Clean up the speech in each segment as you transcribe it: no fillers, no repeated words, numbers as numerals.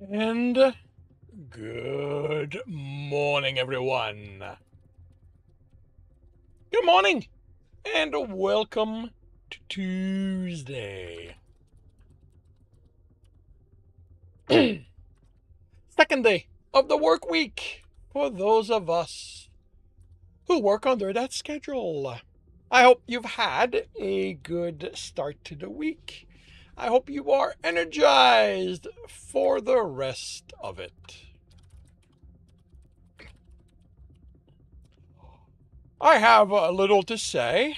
And good morning, everyone. Good morning, and welcome to Tuesday. Second day of the work week for those of us who work under that schedule. I hope you've had a good start to the week. I hope you are energized for the rest of it. I have a little to say.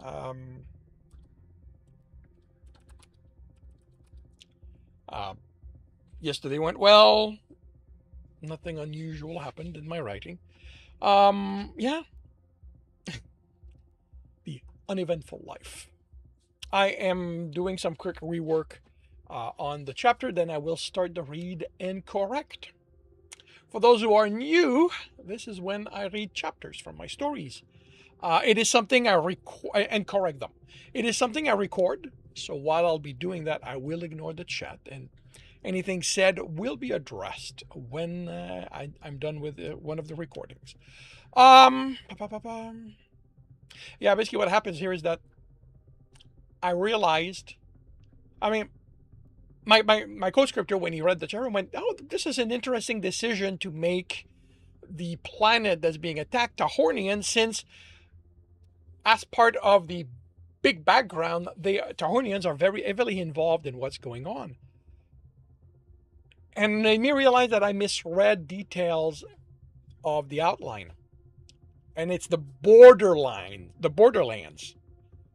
Um, uh, Yesterday went well. Nothing unusual happened in my writing. Yeah, the uneventful life. I am doing some quick rework on the chapter, then I will start the read and correct. For those who are new, this is when I read chapters from my stories. It is something I record and correct them. It is something I record, so while I'll be doing that, I will ignore the chat and anything said will be addressed when I'm done with one of the recordings. Yeah, basically what happens here is that I realized, I mean, my co-scripter, when he read the chapter, went, oh, this is an interesting decision to make the planet that's being attacked Tahornian, since as part of the big background, the Tahornians are very heavily involved in what's going on. And it made me realize that I misread details of the outline. And it's the borderlands,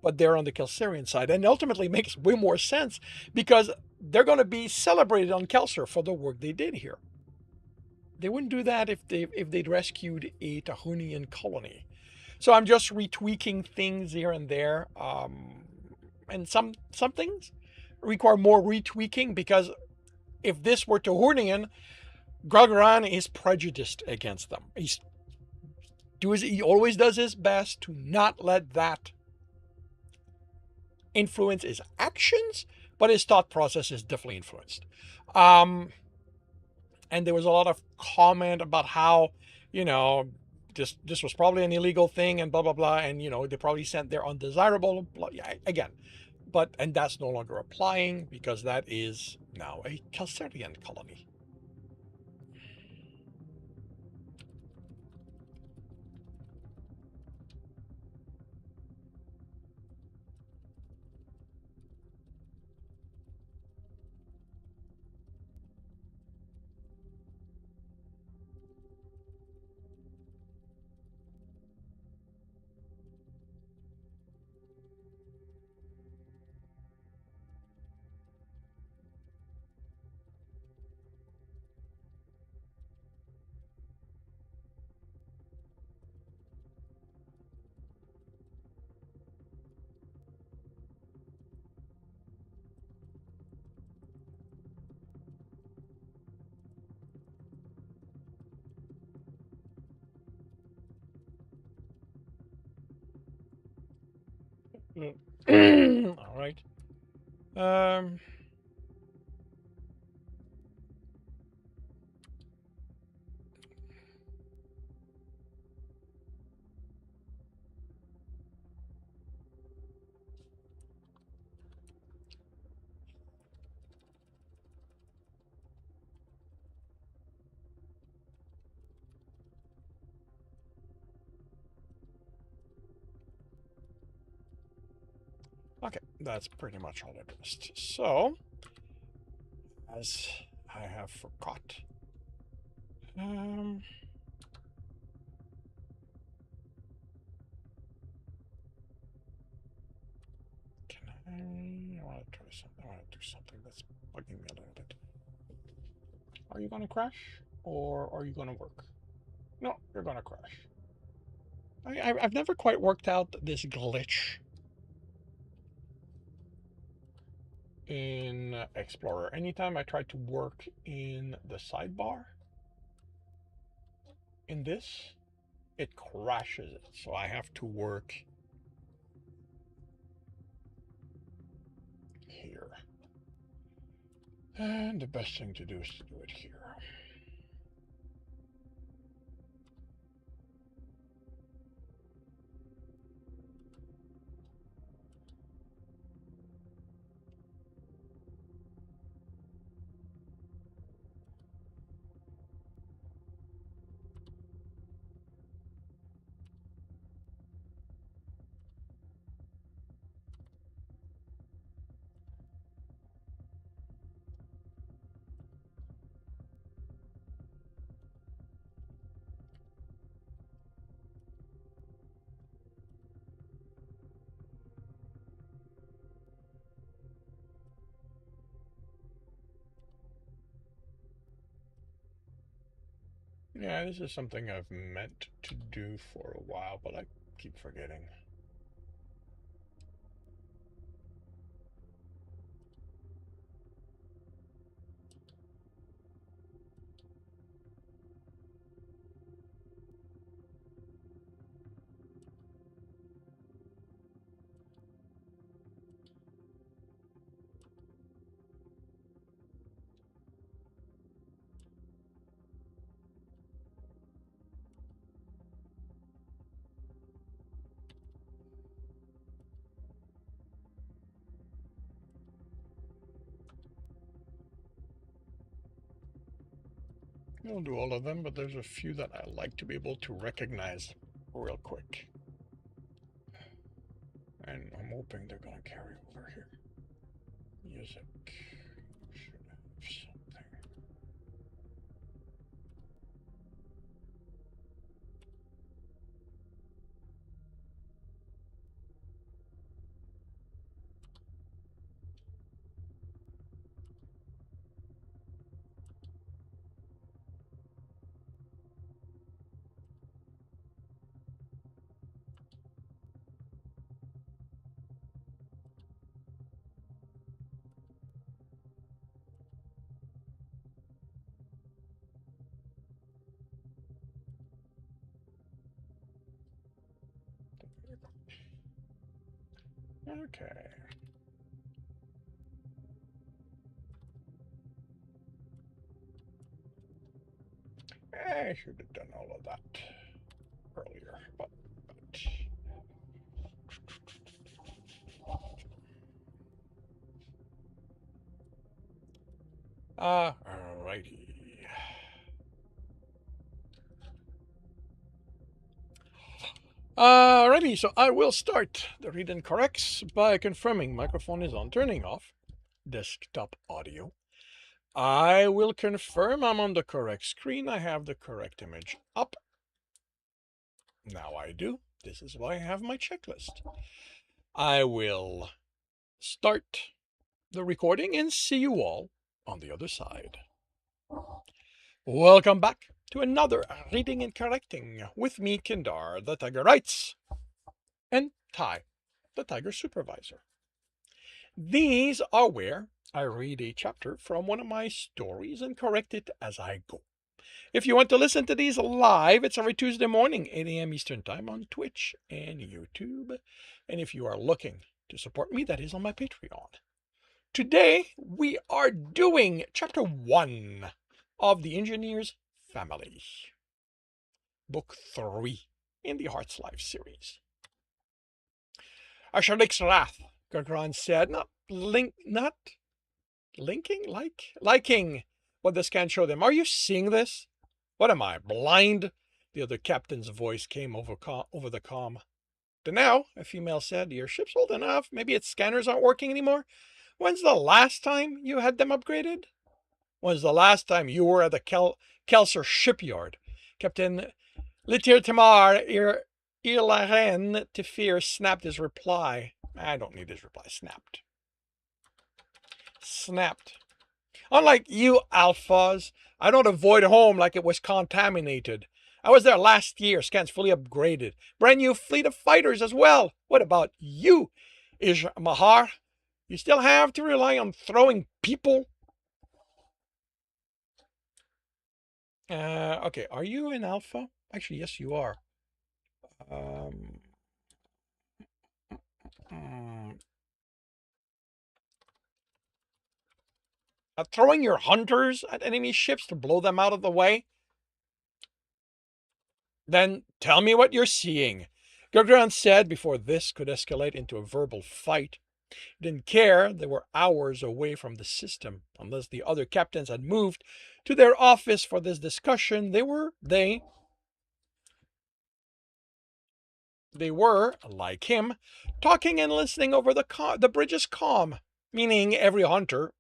but they're on the Kelserian side. And ultimately makes way more sense because they're going to be celebrated on Kelser for the work they did here. They wouldn't do that if they'd rescued a Tahunian colony. So I'm just retweaking things here and there. And some things require more retweaking because if this were Tahunian, Grogran is prejudiced against them. He always does his best to not let that influence his actions, but his thought process is definitely influenced. And there was a lot of comment about how, you know, this was probably an illegal thing and blah blah blah, and they probably sent their undesirable. Blah, yeah, again, and that's no longer applying because that is now a Calcerian colony. All right. Um, okay, that's pretty much all addressed. So, as I have forgot, um, can I want to try something. I want to do something that's bugging me a little bit. Are you going to crash or are you going to work? No, you're going to crash. I've never quite worked out this glitch in Explorer. Anytime I try to work in the sidebar, in this, it crashes it. So I have to work here. And the best thing to do is to do it here. Yeah, this is something I've meant to do for a while, but I keep forgetting. I won't do all of them, but there's a few that I like to be able to recognize real quick. And I'm hoping they're going to carry over here. Music. Should have something. Okay. I should have done all of that earlier, but. Alrighty. Alrighty, so I will start the read and corrects by confirming microphone is on, turning off desktop audio. I will confirm I'm on the correct screen. I have the correct image up. Now I do. This is why I have my checklist. I will start the recording and see you all on the other side. Welcome back to another reading and correcting with me, Kindar, the Tiger Writes, and Ty, the Tiger Supervisor. These are where I read a chapter from one of my stories and correct it as I go. If you want to listen to these live, it's every Tuesday morning, 8 a.m. Eastern Time on Twitch and YouTube. And if you are looking to support me, that is on my Patreon. Today, we are doing chapter 1 of The Engineer's Family, book 3 in the Heart's Life series. Ashalik's wrath, Gagran said, liking what the scan showed them. Are you seeing this? What am I, blind? The other captain's voice came over the comm. Now, a female said, your ship's old enough. Maybe its scanners aren't working anymore. When's the last time you had them upgraded? When's the last time you were at the Kelser shipyard? Captain Litir Tamar Ilaren Tefir snapped his reply. I don't need his reply. Snapped. Unlike you alphas, I don't avoid home like it was contaminated. I was there last year, scans fully upgraded. Brand new fleet of fighters as well. What about you, Mahar? You still have to rely on throwing people? Okay, are you an alpha? Actually, yes, you are. Um, Throwing your hunters at enemy ships to blow them out of the way? Then tell me what you're seeing. Gurgran said before this could escalate into a verbal fight. He didn't care they were hours away from the system. Unless the other captains had moved to their office for this discussion, they were, like him, talking and listening over the bridge's comm, meaning every hunter,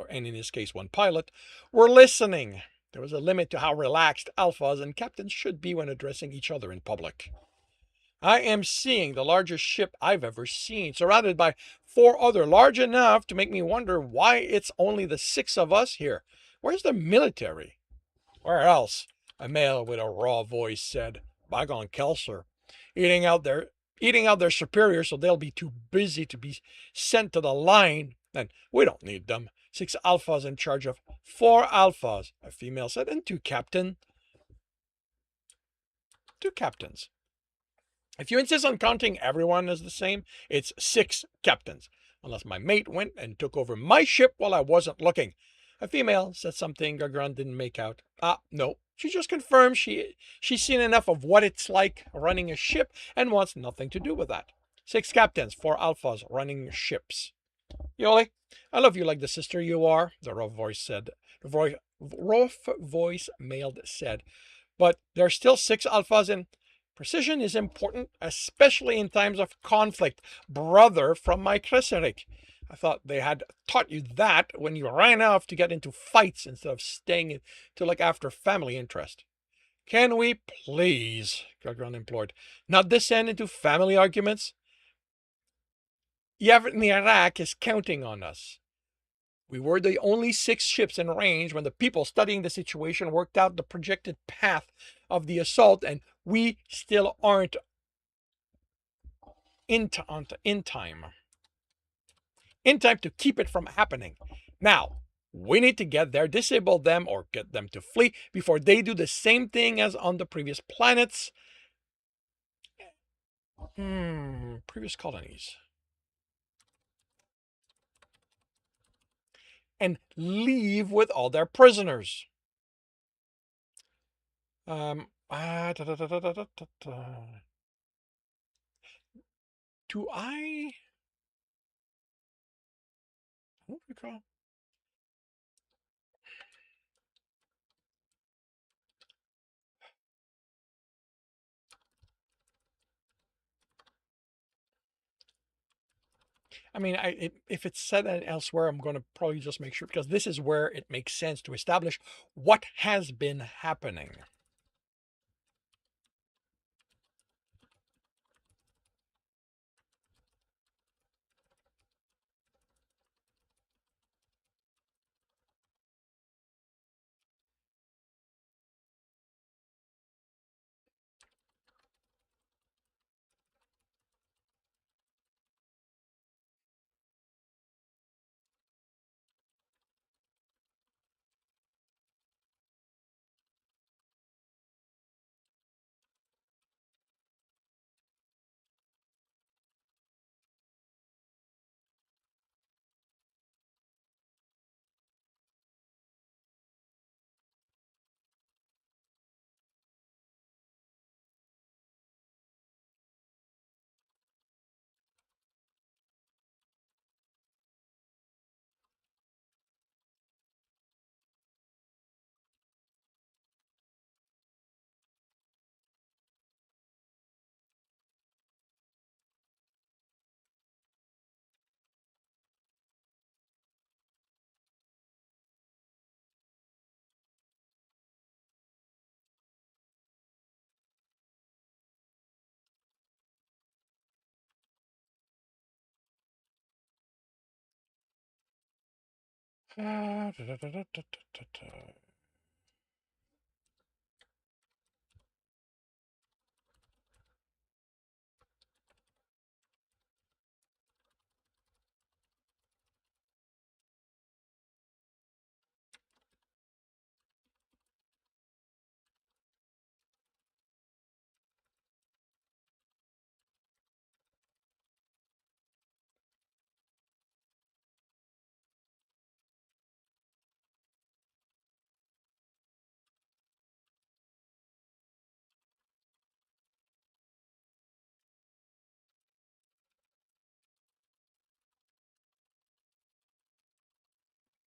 and in this case one pilot, were listening. There was a limit to how relaxed alphas and captains should be when addressing each other in public. I am seeing the largest ship I've ever seen, surrounded by four other large enough to make me wonder why it's only the six of us here. Where's the military? Where else? A male with a raw voice said, Bygone Kelser, eating out their eating out their superiors so they'll be too busy to be sent to the line. And we don't need them. Six alphas in charge of four alphas, a female said, and two captains. Two captains. If you insist on counting everyone as the same, it's six captains, unless my mate went and took over my ship while I wasn't looking. A female said something Gagran didn't make out. No. She just confirmed she's seen enough of what it's like running a ship and wants nothing to do with that. Six captains, four alphas running ships. Yoli, I love you like the sister you are, the rough voice said. The rough voice mailed said. But there are still six alphas and precision is important, especially in times of conflict. Brother from my Kreserik. I thought they had taught you that when you ran off to get into fights instead of staying to look after family interest. Can we please, Gagron implored, not descend into family arguments? Yevgeny Iraq is counting on us. We were the only six ships in range when the people studying the situation worked out the projected path of the assault, and we still aren't in time to keep it from happening. Now, we need to get there, disable them, or get them to flee before they do the same thing as on the previous planets. Previous colonies. And leave with all their prisoners. Do I don't recall. I mean, if it's said elsewhere, I'm going to probably just make sure because this is where it makes sense to establish what has been happening.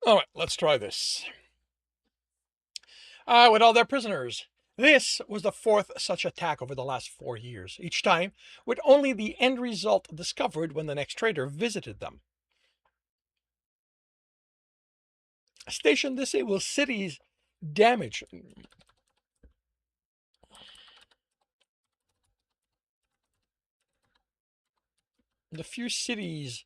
All right, let's try this. With all their prisoners. This was the fourth such attack over the last 4 years, each time with only the end result discovered when the next trader visited them. Station disabled cities damaged. The few cities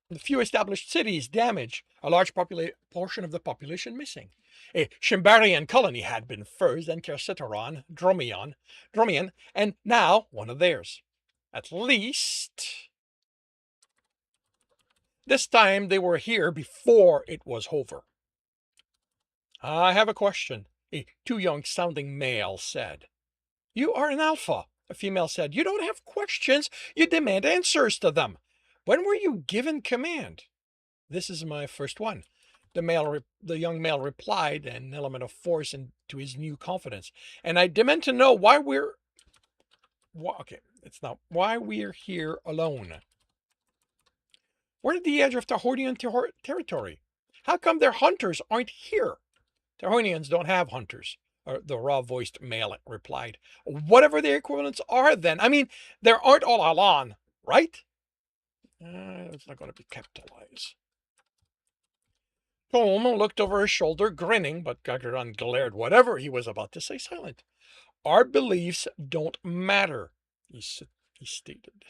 the few established cities damaged, a large portion of the population missing. A Shimbarian colony had been first, then Quercitaron, Dromion, and now one of theirs. At least this time they were here before it was over. I have a question, a too young sounding male said. You are an alpha, a female said. You don't have questions, you demand answers to them. When were you given command? This is my first one. The young male replied, an element of force into his new confidence. And I demand to know why it's not why we're here alone. We're at the edge of Tahornian territory. How come their hunters aren't here? Tahornians don't have hunters, the raw-voiced male replied. Whatever their equivalents are then. I mean, there aren't all Alan, right? It's not going to be capitalized. Tom looked over his shoulder, grinning, but Gagaran glared whatever he was about to say silent. Our beliefs don't matter, he stated.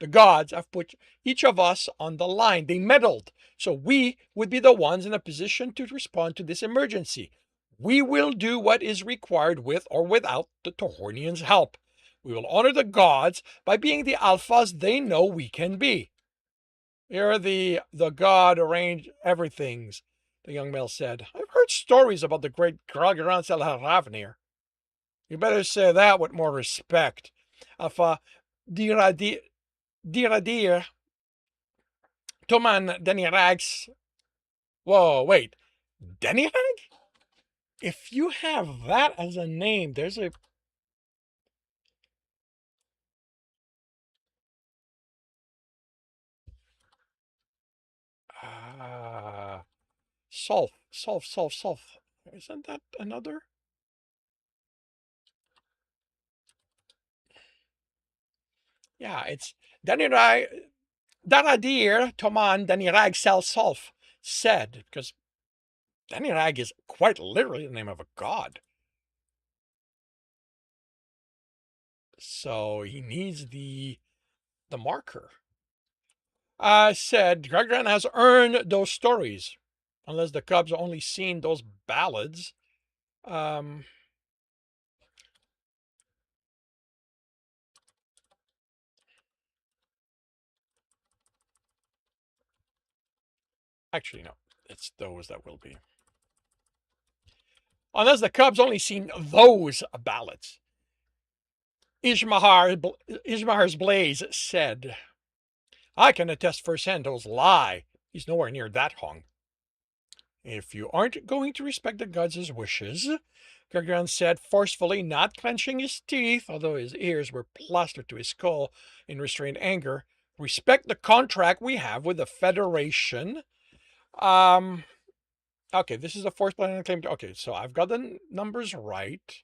The gods have put each of us on the line. They meddled, so we would be the ones in a position to respond to this emergency. We will do what is required with or without the Tahornians' help. We will honor the gods by being the alphas they know we can be. You're the god arranged everythings, the young male said. I've heard stories about the great Gralgaran Selharavnir. You better say that with more respect. Alpha Diradir Toman Denirags. Whoa, wait. Denirag? If you have that as a name, there's a Solf. Isn't that another? Yeah, it's Danirag Danadir Toman Danirag Sal Solf said, because Danirag is quite literally the name of a god. So he needs the marker. Said Gregran has earned those stories. Unless the Cubs only seen those ballads. Actually, no. It's those that will be. Unless the Cubs only seen those ballads. Ishmahar's Blaze said, I can attest firsthand those lie. He's nowhere near that hung. If you aren't going to respect the gods' wishes, Gregran said forcefully, not clenching his teeth, although his ears were plastered to his skull in restrained anger, respect the contract we have with the Federation. Okay, this is the fourth planet claim. Okay, so I've got the numbers right.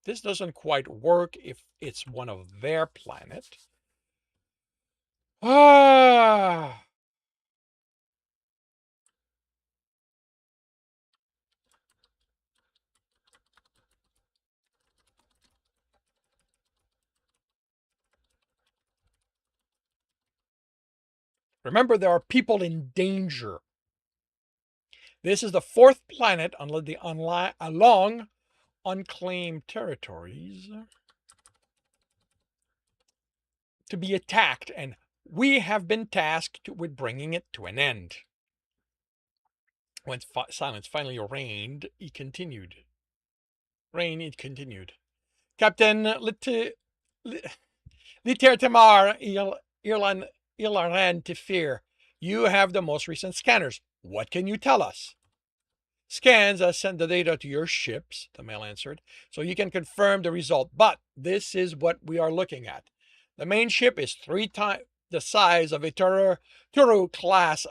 This doesn't quite work if it's one of their planet. Remember, there are people in danger. This is the fourth planet along unclaimed territories to be attacked, and we have been tasked with bringing it to an end. When silence finally reigned, he continued. Captain Liter Tamar Ilaran Tifir, You have the most recent scanners. What can you tell us? Scans send the data to your ships, the mail answered, so you can confirm the result. But this is what we are looking at. The main ship is 3 times the size of a Turu class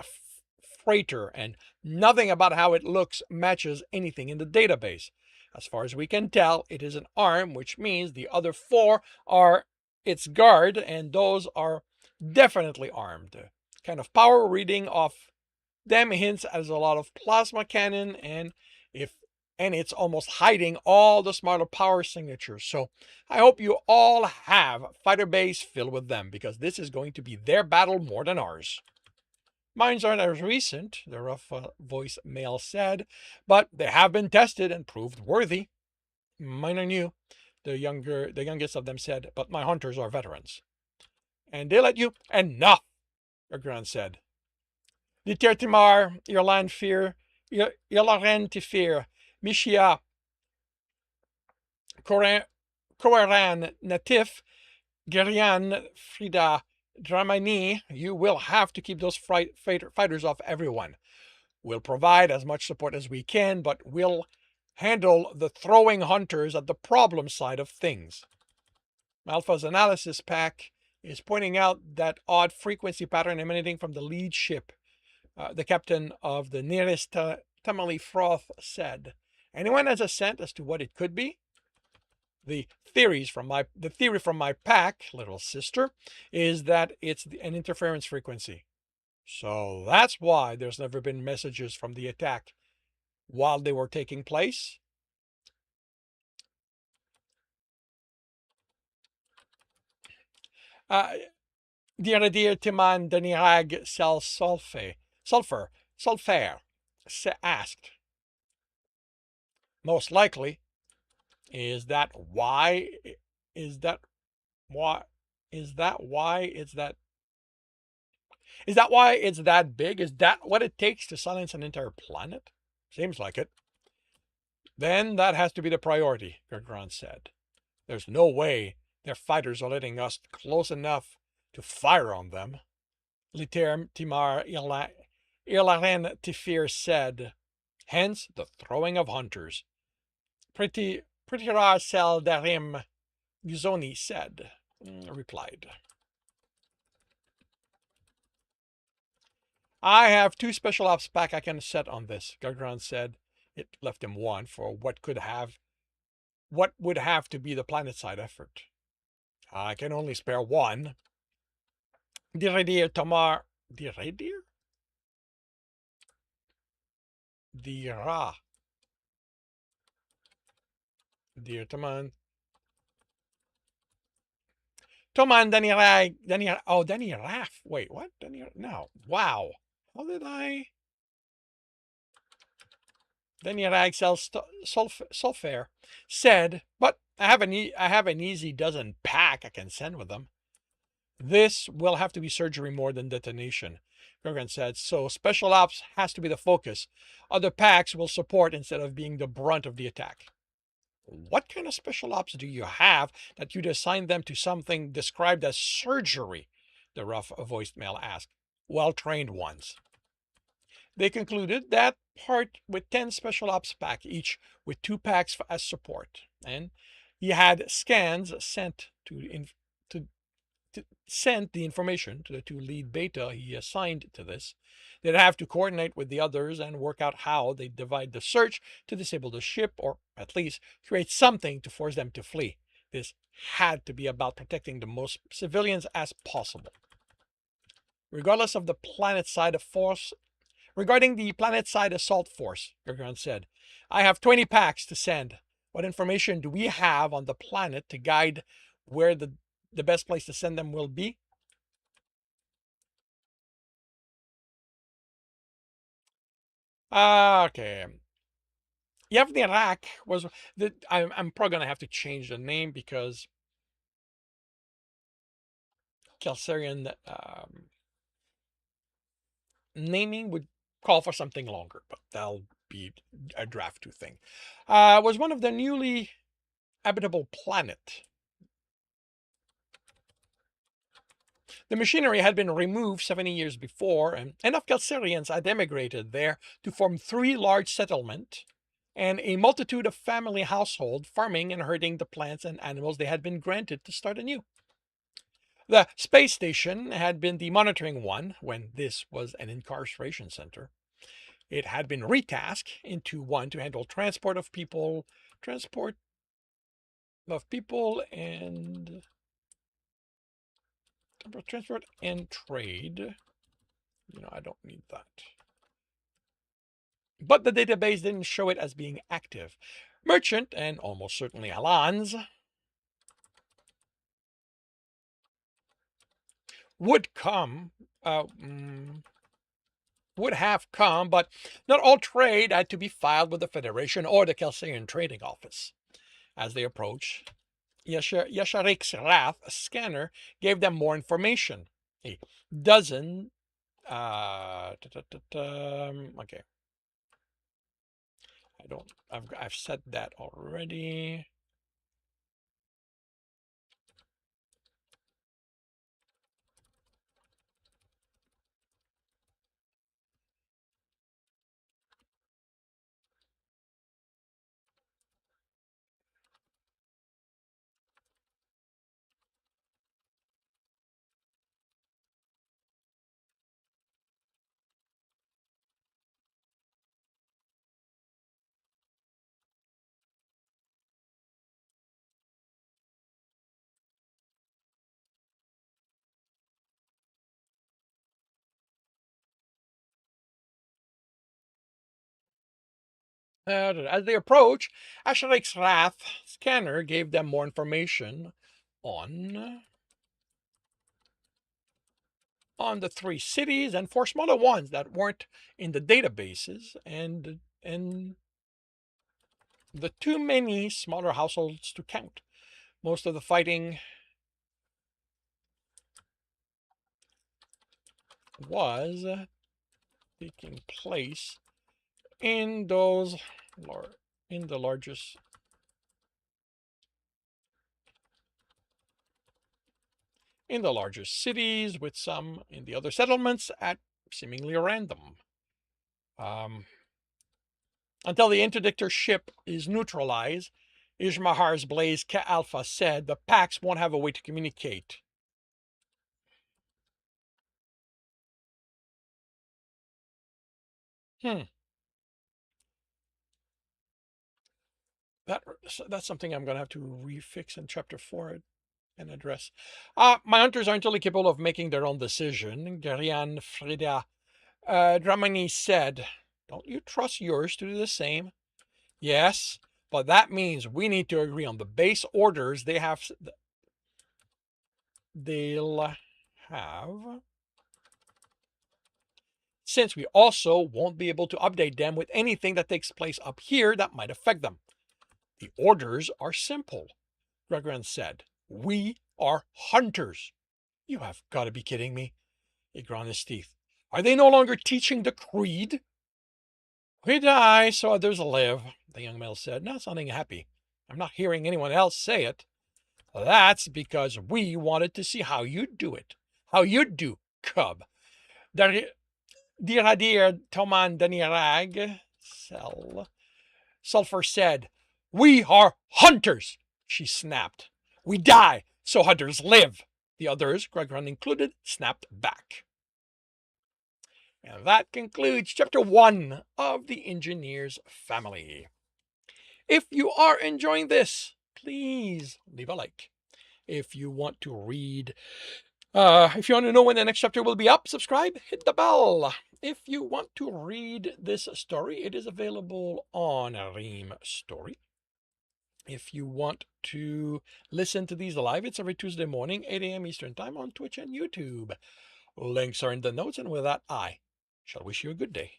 freighter, and nothing about how it looks matches anything in the database. As far as we can tell, it is an arm, which means the other 4 are its guard, and those are definitely armed. Kind of power reading off them hints as a lot of plasma cannon, and it's almost hiding all the smarter power signatures. So I hope you all have fighter base filled with them, because this is going to be their battle more than ours. Mines aren't as recent, the rough voice male said, but they have been tested and proved worthy. Mine are new, the youngest of them said, but my hunters are veterans. And they let you enough, Agran said. Ditertimar, Irland Fear, Ilaren Tifir, Mishia, Koran Natif, Gerian, Frida, Dramani, you will have to keep those fighters off everyone. We'll provide as much support as we can, but we'll handle the throwing hunters at the problem side of things. Alpha's analysis pack is pointing out that odd frequency pattern emanating from the lead ship. The captain of the nearest Tamale Froth said, "Anyone has a scent as to what it could be?" The theory from my pack, little sister, is that it's an interference frequency. So that's why there's never been messages from the attack while they were taking place. Dear Timan Danirag Sel Sulfur asked. Most likely, is that why it's that big? Is that what it takes to silence an entire planet? Seems like it. Then that has to be the priority, Gergron said. There's no way their fighters are letting us close enough to fire on them. Liter Timar Irlaren Tifir said. Hence the throwing of hunters. Pretty Sel Darim Guzoni said, replied. I have 2 special ops pack I can set on this, Gargran said. It left him 1 for what would have to be the planet-side effort. I can only spare 1. Diradir Tamar... Diradir? Dira. Dir Taman. Toman Daniel. Oh, Daniel Raff. Wait, what? Daniel? No. Wow. How did I? Daniel Axel Sulfair said, but I have an easy dozen pack I can send with them. This will have to be surgery more than detonation, Gergen said, so special ops has to be the focus. Other packs will support instead of being the brunt of the attack. What kind of special ops do you have that you'd assign them to something described as surgery? The rough-voiced male asked. Well-trained ones. They concluded that part with 10 special ops pack, each with 2 packs as support. And he had scans sent to send the information to the 2 lead beta he assigned to this. They'd have to coordinate with the others and work out how they divide the search to disable the ship, or at least create something to force them to flee. This had to be about protecting the most civilians as possible. Regarding the planet-side assault force, Gergran said, I have 20 packs to send. What information do we have on the planet to guide where the best place to send them will be? Okay. Yevny Rak was I'm probably gonna have to change the name because Kelsarian naming would call for something longer, but that'll be a draft 2 thing. Was one of the newly habitable planet. The machinery had been removed 70 years before, and enough Calcerians had emigrated there to form 3 large settlements and a multitude of family households farming and herding the plants and animals they had been granted to start anew. The space station had been the monitoring one when this was an incarceration center. It had been retasked into one to handle transport of people and transport and trade. I don't need that. But the database didn't show it as being active. Merchant, and almost certainly Alans, would come, would have come, but not all trade had to be filed with the Federation or the Calcerian Trading Office. As they approached, Yasharik's Wrath scanner gave them more information. A dozen, okay. I've said that already. As they approach, Asherik's Wrath scanner gave them more information on the 3 cities and 4 smaller ones that weren't in the databases, and the too many smaller households to count. Most of the fighting was taking place in those in the largest cities, with some in the other settlements at seemingly random. Until the interdictor ship is neutralized, Ishmahar's Blaze Ka Alpha said, the Pax won't have a way to communicate. That's something I'm going to have to refix in Chapter 4 and address. My hunters aren't really capable of making their own decision, Garian Frida Dramani said. Don't you trust yours to do the same? Yes, but that means we need to agree on the base orders they'll have, since we also won't be able to update them with anything that takes place up here that might affect them. The orders are simple, Gregran said. We are hunters. You have got to be kidding me. He ground his teeth. Are they no longer teaching the creed? We die so others live, the young male said, not sounding happy. I'm not hearing anyone else say it. That's because we wanted to see how you do it. How you do, cub. Diradir Toman Danirag Sulfur said, we are hunters, she snapped. We die so hunters live. The others, Gregron included, snapped back. And that concludes Chapter 1 of the Engineer's Family. If you are enjoying this, please leave a like. If you want to read, if you want to know when the next chapter will be up, subscribe, hit the bell. If you want to read this story, it is available on Ream Story. If you want to listen to these live, it's every Tuesday morning, 8 a.m. Eastern Time on Twitch and YouTube. Links are in the notes, and with that, I shall wish you a good day.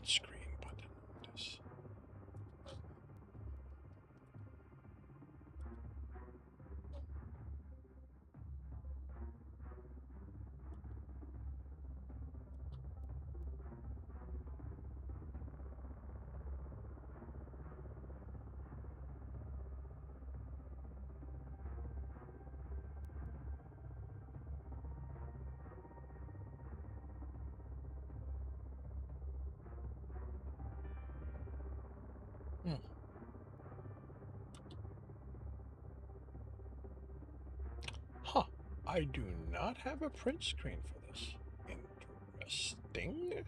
screen button on this. Hmm. Huh. I do not have a print screen for this. Interesting.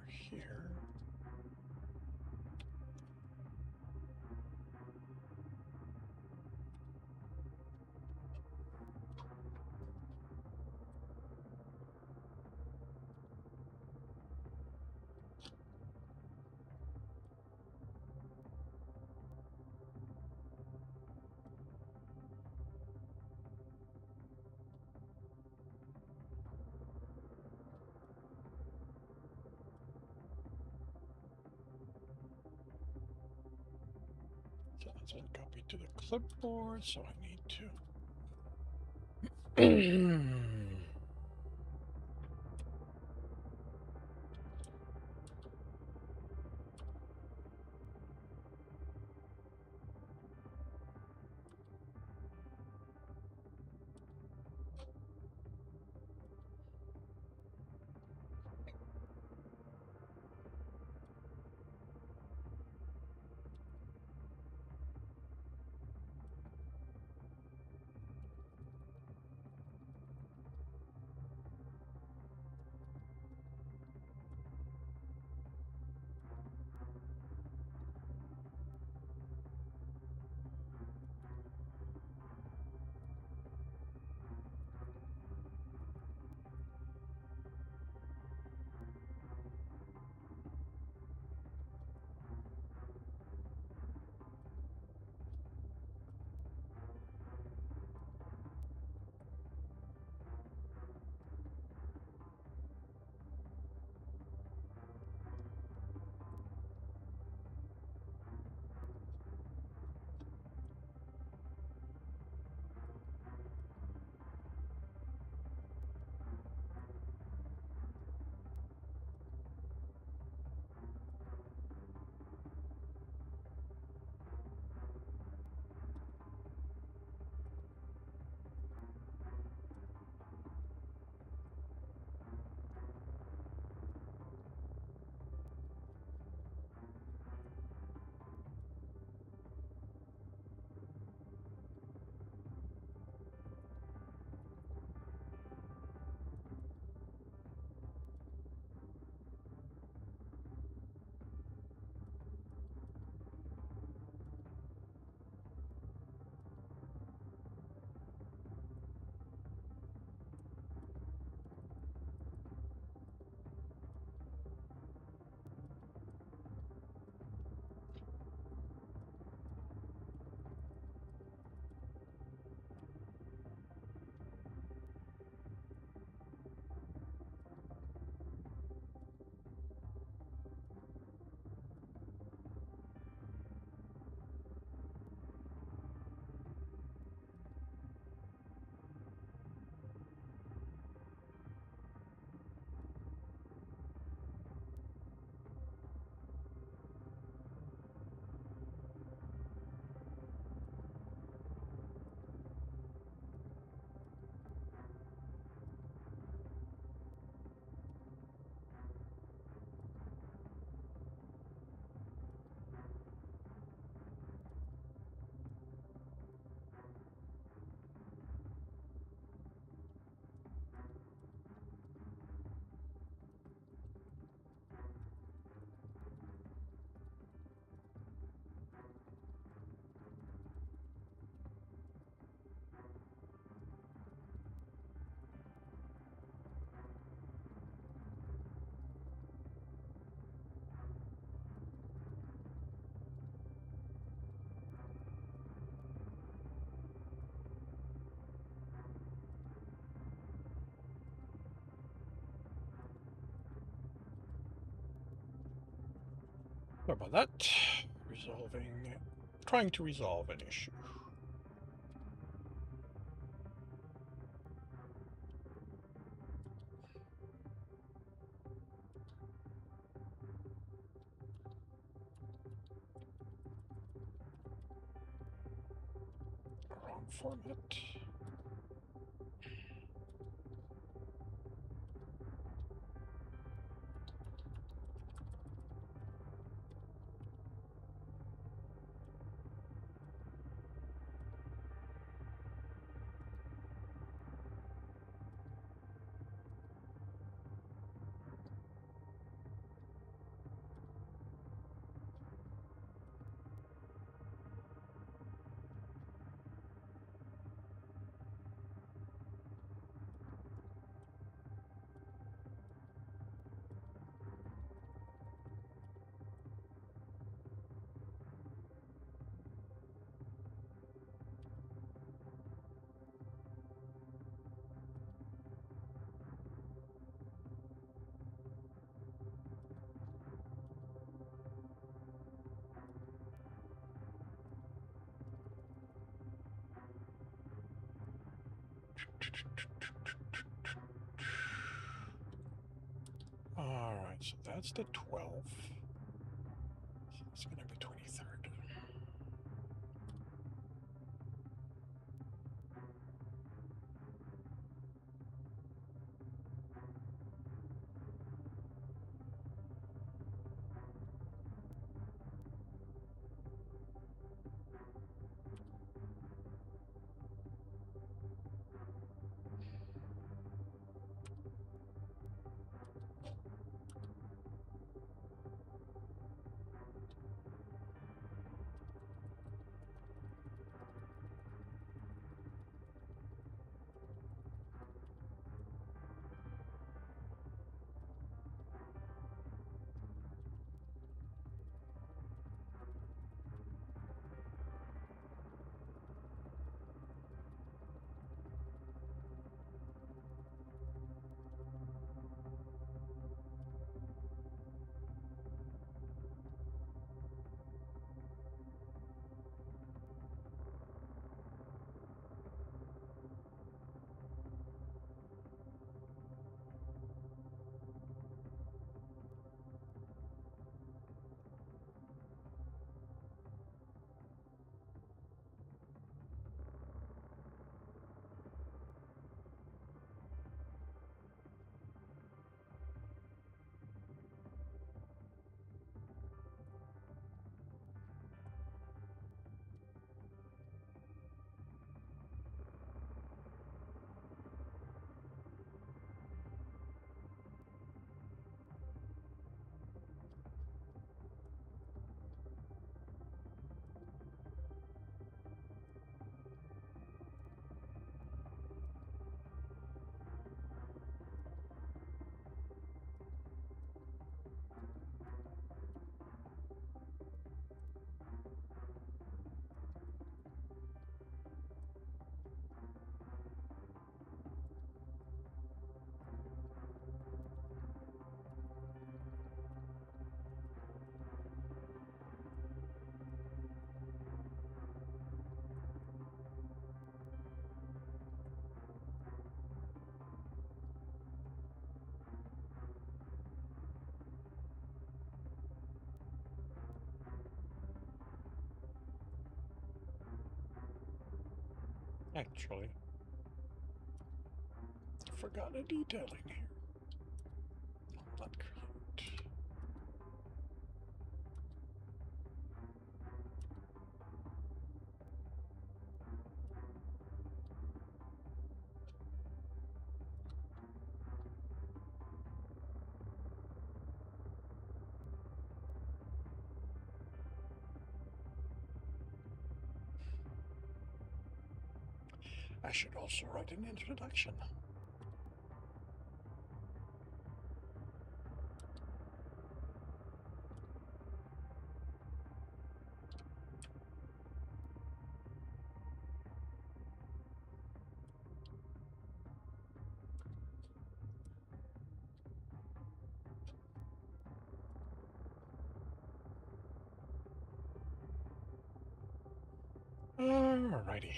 Here. So that's been copied to the clipboard, so I need to. Sorry about that. Trying to resolve an issue. Wrong format. All right, so that's the 12. So it's going to be 23rd. Actually, I forgot a detailing here. Not correct. I should also write an introduction. Alrighty.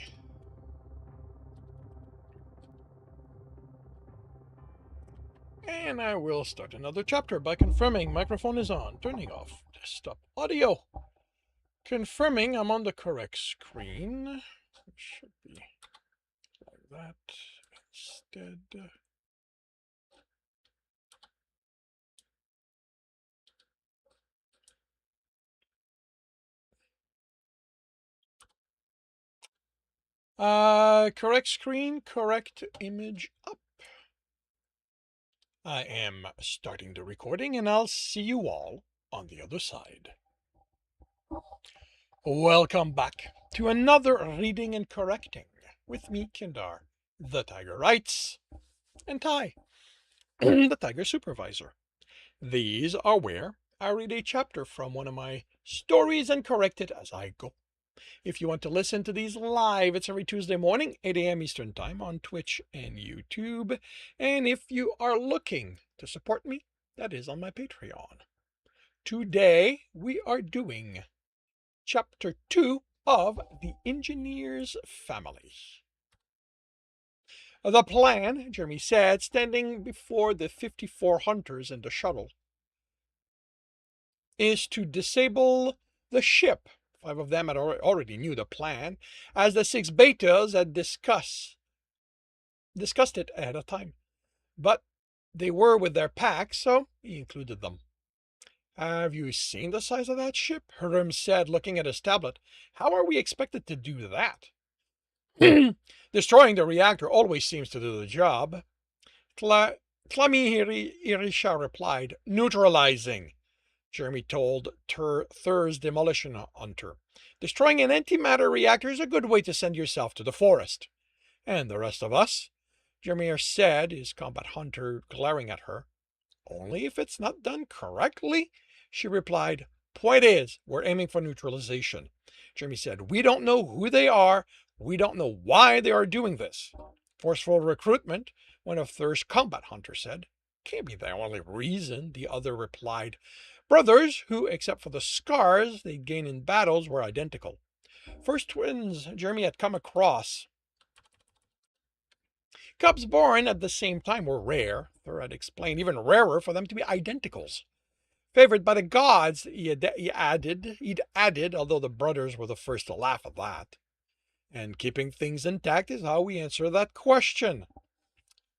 And I will start another chapter by confirming microphone is on, turning off desktop audio. Confirming I'm on the correct screen. It should be like that instead. Correct screen, correct image up. I am starting the recording and I'll see you all on the other side. Welcome back to another reading and correcting with me, Kindar, the Tiger Writes, and Ty, the Tiger Supervisor. These are where I read a chapter from one of my stories and correct it as I go. If you want to listen to these live, it's every Tuesday morning, 8 a.m. Eastern Time on Twitch and YouTube. And if you are looking to support me, that is on my Patreon. Today, we are doing Chapter 2 of The Engineer's Family. The plan, Jeremy said, standing before the 54 hunters in the shuttle, is to disable the ship. 5 of them had already knew the plan, as the 6 betas had discussed it ahead of time. But they were with their pack, so he included them. Have you seen the size of that ship? Hiram said, looking at his tablet. How are we expected to do that? Destroying the reactor always seems to do the job. Tlami Irisha replied, neutralizing. Jeremy told Thur's demolition hunter. Destroying an antimatter reactor is a good way to send yourself to the forest. And the rest of us? Jeremy said, his combat hunter glaring at her. Only if it's not done correctly? She replied, point is, we're aiming for neutralization. Jeremy said, we don't know who they are. We don't know why they are doing this. Forceful recruitment, one of Thur's combat hunters said. Can't be the only reason, the other replied. Brothers, who, except for the scars they'd gained in battles, were identical. First twins Jeremy had come across. Cubs born at the same time were rare, Thur had explained, even rarer for them to be identicals. Favored by the gods, he'd added, although the brothers were the first to laugh at that. And keeping things intact is how we answer that question.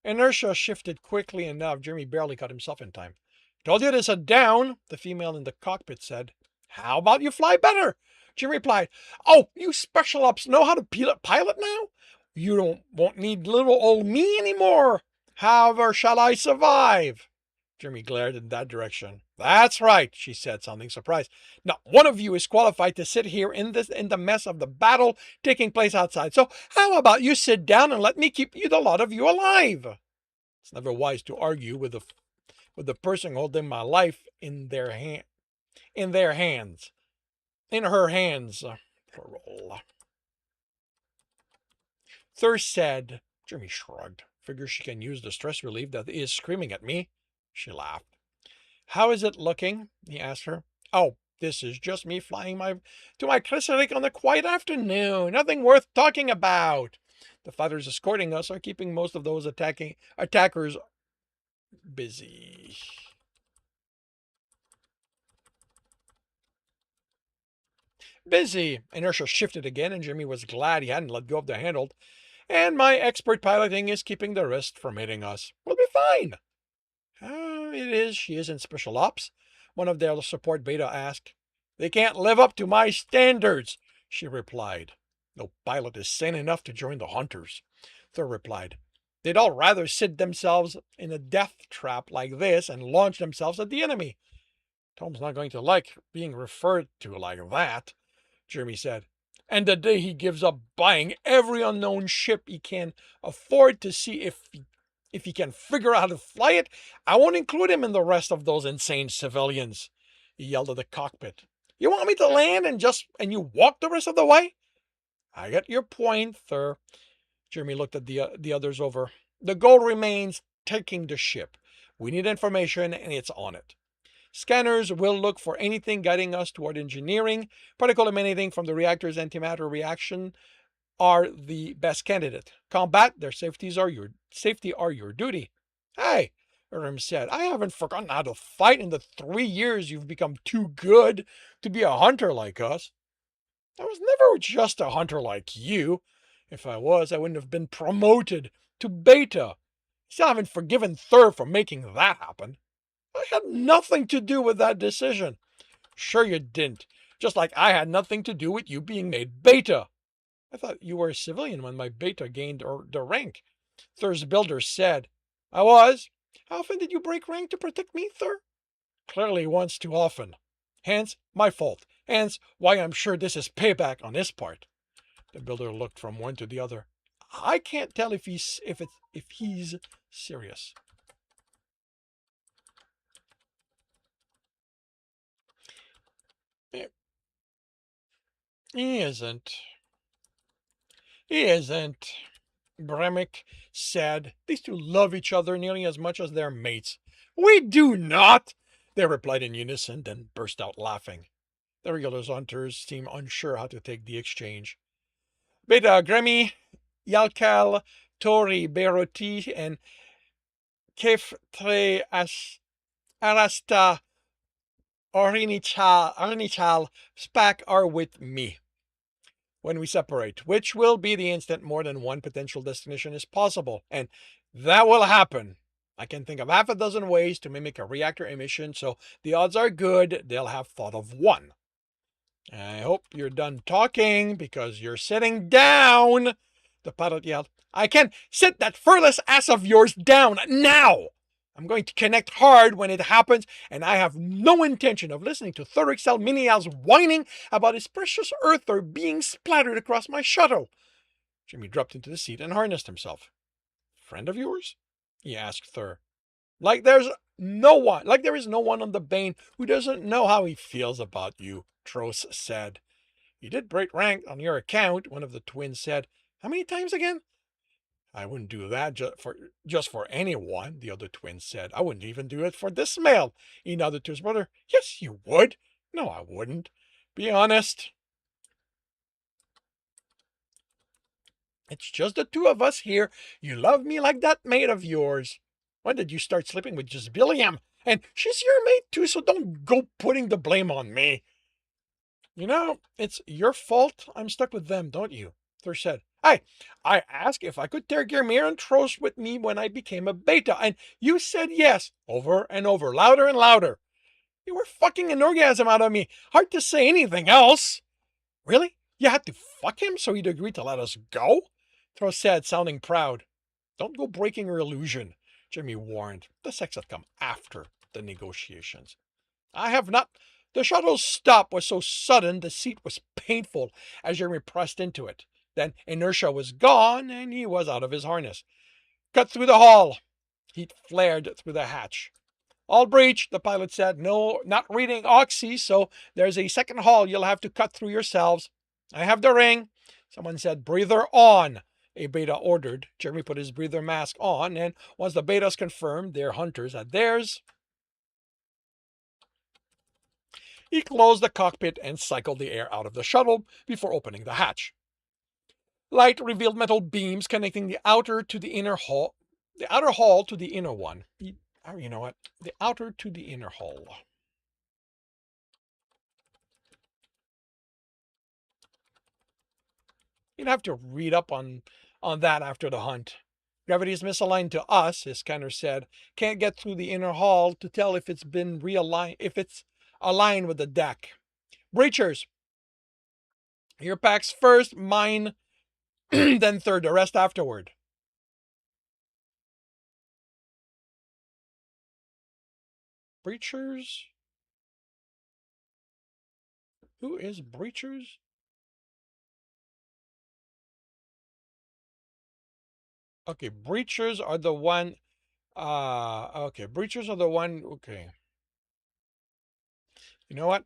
Inertia shifted quickly enough, Jeremy barely got himself in time. Told you to sit down, the female in the cockpit said. How about you fly better? Jim replied, oh, you special ops know how to pilot now? You won't need little old me anymore. However shall I survive? Jeremy glared in that direction. That's right, she said, sounding surprised. Not one of you is qualified to sit here in the mess of the battle taking place outside. So how about you sit down and let me keep the lot of you alive? It's never wise to argue with the person holding my life in her hands, plural. Thirst said, Jeremy shrugged. Figures she can use the stress relief that is screaming at me. She laughed. How is it looking? He asked her. Oh, this is just me flying to my chrysalis on a quiet afternoon. Nothing worth talking about. The fighters escorting us are keeping most of those attackers busy. Busy. Inertia shifted again, and Jimmy was glad he hadn't let go of the handle. And my expert piloting is keeping the rest from hitting us. We'll be fine. She is in special ops. One of their support beta asked. They can't live up to my standards, she replied. No pilot is sane enough to join the hunters, Thor replied. They'd all rather sit themselves in a death trap like this and launch themselves at the enemy. Tom's not going to like being referred to like that, Jeremy said. And the day he gives up buying every unknown ship he can afford to see if he can figure out how to fly it, I won't include him in the rest of those insane civilians. He yelled at the cockpit. You want me to land and you walk the rest of the way? I get your point, Thur. Jeremy looked at the others over. The goal remains taking the ship. We need information, and it's on it. Scanners will look for anything guiding us toward engineering, particle emanating from the reactor's antimatter reaction are the best candidate. Combat their safety are your duty. Hey, Urim said, I haven't forgotten how to fight in the 3 years you've become too good to be a hunter like us. I was never just a hunter like you. If I was, I wouldn't have been promoted to beta. Still haven't forgiven Thur for making that happen. I had nothing to do with that decision. Sure you didn't. Just like I had nothing to do with you being made beta. I thought you were a civilian when my beta gained the rank. Thur's builder said. I was. How often did you break rank to protect me, Thur? Clearly once too often. Hence, my fault. Hence, why I'm sure this is payback on his part. The builder looked from one to the other. I can't tell if he's serious. He isn't. He isn't. Bremick said. These two love each other nearly as much as their mates. We do not, they replied in unison, then burst out laughing. The regular hunters seemed unsure how to take the exchange. Beta Gremi, Yalkal, Tori Beroti, and Keftre Arasta Arnichal Spak are with me when we separate, which will be the instant more than one potential destination is possible. And that will happen. I can think of half a dozen ways to mimic a reactor emission, so the odds are good they'll have thought of one. I hope you're done talking, because you're sitting down, the pilot yelled. I can sit that furless ass of yours down now! I'm going to connect hard when it happens, and I have no intention of listening to Thurixel Minial's whining about his precious earther being splattered across my shuttle. Jimmy dropped into the seat and harnessed himself. Friend of yours? He asked Thur. Like there is no one on the Bane who doesn't know how he feels about you, Tros said. You did break rank on your account, one of the twins said. How many times again? I wouldn't do that just for anyone, the other twin said. I wouldn't even do it for this male. He nodded to his brother. Yes, you would. No, I wouldn't. Be honest. It's just the two of us here. You love me like that mate of yours. When did you start sleeping with just Billiam? And she's your mate too, so don't go putting the blame on me. You know, it's your fault I'm stuck with them, don't you? Thur said. I asked if I could take Germir and Tros with me when I became a beta, and you said yes, over and over, louder and louder. You were fucking an orgasm out of me. Hard to say anything else. Really? You had to fuck him so he'd agree to let us go? Tros said, sounding proud. Don't go breaking her illusion, Jimmy warned. The sex had come after the negotiations. I have not. The shuttle's stop was so sudden the seat was painful as Jeremy pressed into it. Then inertia was gone and he was out of his harness. Cut through the hall. Heat flared through the hatch. All breach, the pilot said. No, not reading Oxy, so there's a second hall you'll have to cut through yourselves. I have the ring. Someone said, breather on. A beta ordered. Jeremy put his breather mask on, and once the betas confirmed their hunters had theirs, he closed the cockpit and cycled the air out of the shuttle before opening the hatch. Light revealed metal beams connecting the outer to the inner hall. The outer hall to the inner one. You know what? The outer to the inner hall. You'd have to read up on that after the hunt. Gravity is misaligned to us, his scanner said. Can't get through the inner hall to tell if it's been realigned, if it's aligned with the deck. Breachers. Your packs first, mine then third, the rest afterward. Breachers? Who is Breachers? Okay, Breachers are the one. Okay, Breachers are the one. Okay. You know what?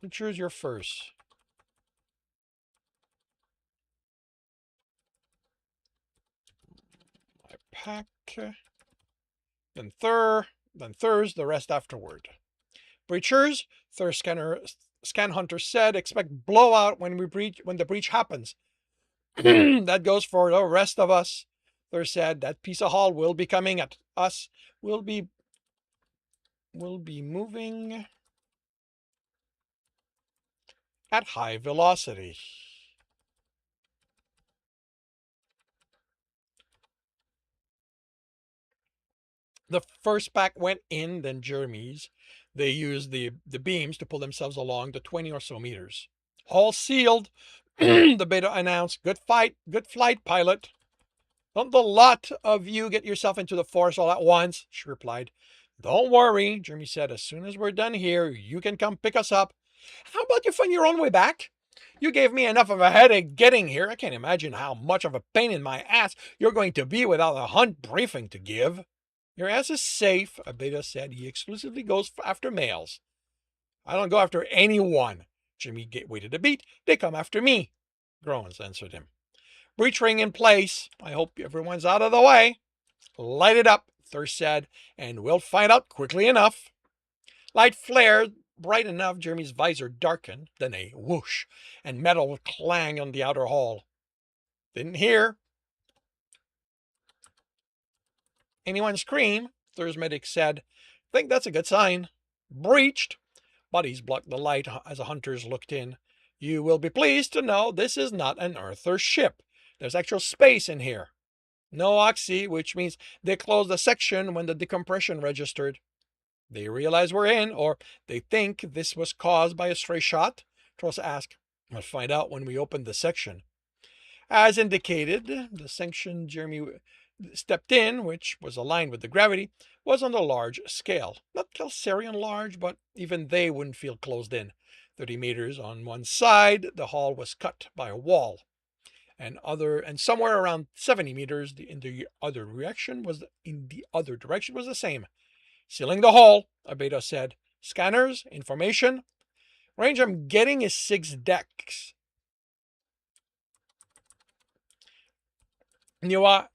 Breachers, you're first. My pack. Then Thurs, the rest afterward. Breachers, Thur scanner Scan Hunter said, expect blowout when the breach happens. That goes for the rest of us. Thur said, that piece of hull will be coming at us. We'll be moving at high velocity. The first pack went in, then Jeremy's. They used the beams to pull themselves along the 20 or so meters. Hull sealed, the beta announced. Good flight, pilot. Don't the lot of you get yourself into the forest all at once, she replied. Don't worry, Jeremy said. As soon as we're done here, you can come pick us up. How about you find your own way back? You gave me enough of a headache getting here. I can't imagine how much of a pain in my ass you're going to be without a hunt briefing to give. Your ass is safe, Abeda said. He exclusively goes after males. I don't go after anyone. Jimmy waited a beat. They come after me. Groans answered him. Breach ring in place. I hope everyone's out of the way. Light it up, Thirst said, and we'll find out quickly enough. Light flared bright enough. Jeremy's visor darkened, then a whoosh, and metal clang on the outer hull. Didn't hear anyone scream, Thirst medic said. Think that's a good sign. Breached. Bodies blocked the light as the hunters looked in. You will be pleased to know this is not an Earther ship. There's actual space in here. No oxy, which means they closed the section when the decompression registered. They realize we're in, or they think this was caused by a stray shot? Tross asked. We'll find out when we open the section. As indicated, the section Jeremy stepped in, which was aligned with the gravity, was on the large scale. Not Calcarian large, but even they wouldn't feel closed in. 30 meters on one side, the hull was cut by a wall. And somewhere around 70 meters in the other direction was the same. Sealing the hull, Abeda said. Scanners, information. Range I'm getting is 6 decks. Neoal,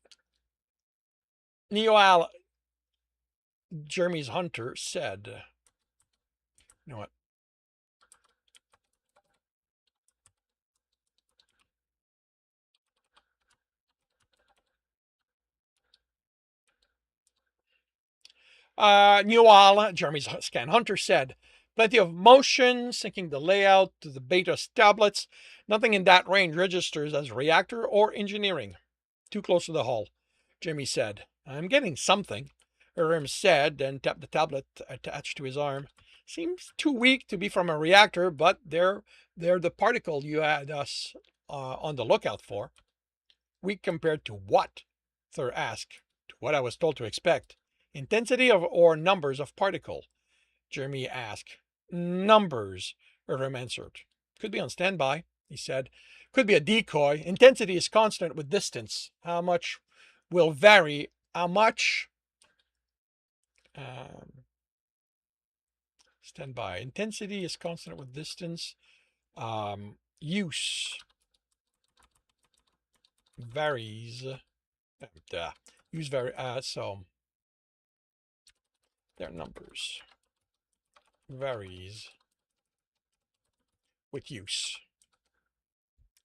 Jeremy's hunter, said. You know what? Neoal, Jeremy's scan hunter, said. Plenty of motion, syncing the layout to the beta tablets. Nothing in that range registers as reactor or engineering. Too close to the hull, Jeremy said. I'm getting something, Urim said, then tapped the tablet attached to his arm. Seems too weak to be from a reactor, but they're the particle you had us on the lookout for. Weak compared to what? Thur asked. To what I was told to expect. Intensity of or numbers of particle? Jeremy asked. Numbers, Urim answered. Could be on standby, he said. Could be a decoy. Intensity is constant with distance. How much will vary? How much? Standby. Intensity is constant with distance. Use varies. Use vary. So their numbers varies with use.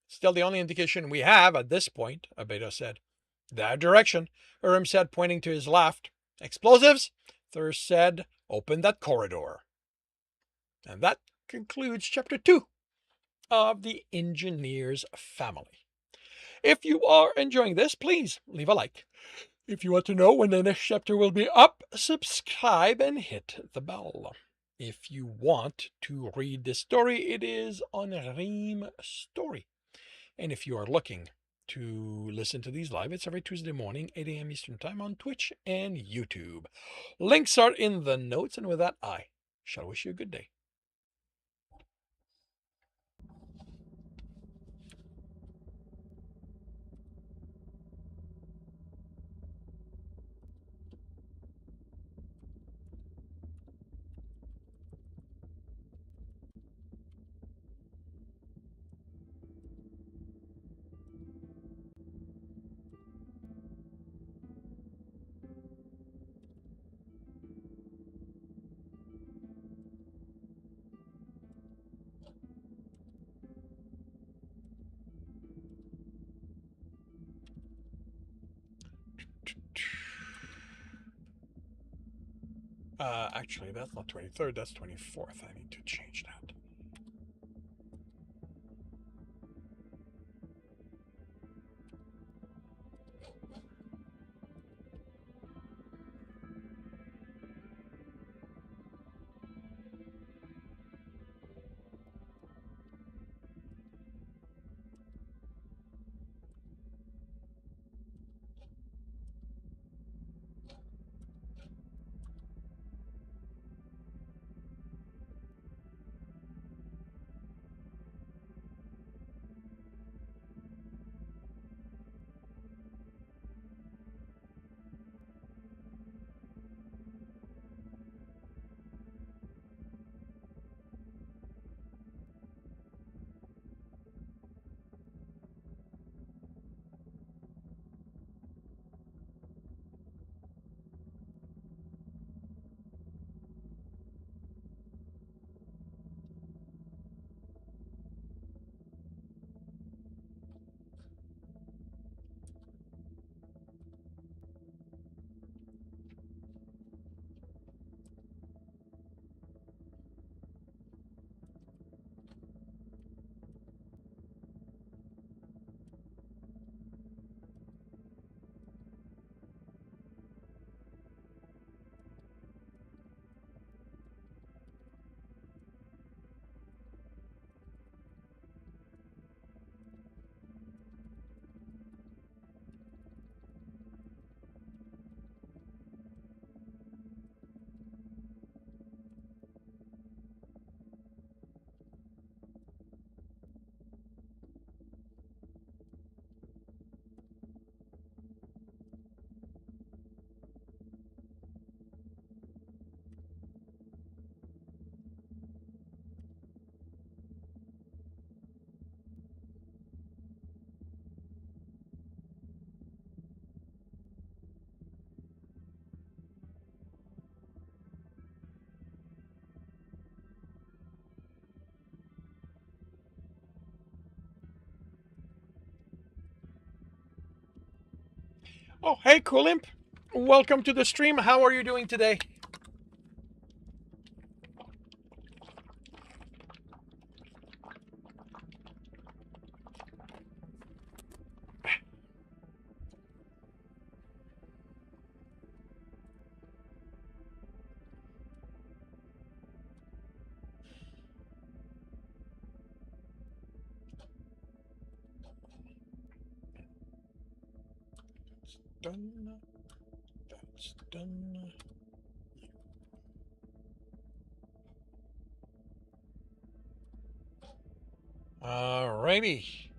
Still the only indication we have at this point, Abeda said. That direction, Urim said, pointing to his left. Explosives? Thur said, open that corridor. And that concludes chapter 2 of the Engineer's Family. If you are enjoying this, please leave a like. If you want to know when the next chapter will be up, subscribe and hit the bell. If you want to read this story, it is on Ream Story. And if you are looking to listen to these live, it's every Tuesday morning, 8 a.m. Eastern Time on Twitch and YouTube. Links are in the notes, and with that, I shall wish you a good day. Actually, that's not 23rd, that's 24th. I need to change that. Oh, hey, Coolimp. Welcome to the stream. How are you doing today? Done. That's done. Alrighty.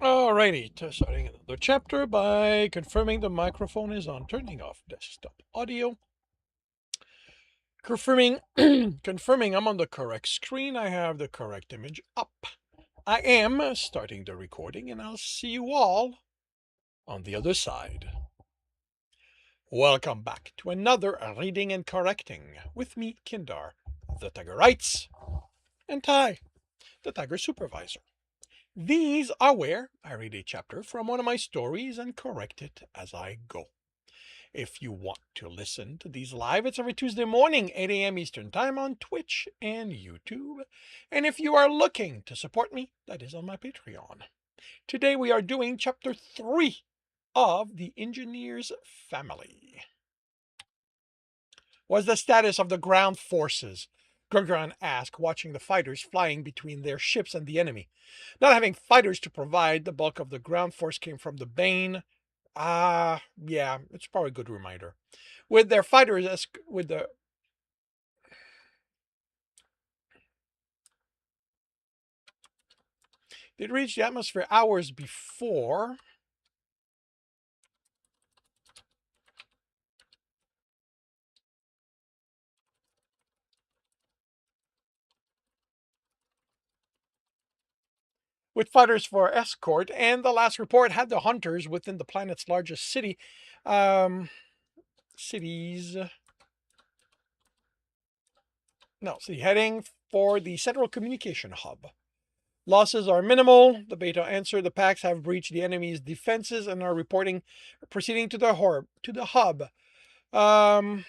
Alrighty, starting another chapter by confirming the microphone is on, turning off desktop audio, confirming confirming I'm on the correct screen, I have the correct image up. I am starting the recording, and I'll see you all on the other side. Welcome back to another reading and correcting with me, Kindar, the Tiger Writes, and Ty, the Tiger Supervisor. These are where I read a chapter from one of my stories and correct it as I go. If you want to listen to these live, it's every Tuesday morning, 8 a.m. Eastern Time on Twitch and YouTube. And if you are looking to support me, that is on my Patreon. Today we are doing chapter 3 of The Engineer's Family. What's the status of the ground forces? Gurgran asked, watching the fighters flying between their ships and the enemy. Not having fighters to provide, the bulk of the ground force came from the Bane. Yeah, it's probably a good reminder. With their fighters, It reached the atmosphere hours before. With fighters for escort, and the last report had the hunters within the planet's largest city. Cities. No, city heading for the central communication hub. Losses are minimal. The Beta answered the packs have breached the enemy's defenses and are proceeding to the hub. Um,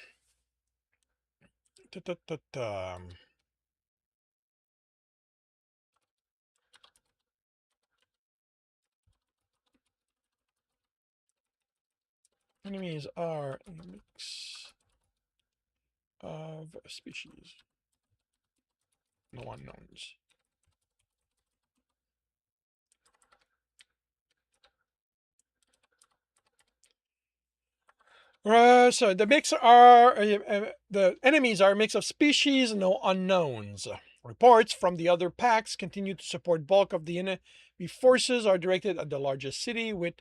Enemies are a mix of species. No unknowns. So the enemies are a mix of species, no unknowns. Reports from the other packs continue to support bulk of the enemy forces are directed at the largest city with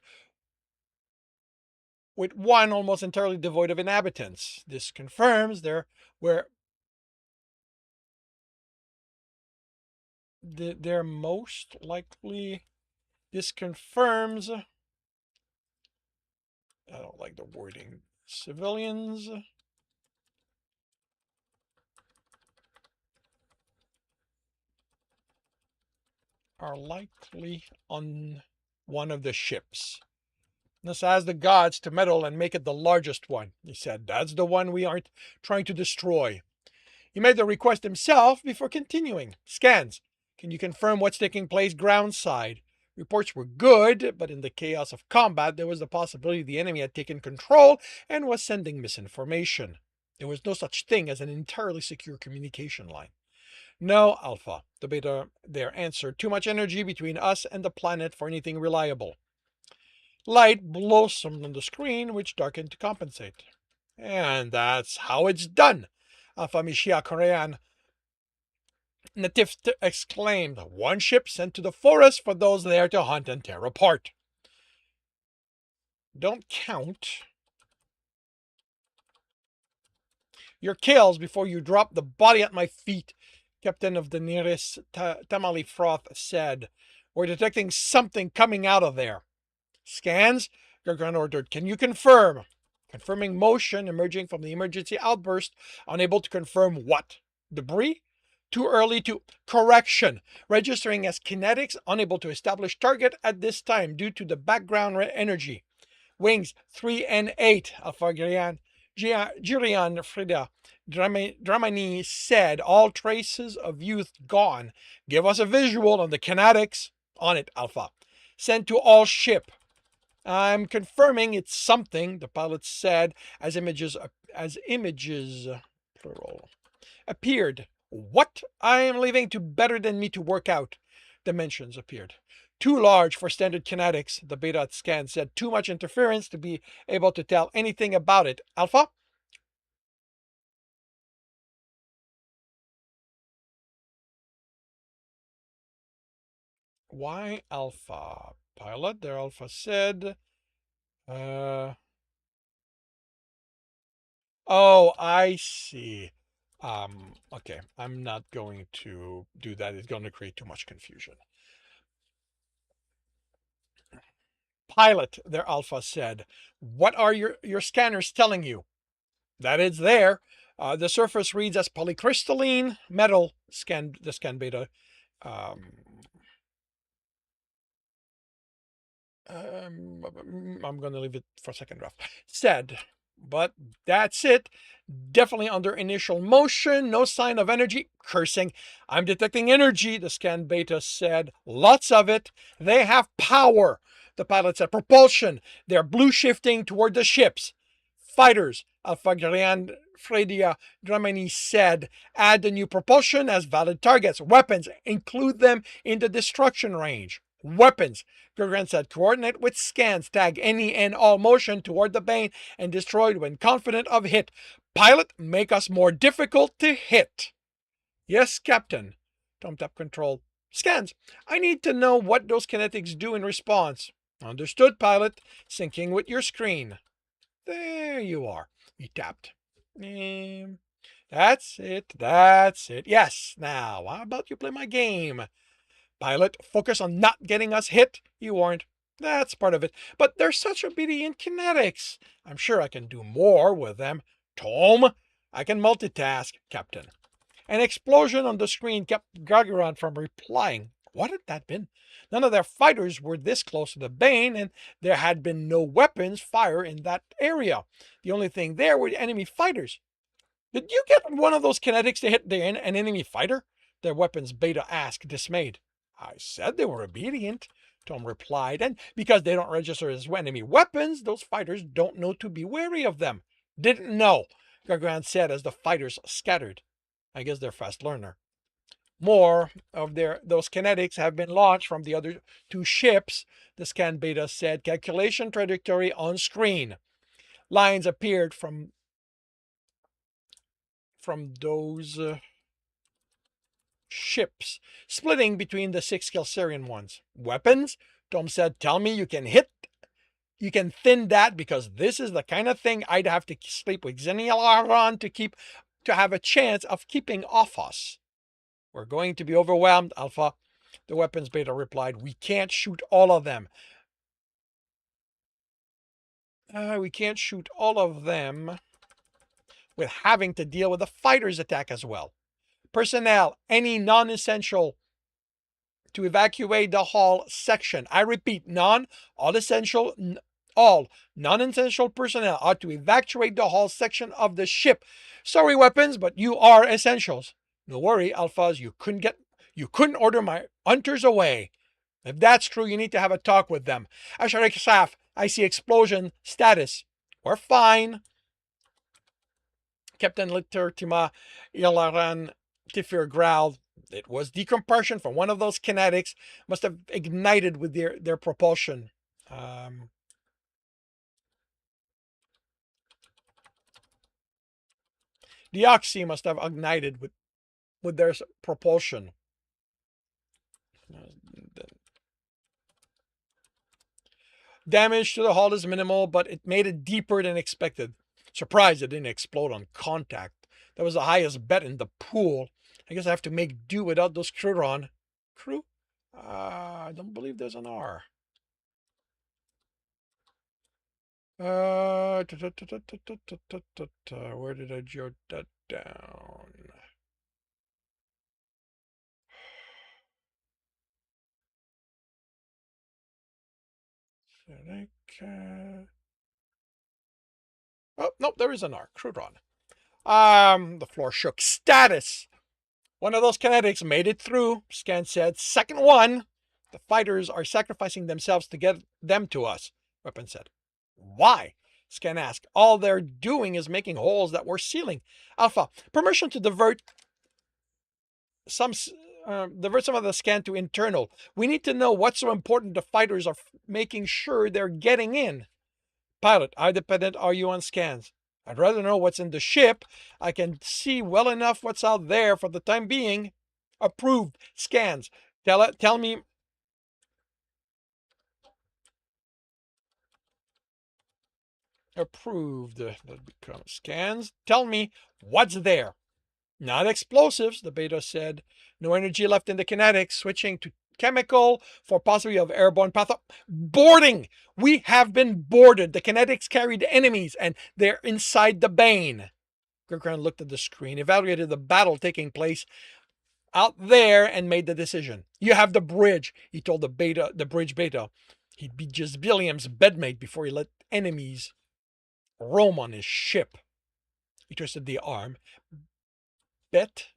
one almost entirely devoid of inhabitants. This confirms they're most likely. This confirms. I don't like the wording. Civilians are likely on one of the ships. This has the gods to meddle and make it the largest one. He said, that's the one we aren't trying to destroy. He made the request himself before continuing. Scans. Can you confirm what's taking place ground side? Reports were good, but in the chaos of combat, there was the possibility the enemy had taken control and was sending misinformation. There was no such thing as an entirely secure communication line. No, Alpha. The Beta there answered. Too much energy between us and the planet for anything reliable. Light blossomed on the screen, which darkened to compensate. And that's how it's done, Alpha Mishia Korean Natif exclaimed. One ship sent to the forest for those there to hunt and tear apart. Don't count your kills before you drop the body at my feet, Captain of the nearest Tamali Froth said. We're detecting something coming out of there. Scans? Gargan ordered. Can you confirm? Confirming motion emerging from the emergency outburst. Unable to confirm what? Debris? Too early to correction. Registering as kinetics. Unable to establish target at this time due to the background energy. Wings 3 and 8. Alpha Girian Frida Dramani said, all traces of youth gone. Give us a visual on the kinetics. On it, Alpha. Sent to all ship. I'm confirming it's something, the pilot said, as images plural appeared. What? I am leaving to better than me to work out. Dimensions appeared. Too large for standard kinetics, the Beta scan said. Too much interference to be able to tell anything about it. Alpha? Why Alpha? Pilot, their Alpha said. Oh, I see. Okay, I'm not going to do that. It's going to create too much confusion. Pilot, their Alpha said. What are your scanners telling you? That it's there. The surface reads as polycrystalline metal. The scan beta. I'm going to leave it for a second draft. Said, but that's it. Definitely under initial motion. No sign of energy. Cursing. I'm detecting energy, the scan beta said. Lots of it. They have power. The pilot said, propulsion. They're blue shifting toward the ships. Fighters. Alpha Grand Fredia Dramini said, add the new propulsion as valid targets. Weapons. Include them in the destruction range. Weapons. Gurgan said, coordinate with scans. Tag any and all motion toward the bane and destroyed when confident of hit. Pilot, make us more difficult to hit. Yes, Captain. Tom Tap Control. Scans. I need to know what those kinetics do in response. Understood, pilot. Syncing with your screen. There you are. He tapped. That's it. That's it. Yes. Now, how about you play my game? Pilot, focus on not getting us hit, he warned. That's part of it. But they're such obedient kinetics. I'm sure I can do more with them. Tom, I can multitask, Captain. An explosion on the screen kept Gargaron from replying. What had that been? None of their fighters were this close to the Bane, and there had been no weapons fire in that area. The only thing there were enemy fighters. Did you get one of those kinetics to hit an enemy fighter? Their weapons Beta asked, dismayed. I said they were obedient, Tom replied, and because they don't register as enemy weapons, those fighters don't know to be wary of them. Didn't know, Gargran said as the fighters scattered. I guess they're fast learner. More of those kinetics have been launched from the other two ships, the scan beta said. Calculation trajectory on screen. Lines appeared from those ships, splitting between the 6 Kelsarian ones. Weapons? Tom said, tell me you can thin that, because this is the kind of thing I'd have to sleep with Xenilaron to have a chance of keeping off us. We're going to be overwhelmed, Alpha. The weapons beta replied, we can't shoot all of them. We can't shoot all of them with having to deal with the fighter's attack as well. Personnel, any non-essential to evacuate the hall section. I repeat, all non-essential personnel are to evacuate the hall section of the ship. Sorry, weapons, but you are essentials. No worry, Alphas, you couldn't order my hunters away. If that's true, you need to have a talk with them. Asharik Saf, I see explosion status. We're fine. Captain Liturtima Ilaran Tifir growled. It was decompression from one of those kinetics. Must have ignited with their propulsion. The oxy must have ignited with their propulsion. Damage to the hull is minimal, but it made it deeper than expected. Surprised it didn't explode on contact. That was the highest bet in the pool. I guess I have to make do without those Cruron. Crew? I don't believe there's an R. Where did I jot that down? Oh, no, there is an R. Cruron. The floor shook. Status. One of those kinetics made it through, Scan said. Second one. The fighters are sacrificing themselves to get them to us, Weapon said. Why? Scan asked. All they're doing is making holes that we're sealing. Alpha, permission to divert some of the scan to internal. We need to know what's so important the fighters are making sure they're getting in. Pilot, how dependent are you on scans? I'd rather know what's in the ship. I can see well enough what's out there for the time being. Approved. Scans. Tell me. Approved. That becomes scans. Tell me what's there. Not explosives, the beta said. No energy left in the kinetics. Switching to chemical for possibility of airborne patho. Boarding! We have been boarded. The kinetics carried enemies, and they're inside the Bane. Gurkhan looked at the screen, evaluated the battle taking place out there, and made the decision. You have the bridge, he told the bridge beta. He'd be just William's bedmate before he let enemies roam on his ship. He twisted the arm, bent,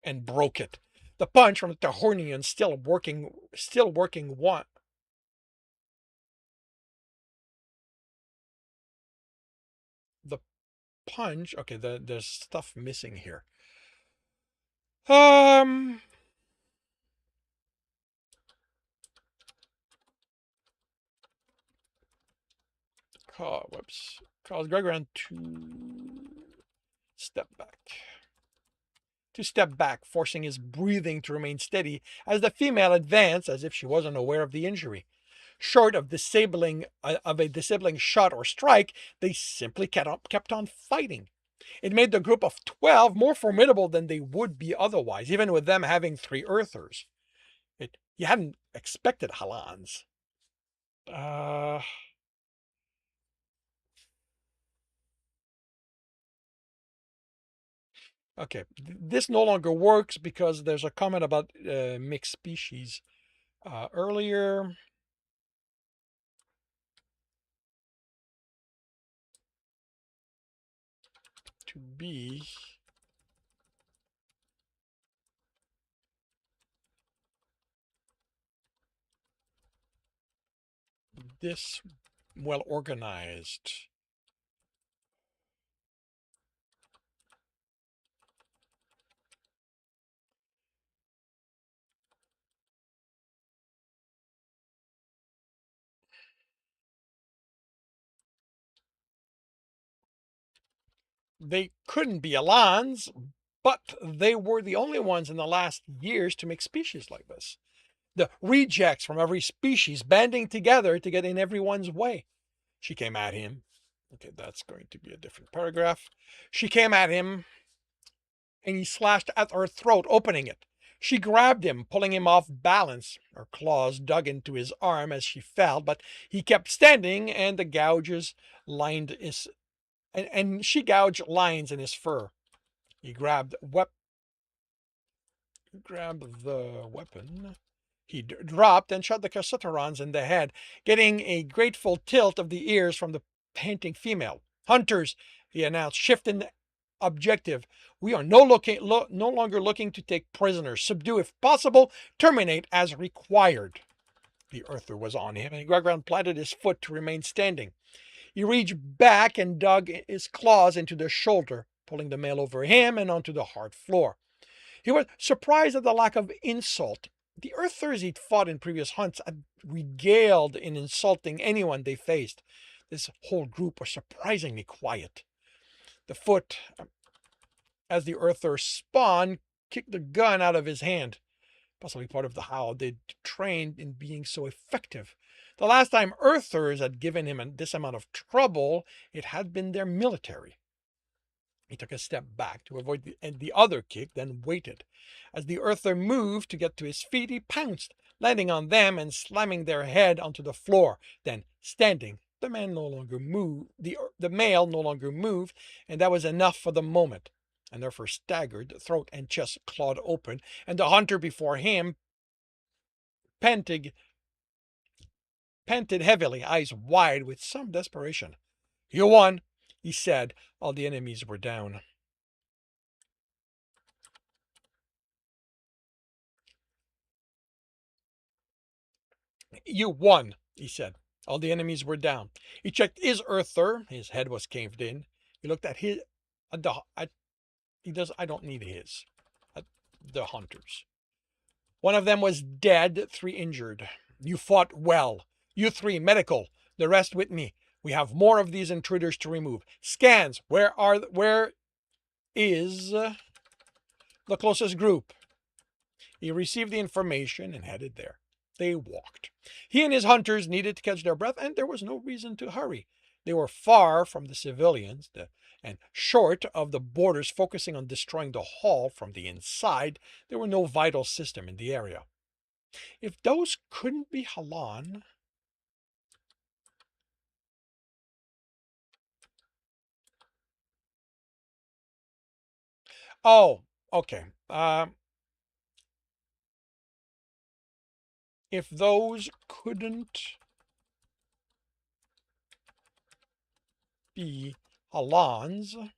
and broke it. The punch from the Tahornian still working one. The punch. Okay, there's stuff missing here. Whoops. Cause Gregoran to step back. to step back, forcing his breathing to remain steady as the female advanced as if she wasn't aware of the injury. Short of a disabling shot or strike, they simply kept on fighting. It made the group of 12 more formidable than they would be otherwise, even with them having 3 Earthers. You hadn't expected Halans. Uh, okay, this no longer works because there's a comment about mixed species earlier. To be this well organized. They couldn't be Alans, but they were the only ones in the last years to make species like this. The rejects from every species banding together to get in everyone's way. She came at him. Okay, that's going to be a different paragraph. She came at him and he slashed at her throat, opening it. She grabbed him, pulling him off balance. Her claws dug into his arm as she fell, but he kept standing, and the gouges lined his and she gouged lines in his fur. He grabbed the weapon. He dropped and shot the Cassiterons in the head, getting a grateful tilt of the ears from the panting female. Hunters, he announced, shifting objective. We are no longer looking to take prisoners. Subdue if possible. Terminate as required. The Earther was on him, and Gregron planted his foot to remain standing. He reached back and dug his claws into the shoulder, pulling the male over him and onto the hard floor. He was surprised at the lack of insult. The Earthers he'd fought in previous hunts had regaled in insulting anyone they faced. This whole group was surprisingly quiet. The foot, as the Earther spun, kicked the gun out of his hand, possibly part of how they'd trained in being so effective. The last time Earthers had given him this amount of trouble, it had been their military. He took a step back to avoid the other kick, then waited. As the Earther moved to get to his feet, he pounced, landing on them and slamming their head onto the floor. Then, standing, the man no longer moved. The male no longer moved, and that was enough for the moment. And therefore staggered, throat and chest clawed open, and the hunter before him panted heavily, eyes wide with some desperation. You won, he said. All the enemies were down. You won, he said. All the enemies were down. He checked his Earther. His head was caved in. He looked at his. He does. I don't need his. At the hunters. One of them was dead. 3 injured. You fought well. You 3 medical. The rest with me. We have more of these intruders to remove. Scans. Where is the closest group? He received the information and headed there. They walked. He and his hunters needed to catch their breath, and there was no reason to hurry. They were far from the civilians, and short of the boarders focusing on destroying the hall from the inside, there were no vital system in the area. If those couldn't be Halan. Oh, okay. If those couldn't be Halans,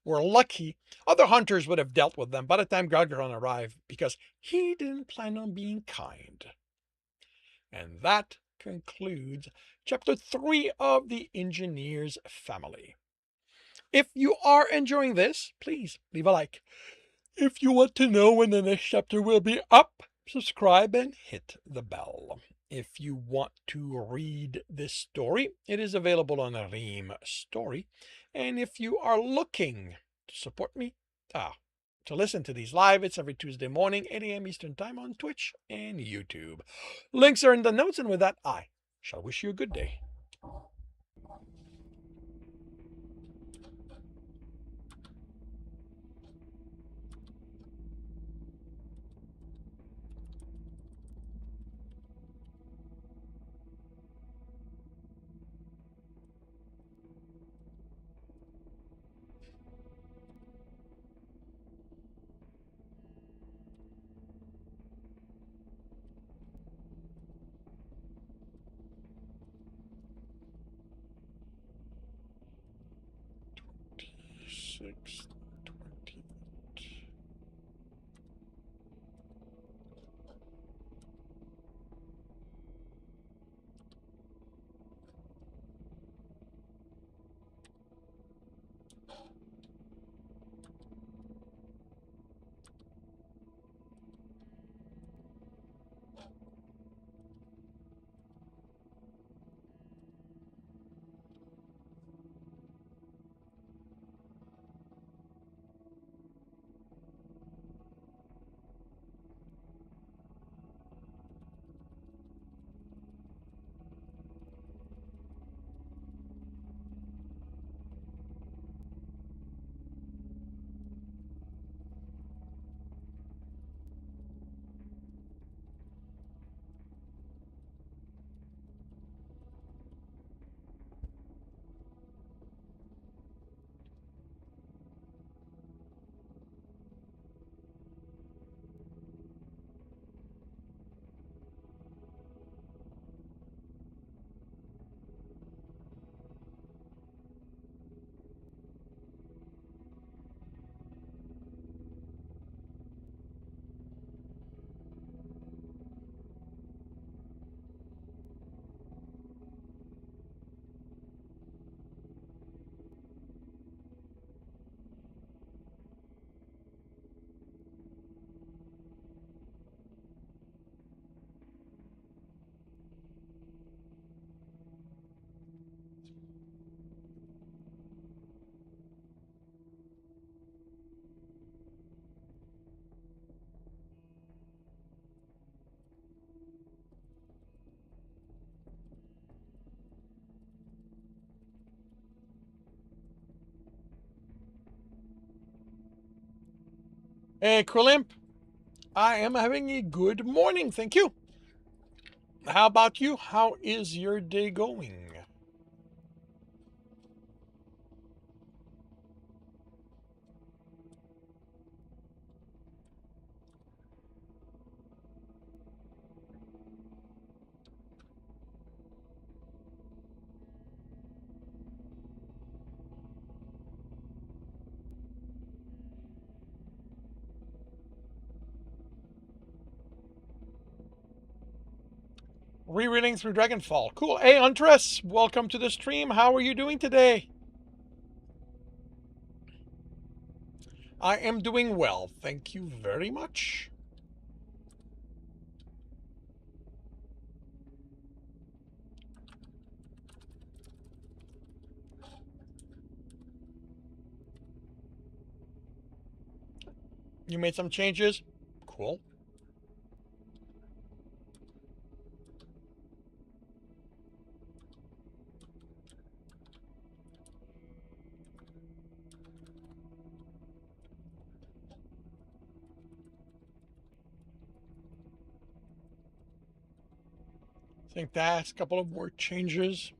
were lucky, other hunters would have dealt with them by the time Gargaron arrived, because he didn't plan on being kind. And that concludes Chapter 3 of the Engineer's Family. If you are enjoying this, please leave a like. If you want to know when the next chapter will be up, subscribe and hit the bell. If you want to read this story, it is available on Ream Story. And if you are looking to support me, To listen to these live, it's every Tuesday morning, 8 a.m. Eastern Time on Twitch and YouTube. Links are in the notes, and with that, I shall wish you a good day. Six. Hey, Krillimp. I am having a good morning, thank you. How about you? How is your day going? Rereading through Dragonfall. Cool. Hey, Huntress, welcome to the stream. How are you doing today? I am doing well. Thank you very much. You made some changes? Cool. I think that's a couple of more changes.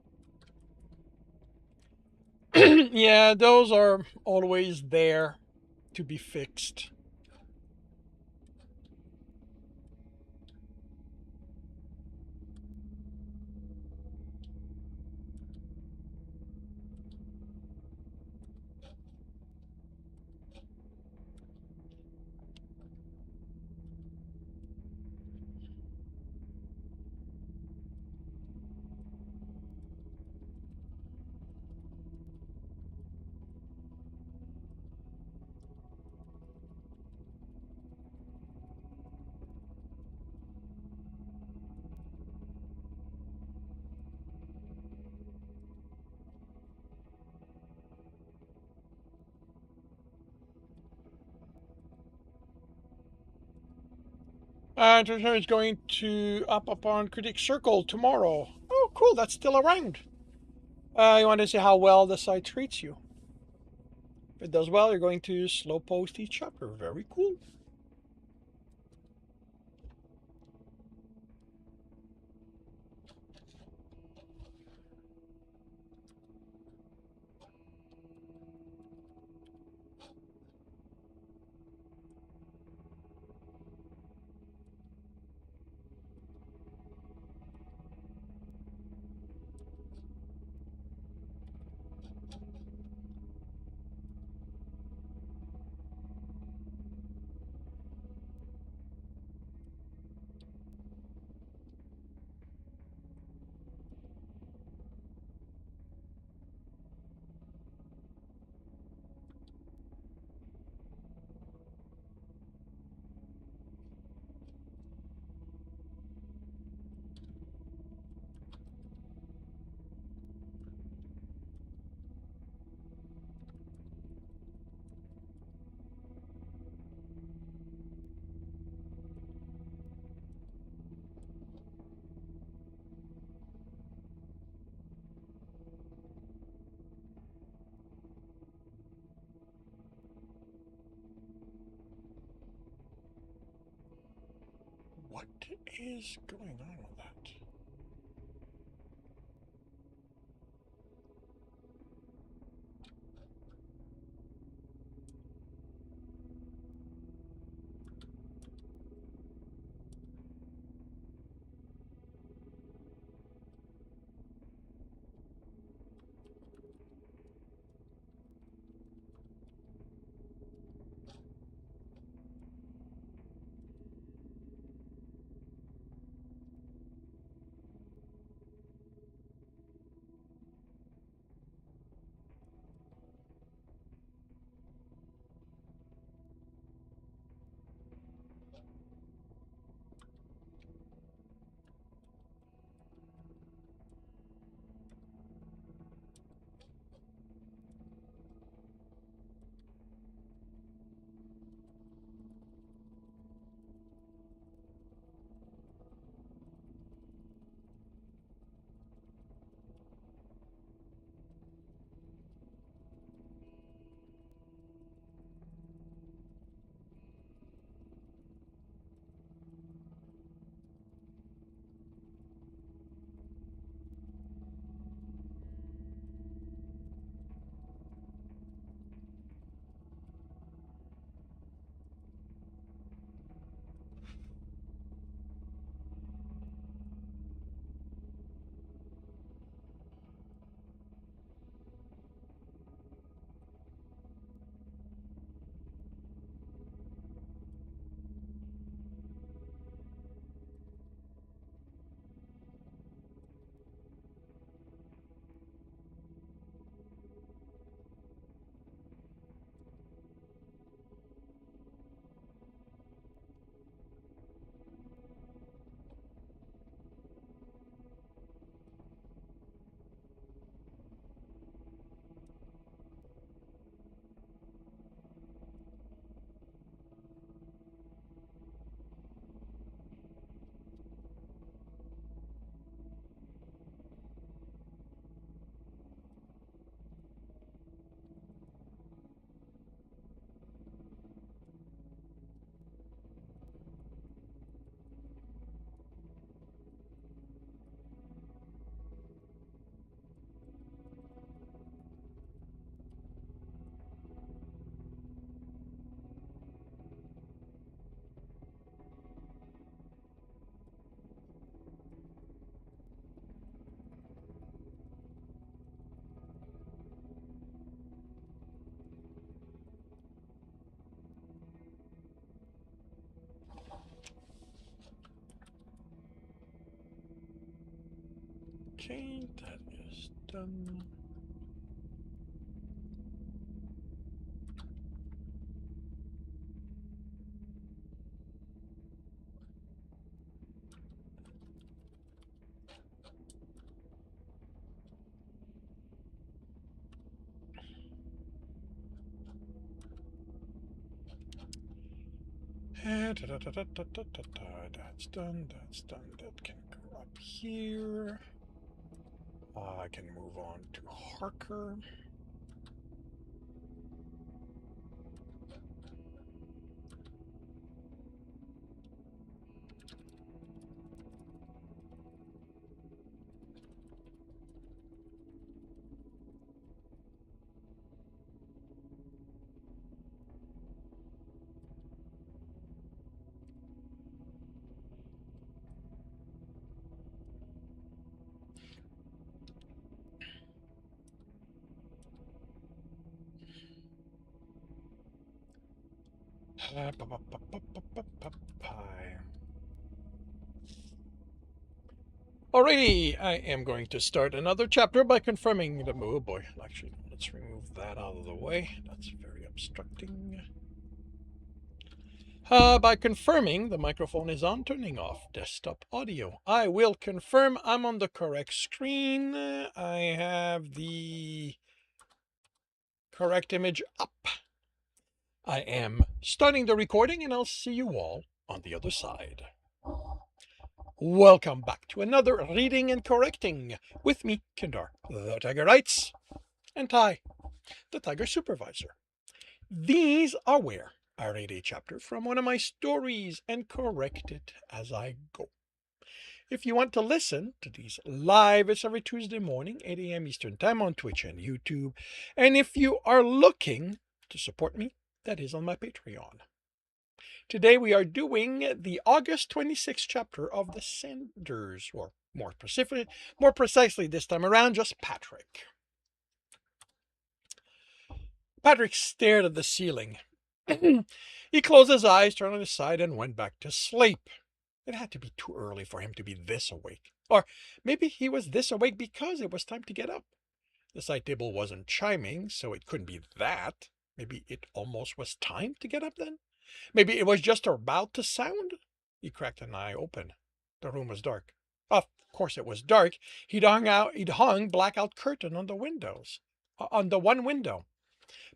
Yeah, those are always there to be fixed. Trisha is going to up upon Critic Circle tomorrow. Oh, cool. That's still around. You want to see how well the site treats you. If it does well, you're going to slow post each chapter. Very cool. What is going on with that? Okay, that is done. That's done, that's done. That can go up here. I can move on to Harker. Pie. Alrighty, I am going to start another chapter by confirming the. Oh boy, actually, let's remove that out of the way. That's very obstructing. By confirming the microphone is on, turning off desktop audio. I will confirm I'm on the correct screen. I have the correct image up. I am starting the recording, and I'll see you all on the other side. Welcome back to another Reading and Correcting with me, Kindar, the Tiger Writes, and Ty, the Tiger Supervisor. These are where I read a chapter from one of my stories and correct it as I go. If you want to listen to these live, it's every Tuesday morning, 8 a.m. Eastern Time on Twitch and YouTube. And if you are looking to support me, that is on my Patreon. Today we are doing the August 26th chapter of The Sanders, or more precisely this time around, just Patrick. Patrick stared at the ceiling. He closed his eyes, turned on his side, and went back to sleep. It had to be too early for him to be this awake. Or maybe he was this awake because it was time to get up. The side table wasn't chiming, so it couldn't be that. Maybe it almost was time to get up then? Maybe it was just about to sound? He cracked an eye open. The room was dark. Of course it was dark. He'd hung blackout curtain on the windows. On the one window.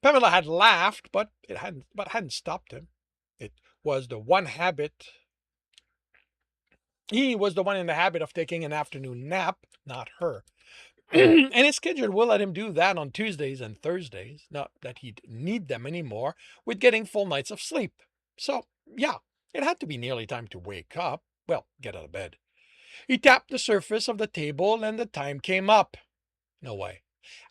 Pamela had laughed, but hadn't stopped him. It was the one habit. He was the one in the habit of taking an afternoon nap, not her. And his schedule will let him do that on Tuesdays and Thursdays. Not that he'd need them anymore with getting full nights of sleep. So, yeah, it had to be nearly time to wake up. Well, get out of bed. He tapped the surface of the table and the time came up. No way.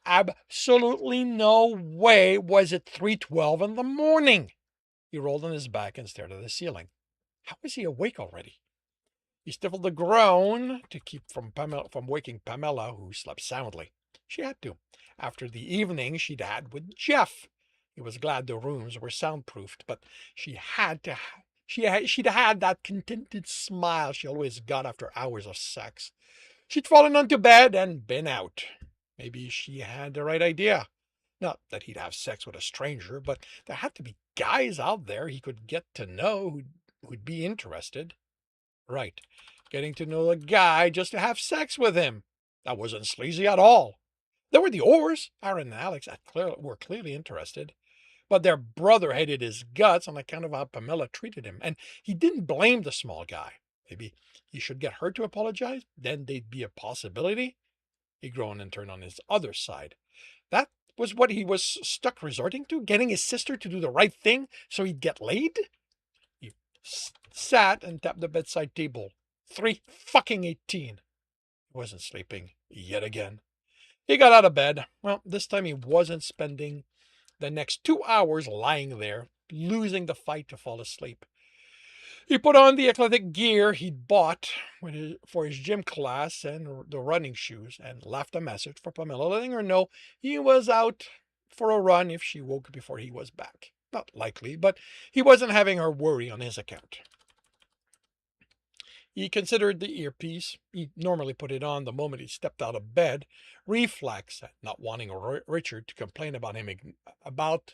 Absolutely no way was it 3:12 in the morning. He rolled on his back and stared at the ceiling. How was he awake already? He stifled a groan to keep from waking Pamela, who slept soundly. She had to, after the evening she'd had with Jeff. He was glad the rooms were soundproofed, but she'd had that contented smile she always got after hours of sex. She'd fallen onto bed and been out. Maybe she had the right idea. Not that he'd have sex with a stranger, but there had to be guys out there he could get to know who'd be interested. Right. Getting to know a guy just to have sex with him. That wasn't sleazy at all. There were the Orrs. Aaron and Alex were clearly interested. But their brother hated his guts on account of how Pamela treated him. And he didn't blame the small guy. Maybe he should get her to apologize. Then they'd be a possibility. He groaned and turned on his other side. That was what he was stuck resorting to? Getting his sister to do the right thing so he'd get laid? He sat and tapped the bedside table. 3:18. He wasn't sleeping yet again. He got out of bed. Well, this time he wasn't spending the next 2 hours lying there, losing the fight to fall asleep. He put on the athletic gear he'd bought for his gym class and the running shoes, and left a message for Pamela letting her know he was out for a run if she woke before he was back. Not likely, but he wasn't having her worry on his account. He considered the earpiece. He normally put it on the moment he stepped out of bed. Reflex, not wanting Richard to complain about him about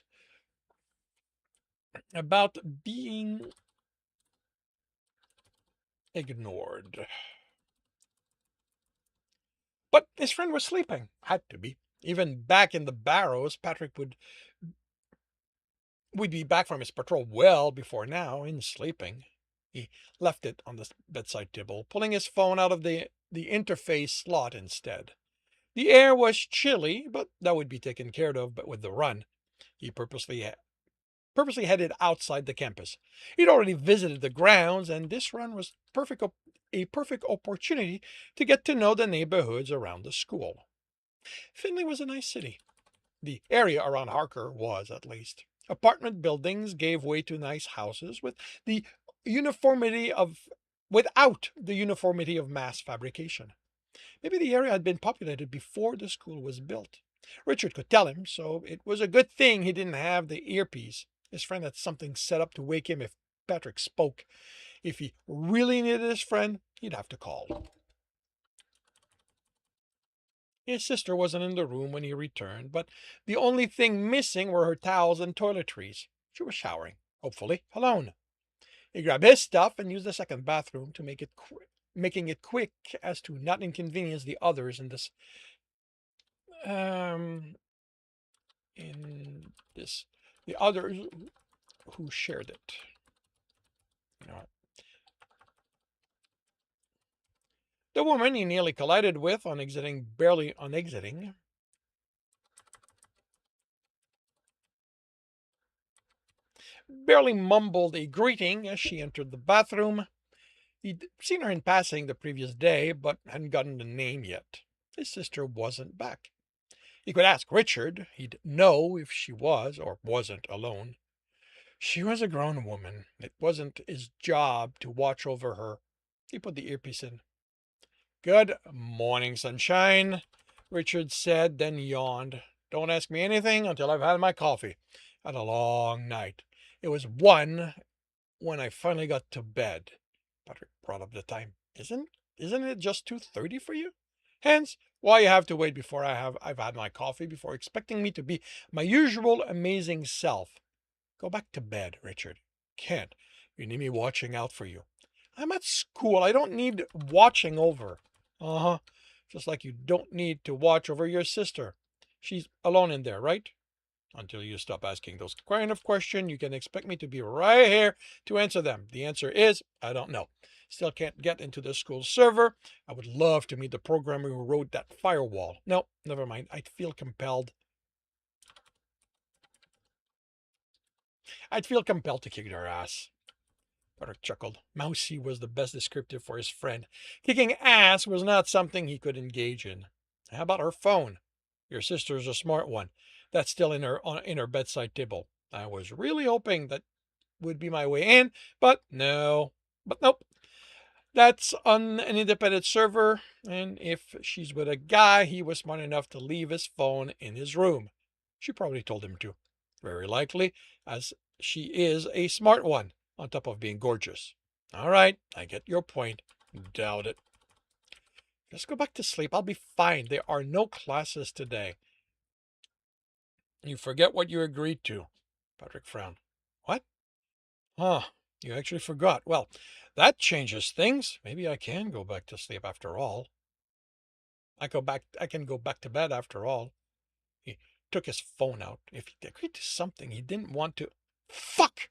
being ignored. But his friend was sleeping. Had to be. Even back in the Barrows, Patrick would Would be back from his patrol well before now, in sleeping. He left it on the bedside table, pulling his phone out of the interface slot instead. The air was chilly, but that would be taken care of but with the run. He purposely headed outside the campus. He'd already visited the grounds, and this run was a perfect opportunity to get to know the neighborhoods around the school. Finley was a nice city. The area around Harker was, at least. Apartment buildings gave way to nice houses the uniformity of without the uniformity of mass fabrication. Maybe the area had been populated before the school was built. Richard could tell him, so it was a good thing he didn't have the earpiece. His friend had something set up to wake him if Patrick spoke. If he really needed his friend, he'd have to call. His sister wasn't in the room when he returned, but the only thing missing were her towels and toiletries. She was showering, hopefully alone. He grabbed his stuff and used the second bathroom to making it quick as to not inconvenience the others um in this the others who shared it. You know, the woman he nearly collided with on exiting, barely mumbled a greeting as she entered the bathroom. He'd seen her in passing the previous day, but hadn't gotten the name yet. His sister wasn't back. He could ask Richard. He'd know if she was or wasn't alone. She was a grown woman. It wasn't his job to watch over her. He put the earpiece in. "Good morning, sunshine," Richard said, then yawned. "Don't ask me anything until I've had my coffee. Had a long night. It was 1 when I finally got to bed." Patrick brought up the time. Isn't it just 2:30 for you? Hence, why you have to wait before I've had my coffee before expecting me to be my usual amazing self. Go back to bed, Richard. Can't. You need me watching out for you. I'm at school. I don't need watching over. Uh-huh. Just like you don't need to watch over your sister. She's alone in there, right? Until you stop asking those kind of questions, you can expect me to be right here to answer them. The answer is, I don't know. Still can't get into the school server. I would love to meet the programmer who wrote that firewall. No, never mind. I'd feel compelled to kick their ass. Patrick chuckled. Mousy was the best descriptive for his friend. Kicking ass was not something he could engage in. How about her phone? Your sister's a smart one. That's still in her bedside table. I was really hoping that would be my way in, but no. But nope. That's on an independent server, and if she's with a guy, he was smart enough to leave his phone in his room. She probably told him to. Very likely, as she is a smart one, on top of being gorgeous. All right, I get your point. Doubt it. Just go back to sleep. I'll be fine. There are no classes today. You forget what you agreed to. Patrick frowned. What? Huh, you actually forgot. Well, that changes things. Maybe I can go back to sleep after all. I can go back to bed after all. He took his phone out. If he agreed to something he didn't want to. Fuck!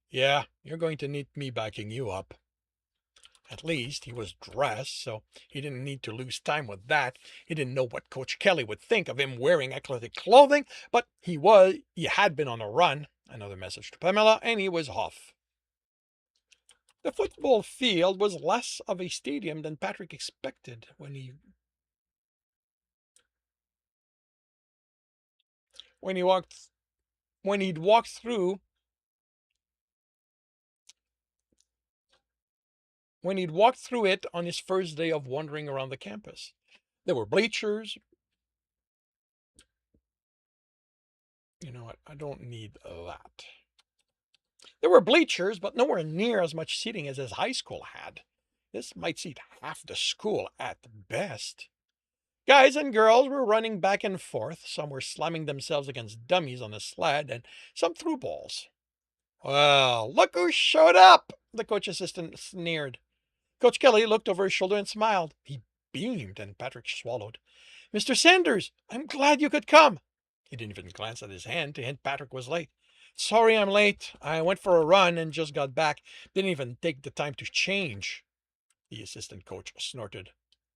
Yeah, you're going to need me backing you up. At least he was dressed, so he didn't need to lose time with that. He didn't know what Coach Kelly would think of him wearing athletic clothing, but he had been on a run. Another message to Pamela, and he was off. The football field was less of a stadium than Patrick expected when he walked when he'd walked through it on his first day of wandering around the campus. There were bleachers. You know what? I don't need that. There were bleachers, but nowhere near as much seating as his high school had. This might seat half the school at best. Guys and girls were running back and forth. Some were slamming themselves against dummies on the sled, and some threw balls. "Well, look who showed up," the coach assistant sneered. Coach Kelly looked over his shoulder and smiled. He beamed, and Patrick swallowed. "Mr. Sanders, I'm glad you could come." He didn't even glance at his hand to hint Patrick was late. Sorry I'm late. I went for a run and just got back. Didn't even take the time to change, the assistant coach snorted.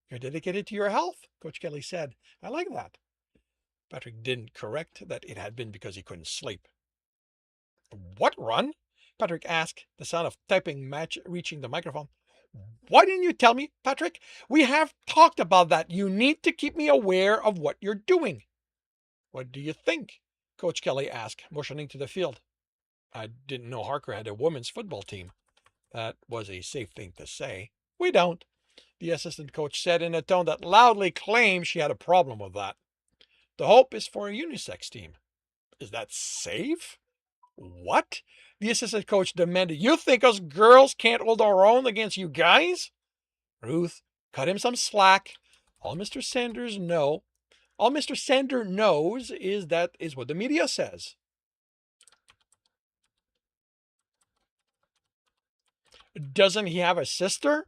You're dedicated to your health, Coach Kelly said. I like that. Patrick didn't correct that it had been because he couldn't sleep. What run? Patrick asked, the sound of typing match reaching the microphone. Why didn't you tell me, Patrick? We have talked about that. You need to keep me aware of what you're doing. What do you think? Coach Kelly asked, motioning to the field. I didn't know Harker had a women's football team. That was a safe thing to say. We don't, the assistant coach said in a tone that loudly claimed she had a problem with that. The hope is for a unisex team. Is that safe? What? The assistant coach demanded. You think us girls can't hold our own against you guys? Ruth, cut him some slack. All Mr. Sanders know, all Mr. Sander knows is that is what the media says. Doesn't he have a sister?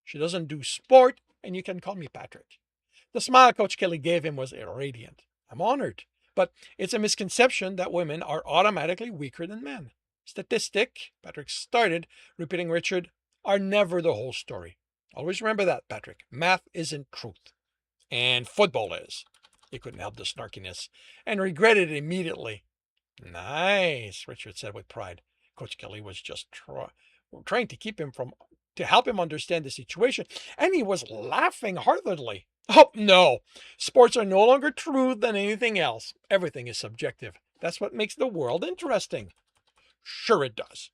She doesn't do sport, and you can call me Patrick. The smile Coach Kelly gave him was irradiant. I'm honored, but it's a misconception that women are automatically weaker than men. Statistic, Patrick started, repeating Richard, are never the whole story. Always remember that, Patrick. Math isn't truth. And football is. He couldn't help the snarkiness and regretted it immediately. Nice, Richard said with pride. Coach Kelly was just trying to keep him from to help him understand the situation, and he was laughing heartily. Oh no, sports are no longer true than anything else. Everything is subjective. That's what makes the world interesting. Sure it does,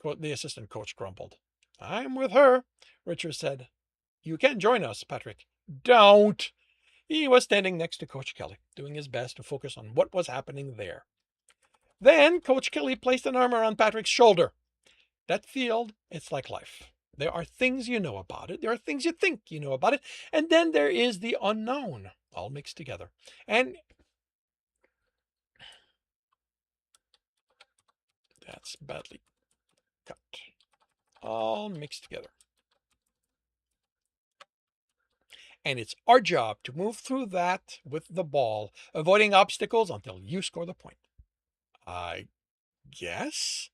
the assistant coach grumbled. I'm with her, Richard said. You can join us, Patrick. Don't. He was standing next to Coach Kelly, doing his best to focus on what was happening there. Then Coach Kelly placed an arm around Patrick's shoulder. That field, it's like life. There are things you know about it. There are things you think you know about it. And then there is the unknown, all mixed together. And that's badly cut. All mixed together. And it's our job to move through that with the ball, avoiding obstacles until you score the point. I guess?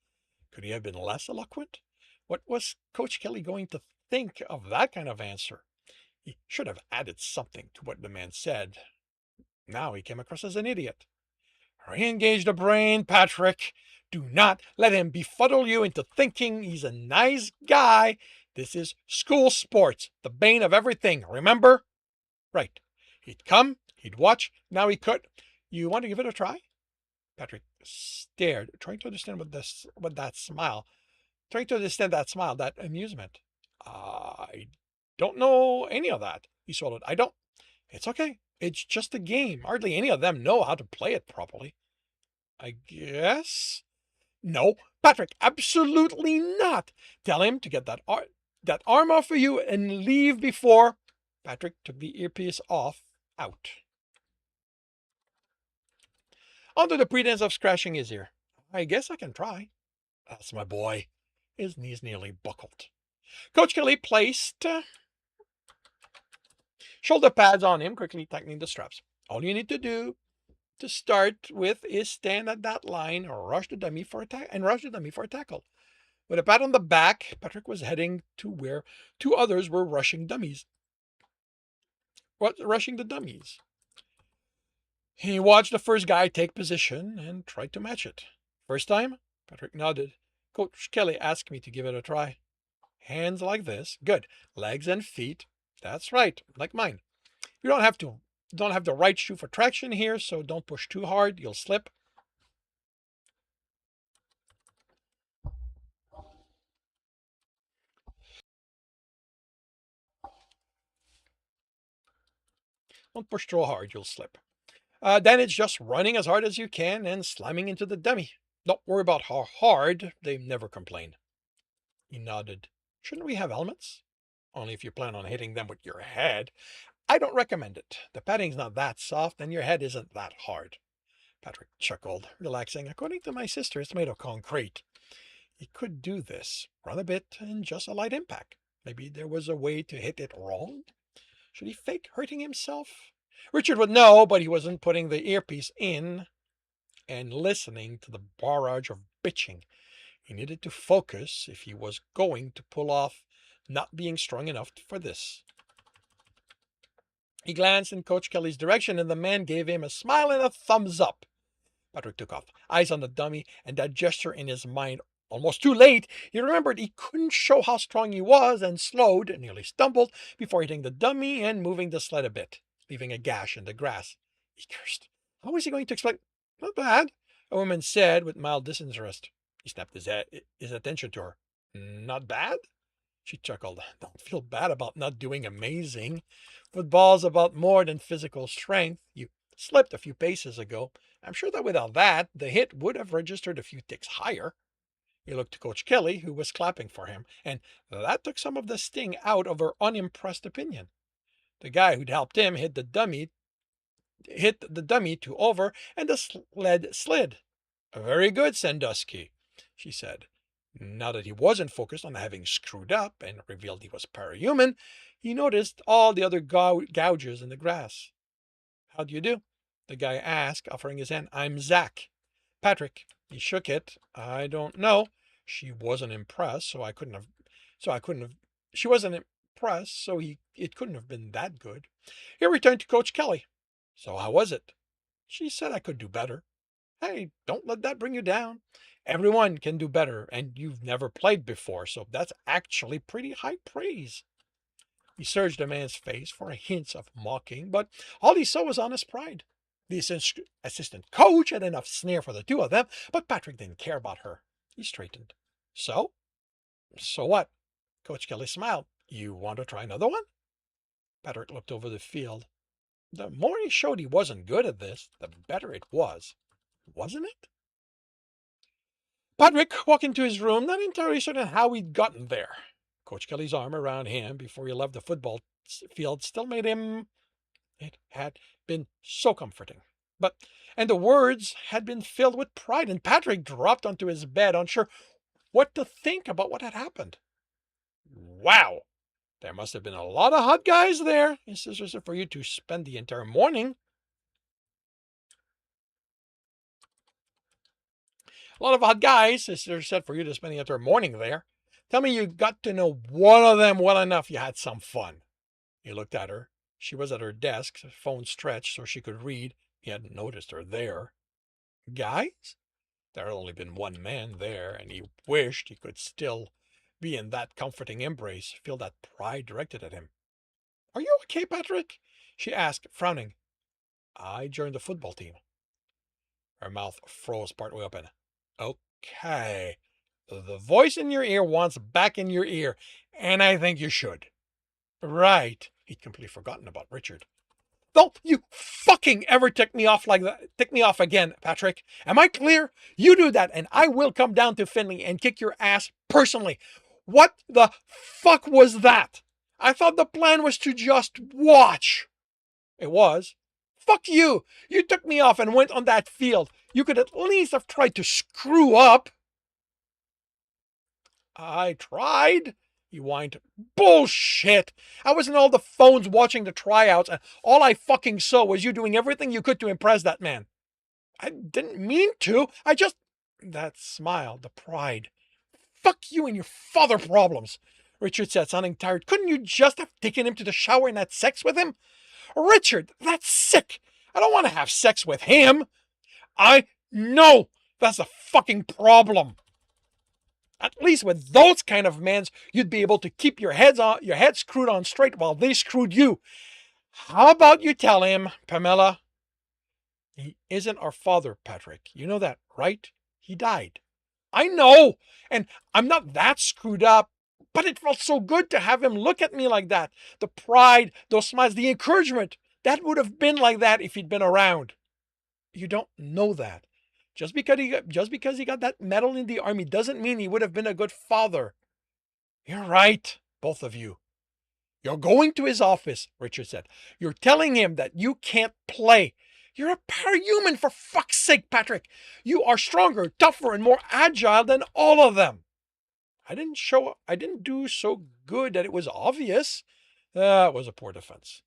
Could he have been less eloquent? What was Coach Kelly going to think of that kind of answer? He should have added something to what the man said. Now he came across as an idiot. Re-engage the brain, Patrick. Do not let him befuddle you into thinking he's a nice guy. This is school sports, the bane of everything, remember? Right. He'd come, he'd watch, now he could. You want to give it a try? Patrick stared, trying to understand what that smile, that amusement. I don't know any of that, he swallowed. I don't. It's okay. It's just a game. Hardly any of them know how to play it properly. I guess? No, Patrick, absolutely not. Tell him to get that arm off of you and leave before. Patrick took the earpiece off, out. Under the pretense of scratching his ear. I guess I can try. That's my boy. His knees nearly buckled. Coach Kelly placed shoulder pads on him, quickly tightening the straps. All you need to do to start with is stand at that line or rush the dummy for a tackle. With a pat on the back, Patrick was heading to where two others were rushing the dummies. He watched the first guy take position and tried to match it. First time? Patrick nodded. Coach Kelly asked me to give it a try. Hands like this. Good. Legs and feet. That's right, like mine. You don't have the right shoe for traction here, so don't push too hard. You'll slip. Don't push too hard. You'll slip. Then it's just running as hard as you can and slamming into the dummy. Don't worry about how hard. They never complain. He nodded. Shouldn't we have helmets? Only if you plan on hitting them with your head. I don't recommend it. The padding's not that soft and your head isn't that hard. Patrick chuckled, relaxing. According to my sister, it's made of concrete. He could do this. Run a bit and just a light impact. Maybe there was a way to hit it wrong? Should he fake hurting himself? Richard would know, but he wasn't putting the earpiece in. and listening to the barrage of bitching. He needed to focus if he was going to pull off not being strong enough for this. He glanced in Coach Kelly's direction, and the man gave him a smile and a thumbs up. Patrick took off, eyes on the dummy, and that gesture in his mind. Almost too late, he remembered he couldn't show how strong he was and slowed, nearly stumbled, before hitting the dummy and moving the sled a bit, leaving a gash in the grass. He cursed. How was he going to explain? Not bad, a woman said with mild disinterest. He snapped his attention to her. Not bad? She chuckled. Don't feel bad about not doing amazing. Football's about more than physical strength. You slipped a few paces ago. I'm sure that without that, the hit would have registered a few ticks higher. He looked to Coach Kelly, who was clapping for him, and that took some of the sting out of her unimpressed opinion. The guy who'd helped him hit the dummy to over, and the sled slid. Very good, Sandusky, she said. Now that he wasn't focused on having screwed up and revealed he was parahuman, he noticed all the other gouges in the grass. How do you do? The guy asked, offering his hand. I'm Zach. Patrick. He shook it. I don't know. She wasn't impressed, so I couldn't have. She wasn't impressed, so it couldn't have been that good. He returned to Coach Kelly. So how was it? She said I could do better. Hey, don't let that bring you down. Everyone can do better, and you've never played before, so that's actually pretty high praise. He searched the man's face for a hint of mocking, but all he saw was honest pride. The assistant coach had enough sneer for the two of them, but Patrick didn't care about her. He straightened. So? So what? Coach Kelly smiled. You want to try another one? Patrick looked over the field. The more he showed he wasn't good at this, the better it was. Wasn't it? Patrick walked into his room, not entirely certain how he'd gotten there. Coach Kelly's arm around him before he left the football field still made him. It had been so comforting. And the words had been filled with pride, and Patrick dropped onto his bed, unsure what to think about what had happened. Wow! There must have been a lot of hot guys there, his sister said, for you to spend the entire morning. A lot of hot guys, his sister said, for you to spend the entire morning there. Tell me you got to know one of them well enough you had some fun. He looked at her. She was at her desk, phone stretched so she could read. He hadn't noticed her there. Guys? There had only been one man there, and he wished he could still be in that comforting embrace, feel that pride directed at him. Are you okay, Patrick? She asked, frowning. I joined the football team. Her mouth froze partway open. Okay. The voice in your ear wants back in your ear, and I think you should. Right. He'd completely forgotten about Richard. Don't you fucking ever tick me off like that. Tick me off again, Patrick. Am I clear? You do that, and I will come down to Finley and kick your ass personally. What the fuck was that? I thought the plan was to just watch. It was. Fuck you. You took me off and went on that field. You could at least have tried to screw up. I tried, he whined. Bullshit! I was in all the phones watching the tryouts, and all I fucking saw was you doing everything you could to impress that man. I didn't mean to. I just... That smile, the pride. Fuck you and your father problems, Richard said, sounding tired. Couldn't you just have taken him to the shower and had sex with him? Richard, that's sick. I don't want to have sex with him. I know. That's the fucking problem. At least with those kind of men, you'd be able to keep your head screwed on straight while they screwed you. How about you tell him, Pamela? He isn't our father, Patrick. You know that, right? He died. I know, and I'm not that screwed up, but it felt so good to have him look at me like that. The pride, those smiles, the encouragement. That would have been like that if he'd been around. You don't know that. Just because he got that medal in the army doesn't mean he would have been a good father. You're right, both of you. You're going to his office, Richard said. You're telling him that you can't play. You're a parahuman, for fuck's sake, Patrick. You are stronger, tougher, and more agile than all of them. I didn't do so good that it was obvious. That was a poor defense.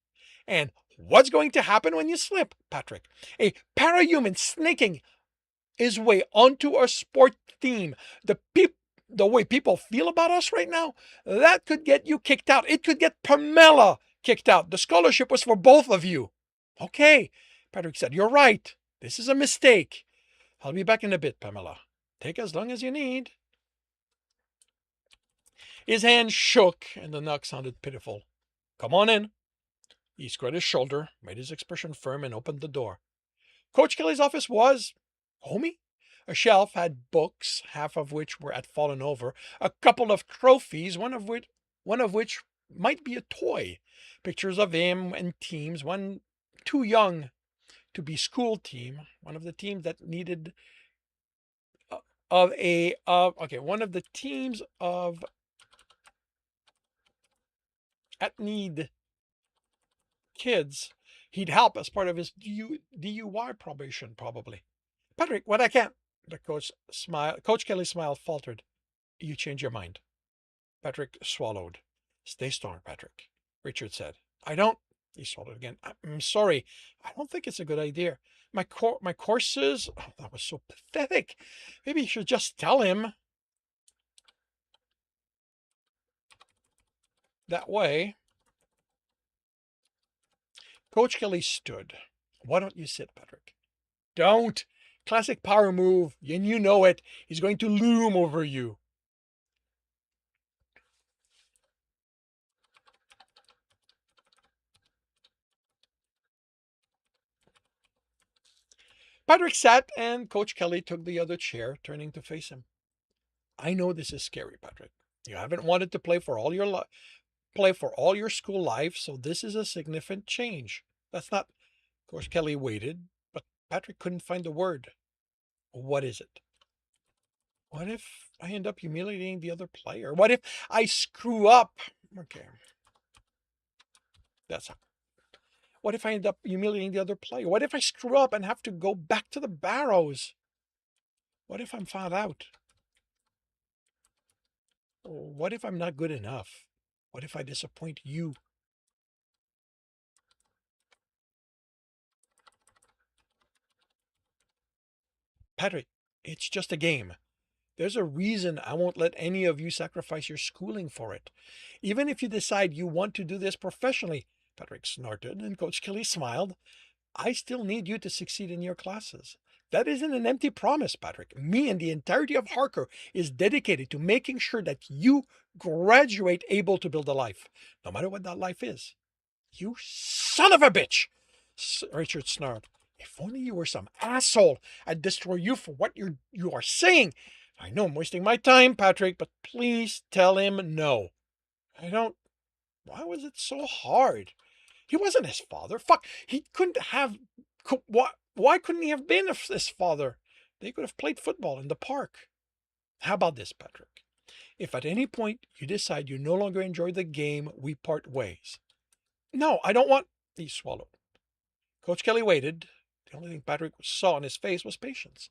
And what's going to happen when you slip, Patrick? A parahuman snaking his way onto a sport team, the way people feel about us right now, that could get you kicked out. It could get Pamela kicked out. The scholarship was for both of you. Okay, Patrick said, you're right. This is a mistake. I'll be back in a bit, Pamela. Take as long as you need. His hand shook and the knock sounded pitiful. Come on in. He squared his shoulder, made his expression firm, and opened the door. Coach Kelly's office was homey. A shelf had books, half of which were at fallen over, a couple of trophies, one of which might be a toy. Pictures of him and teams, one too young to be school team, one of the teams that needed one of the teams of at need kids he'd help as part of his DUI probation, probably. Patrick, what I can't. The Coach Kelly's smile faltered. You change your mind. Patrick swallowed. Stay strong, Patrick. Richard said. I don't. He swallowed again. I'm sorry. I don't think it's a good idea. My courses. Oh, that was so pathetic. Maybe you should just tell him. That way. Coach Kelly stood. Why don't you sit, Patrick? Don't. Classic power move, and you know it. He's going to loom over you. Patrick sat, and Coach Kelly took the other chair, turning to face him. I know this is scary, Patrick. You haven't wanted to play for all your school life, so this is a significant change. That's not. Coach Kelly waited, but Patrick couldn't find the word. What is it? What if I end up humiliating the other player? What if I screw up? Okay. That's how. What if I end up humiliating the other player? What if I screw up and have to go back to the barrows? What if I'm found out? What if I'm not good enough? What if I disappoint you? Patrick, it's just a game. There's a reason I won't let any of you sacrifice your schooling for it. Even if you decide you want to do this professionally, Patrick snorted, and Coach Kelly smiled. I still need you to succeed in your classes. That isn't an empty promise, Patrick. Me and the entirety of Harker is dedicated to making sure that you graduate able to build a life, no matter what that life is. You son of a bitch! Richard snarled. If only you were some asshole, I'd destroy you for what you are saying. I know I'm wasting my time, Patrick, but please tell him no. I don't. Why was it so hard? He wasn't his father. Fuck. He couldn't have. Why couldn't he have been his father? They could have played football in the park. How about this, Patrick? If at any point you decide you no longer enjoy the game, we part ways. No, I don't want. He swallowed. Coach Kelly waited. The only thing Patrick saw on his face was patience.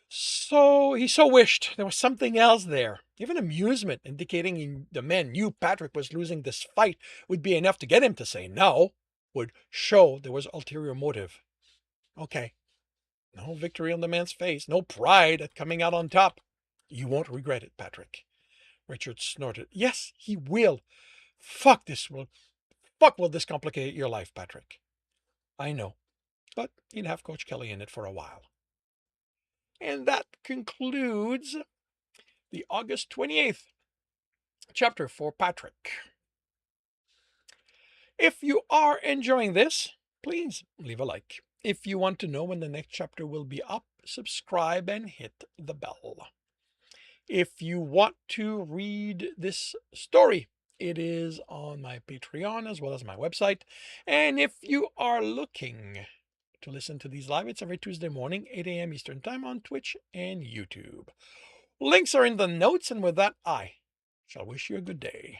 He so wished there was something else there. Even amusement, indicating the man knew Patrick was losing this fight, would be enough to get him to say no, would show there was ulterior motive. Okay. No victory on the man's face, no pride at coming out on top. You won't regret it, Patrick. Richard snorted. Yes, he will. Fuck will this complicate your life, Patrick? I know, but you'd have Coach Kelly in it for a while. And that concludes the August 28th chapter for Patrick. If you are enjoying this, please leave a like. If you want to know when the next chapter will be up, subscribe and hit the bell. If you want to read this story, it is on my Patreon as well as my website. And if you are looking to listen to these live, it's every Tuesday morning, 8 a.m. Eastern Time on Twitch and YouTube. Links are in the notes, and with that, I shall wish you a good day.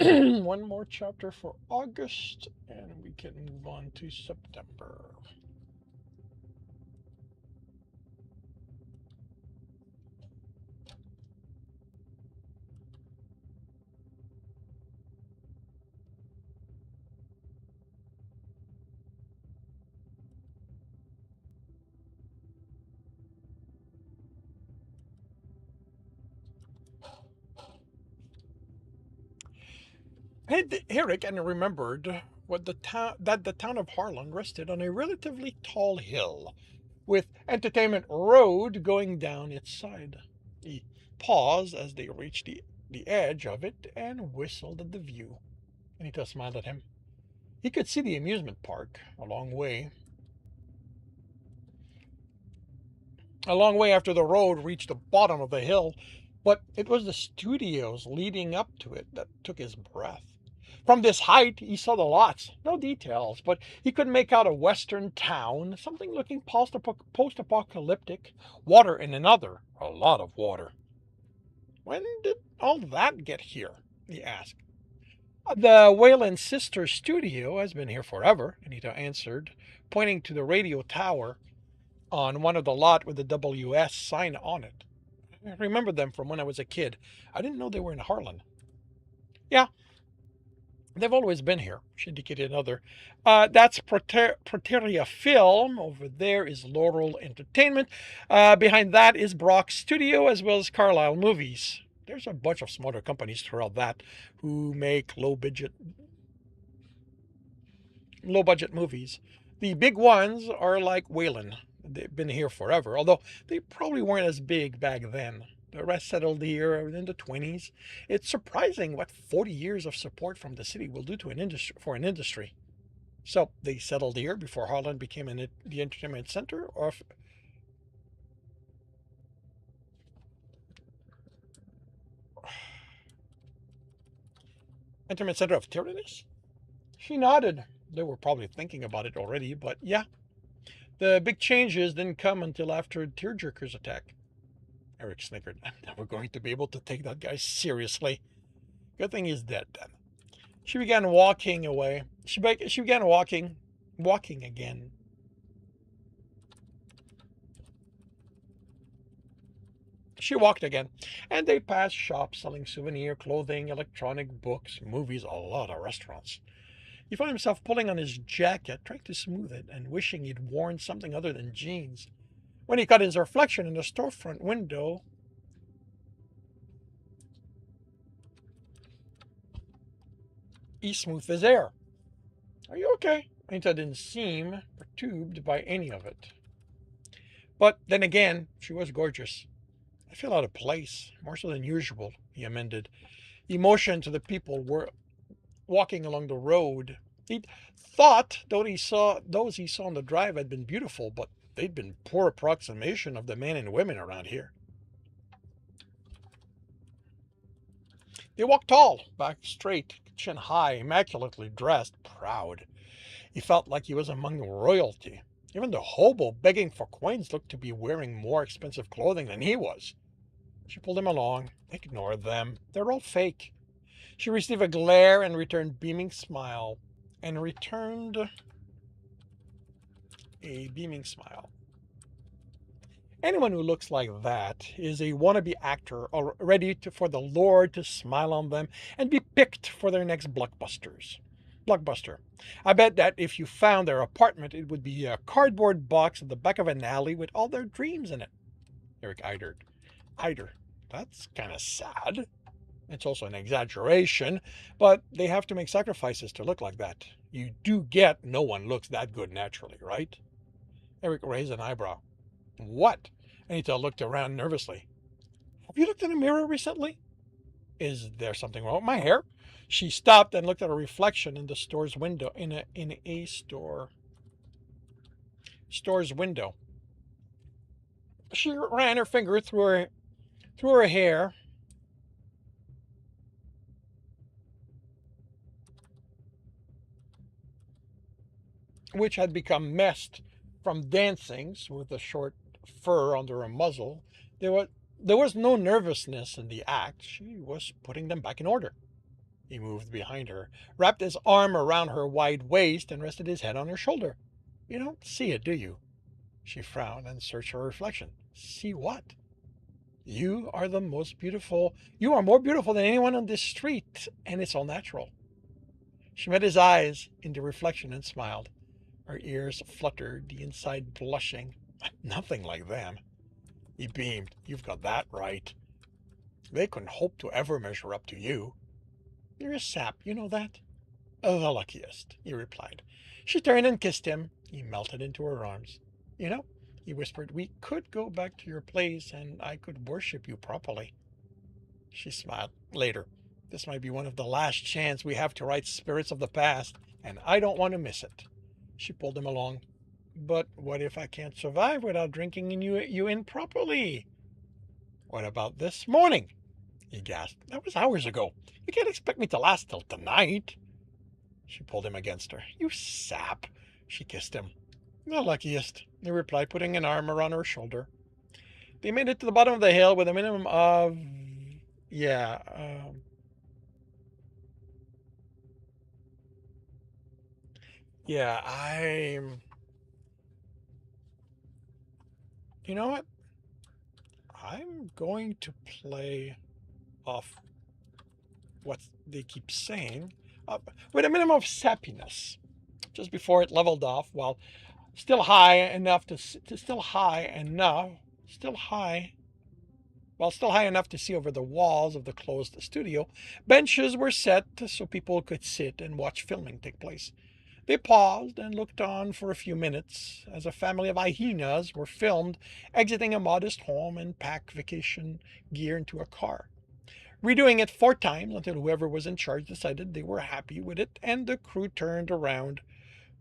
One more chapter for August, and we can move on to September. Herrick and remembered that the town of Harlan rested on a relatively tall hill, with Entertainment Road going down its side. He paused as they reached the edge of it and whistled at the view. Anita smiled at him. He could see the amusement park a long way after the road reached the bottom of the hill, but it was the studios leading up to it that took his breath. From this height, he saw the lots, no details, but he could make out a western town, something looking post-apocalyptic, water in another, a lot of water. When did all that get here? He asked. The Wayland Sisters studio has been here forever, Anita answered, pointing to the radio tower on one of the lot with the WS sign on it. I remember them from when I was a kid. I didn't know they were in Harlan. Yeah, they've always been here, she indicated another. That's Proteria Film. Over there is Laurel Entertainment. Behind that is Brock Studio, as well as Carlisle Movies. There's a bunch of smaller companies throughout that who make low budget movies. The big ones are like Wayland. They've been here forever, although they probably weren't as big back then. The rest settled here in the 20s. It's surprising what 40 years of support from the city will do to an industry. So they settled here before Harlan became the entertainment center, or entertainment center of Tyrannus? She nodded. They were probably thinking about it already, but yeah, the big changes didn't come until after Tearjerker's attack. Eric snickered. I'm never going to be able to take that guy seriously. Good thing he's dead then. She began walking away. She began walking again. She walked again, and they passed shops selling souvenir clothing, electronic books, movies, a lot of restaurants. He found himself pulling on his jacket, trying to smooth it, and wishing he'd worn something other than jeans. When he caught his reflection in the storefront window, he smoothed his hair. Are you okay? Anita didn't seem perturbed by any of it. But then again, she was gorgeous. I feel out of place, more so than usual, he amended. He motioned to the people were walking along the road. He thought those he saw on the drive had been beautiful, but they'd been poor approximation of the men and women around here. They walked tall, back straight, chin high, immaculately dressed, proud. He felt like he was among royalty. Even the hobo begging for coins looked to be wearing more expensive clothing than he was. She pulled him along. Ignore them. They're all fake. She received a glare and returned beaming smile. And returned a beaming smile. Anyone who looks like that is a wannabe actor ready for the Lord to smile on them and be picked for their next blockbuster. I bet that if you found their apartment, it would be a cardboard box at the back of an alley with all their dreams in it. Eric eyed her. That's kind of sad. It's also an exaggeration, but they have to make sacrifices to look like that. You do get no one looks that good naturally, right? Eric raised an eyebrow. What? Anita looked around nervously. Have you looked in a mirror recently? Is there something wrong with my hair? She stopped and looked at her reflection in the store's window store's window. She ran her finger through her hair. Which had become messed from dancings with the short fur under her muzzle. There was no nervousness in the act. She was putting them back in order. He moved behind her, wrapped his arm around her wide waist, and rested his head on her shoulder. You don't see it, do you? She frowned and searched her reflection. See what? You are the most beautiful. You are more beautiful than anyone on this street, and it's all natural. She met his eyes in the reflection and smiled. Her ears fluttered, the inside blushing. Nothing like them. He beamed. You've got that right. They couldn't hope to ever measure up to you. You're a sap, you know that? The luckiest, he replied. She turned and kissed him. He melted into her arms. You know, he whispered, we could go back to your place and I could worship you properly. She smiled. Later. This might be one of the last chances we have to write Spirits of the Past, and I don't want to miss it. She pulled him along. But what if I can't survive without drinking you in properly? What about this morning? He gasped. That was hours ago. You can't expect me to last till tonight. She pulled him against her. You sap. She kissed him. The luckiest, he replied, putting an arm around her shoulder. They made it to the bottom of the hill with a minimum of... Yeah, I'm... You know what? I'm going to play off what they keep saying with a minimum of sappiness, just before it leveled off, while still high enough to still high enough, still high, while still high enough to see over the walls of the closed studio. Benches were set so people could sit and watch filming take place. They paused and looked on for a few minutes as a family of hyenas were filmed exiting a modest home and pack vacation gear into a car. Redoing it 4 times until whoever was in charge decided they were happy with it, and the crew turned around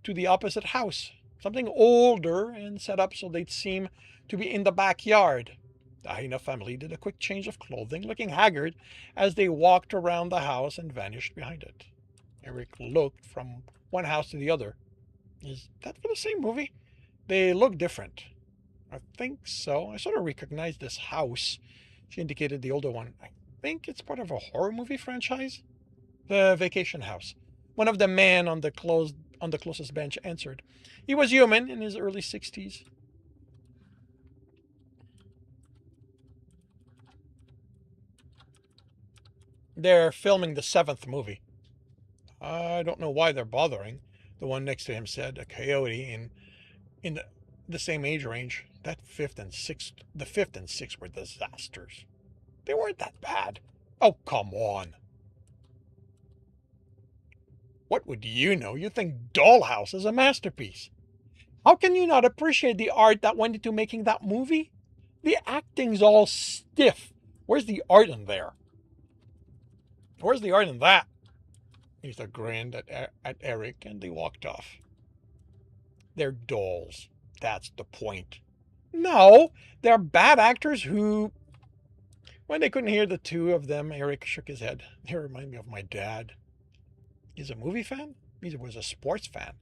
to the opposite house, something older and set up so they'd seem to be in the backyard. The hyena family did a quick change of clothing, looking haggard as they walked around the house and vanished behind it. Eric looked from one house to the other. Is that for the same movie? They look different. I think so. I sort of recognize this house. She indicated the older one. I think it's part of a horror movie franchise. The vacation house. One of the men on the closest bench answered. He was human, in his early 60s. They're filming the 7th movie. I don't know why they're bothering, the one next to him said, a coyote in the same age range. The fifth and sixth were disasters. They weren't that bad. Oh, come on. What would you know? You think Dollhouse is a masterpiece. How can you not appreciate the art that went into making that movie? The acting's all stiff. Where's the art in there? Where's the art in that? Ethan grinned at Eric, and they walked off. They're dolls. That's the point. No, they're bad actors who... When they couldn't hear the two of them, Eric shook his head. They remind me of my dad. He's a movie fan? He was a sports fan.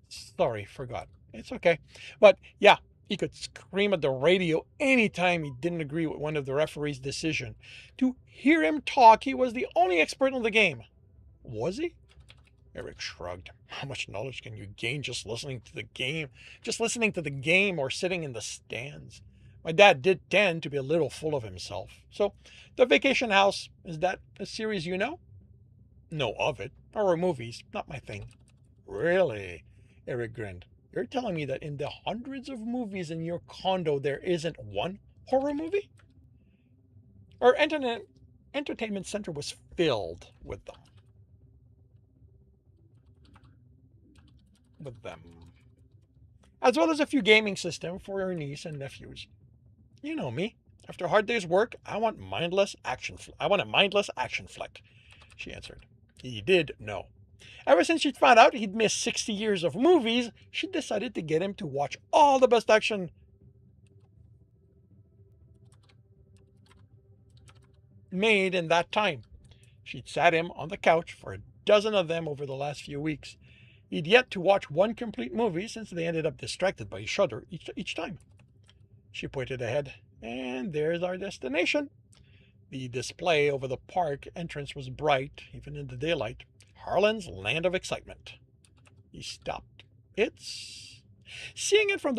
Sorry, forgot. It's okay. But yeah, he could scream at the radio anytime he didn't agree with one of the referee's decision. To hear him talk, he was the only expert on the game. Was he? Eric shrugged. How much knowledge can you gain just listening to the game? Just listening to the game or sitting in the stands? My dad did tend to be a little full of himself. So, The Vacation House, is that a series you know? Know of it. Horror movies, not my thing. Really? Eric grinned. You're telling me that in the hundreds of movies in your condo there isn't one horror movie? Our entertainment center was filled with them. As well as a few gaming systems for her niece and nephews. You know me. After a hard day's work, I want a mindless action flick, she answered. He did know. Ever since she'd found out he'd missed 60 years of movies, she decided to get him to watch all the best action made in that time. She'd sat him on the couch for a dozen of them over the last few weeks. He'd yet to watch one complete movie since they ended up distracted by each other each time. She pointed ahead. And there's our destination. The display over the park entrance was bright, even in the daylight. Harlan's Land of Excitement. He stopped. It's seeing it from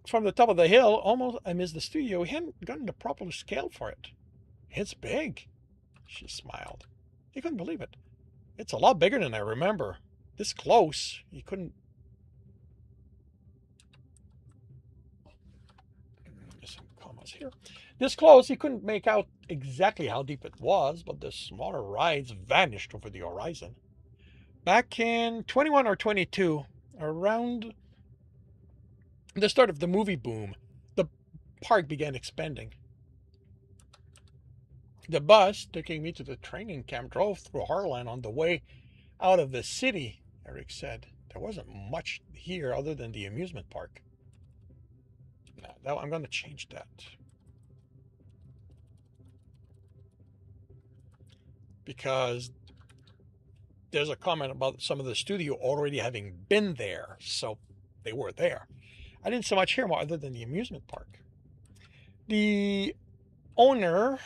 from the top of the hill, almost amidst the studio. He hadn't gotten the proper scale for it. It's big. She smiled. He couldn't believe it. It's a lot bigger than I remember. This close, he couldn't. Some commas here. This close, he couldn't make out exactly how deep it was, but the smaller rides vanished over the horizon. Back in 21 or 22, around the start of the movie boom, the park began expanding. The bus taking me to the training camp drove through Harlan on the way out of the city, Eric said. There wasn't much here other than the amusement park. Now I'm going to change that. Because there's a comment about some of the studio already having been there, so they were there. I didn't so much hear more other than the amusement park. The owner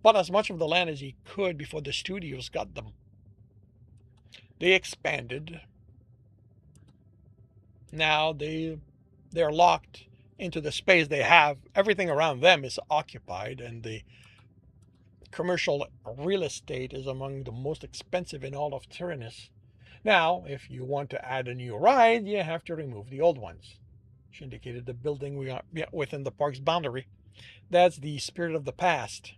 bought as much of the land as he could before the studios got them. They expanded. Now they're locked into the space they have. Everything around them is occupied, and the commercial real estate is among the most expensive in all of Tyrannus. Now, if you want to add a new ride, you have to remove the old ones. She indicated the building we are within the park's boundary. That's the Spirit of the Past.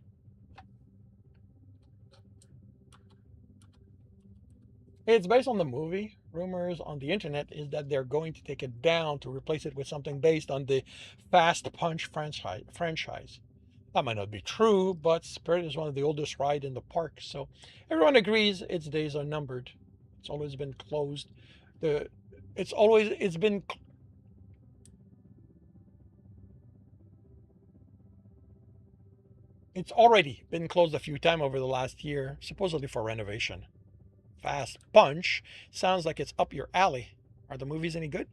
It's based on the movie. Rumors on the internet is that they're going to take it down to replace it with something based on the Fast Punch franchise. That might not be true, but Spirit is one of the oldest rides in the park, so everyone agrees its days are numbered. It's always been closed. It's been It's already been closed a few times over the last year, supposedly for renovation. Fast Punch sounds like it's up your alley. Are the movies any good?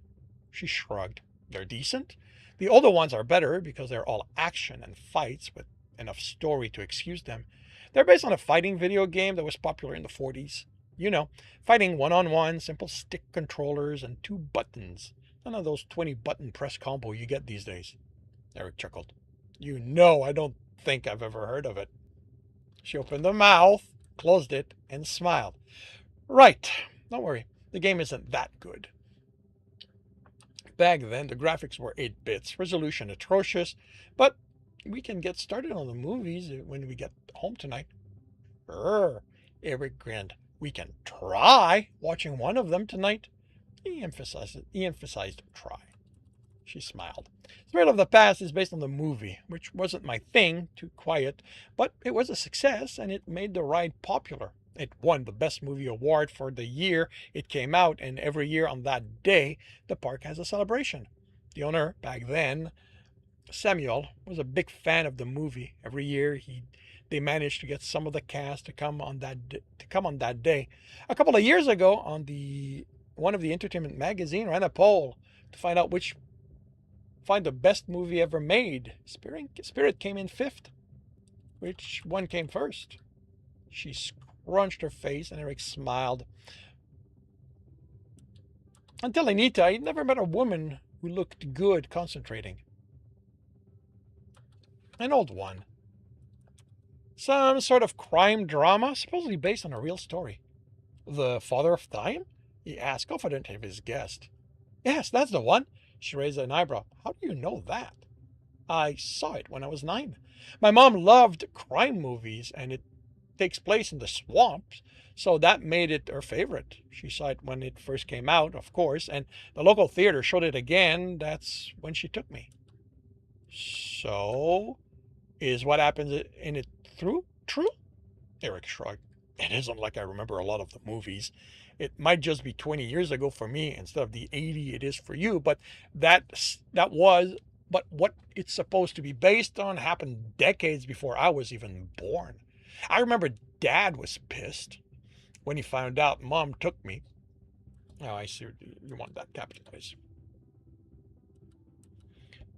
She shrugged. They're decent. The older ones are better because they're all action and fights with enough story to excuse them. They're based on a fighting video game that was popular in the 40s. You know, fighting one-on-one, simple stick controllers, and 2 buttons. None of those 20-button press combo you get these days. Eric chuckled. You know I don't think I've ever heard of it. She opened her mouth, closed it, and smiled. Right. Don't worry. The game isn't that good. Back then, the graphics were 8 bits, resolution atrocious, but we can get started on the movies when we get home tonight. Eric grinned. We can try watching one of them tonight. He emphasized try. She smiled. Spirit of the Past is based on the movie, which wasn't my thing, too quiet, but it was a success and it made the ride popular. It won the Best Movie Award for the year it came out, and every year on that day, the park has a celebration. The owner, back then, Samuel, was a big fan of the movie. Every year, they managed to get some of the cast to come on that day. A couple of years ago, one of the entertainment magazine ran a poll to find the best movie ever made. Spirit came in 5th. Which one came first? She scrunched her face, and Eric smiled. Until Anita, I'd never met a woman who looked good concentrating. An old one. Some sort of crime drama, supposedly based on a real story. The Father of Time? He asked, confident of his guest. Yes, that's the one. She raised an eyebrow. How do you know that? I saw it when I was 9. My mom loved crime movies, and it takes place in the swamps, so that made it her favorite. She saw it when it first came out, of course, and the local theater showed it again. That's when she took me. So, is what happens in it true? Eric shrugged. It isn't like I remember a lot of the movies. It might just be 20 years ago for me instead of the 80 it is for you, but but what it's supposed to be based on happened decades before I was even born. I remember Dad was pissed when he found out Mom took me. Oh, I see. You want that capitalized.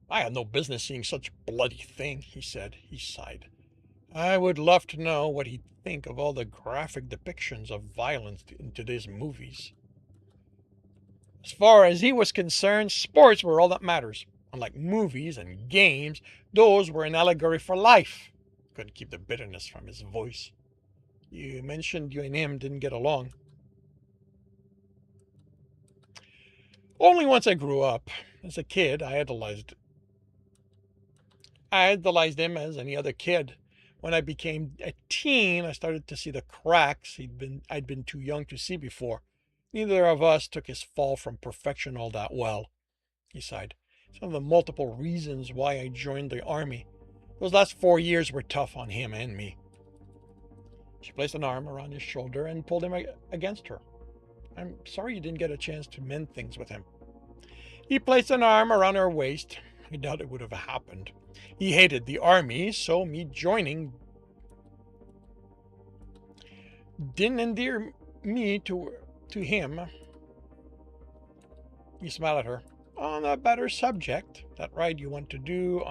I had no business seeing such bloody thing, he said. He sighed. I would love to know what he'd think of all the graphic depictions of violence in today's movies. As far as he was concerned, sports were all that matters. Unlike movies and games, those were an allegory for life. Couldn't keep the bitterness from his voice. You mentioned you and him didn't get along. Only once I grew up. As a kid, I idolized him as any other kid. When I became a teen, I started to see the cracks I'd been too young to see before. Neither of us took his fall from perfection all that well, he sighed. Some of the multiple reasons why I joined the army. Those last 4 years were tough on him and me. She placed an arm around his shoulder and pulled him against her. I'm sorry you didn't get a chance to mend things with him. He placed an arm around her waist. I doubt it would have happened. He hated the army, so me joining didn't endear me to him. He smiled at her. On a better subject, that ride you want to do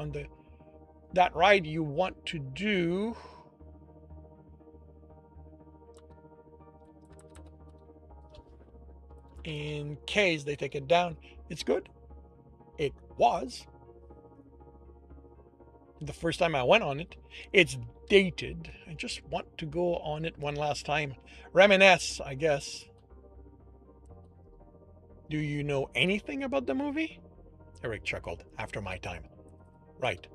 in case they take it down. It's good. It was. The first time I went on it. It's dated. I just want to go on it one last time. Reminisce, I guess. Do you know anything about the movie? Eric chuckled. After my time. Right.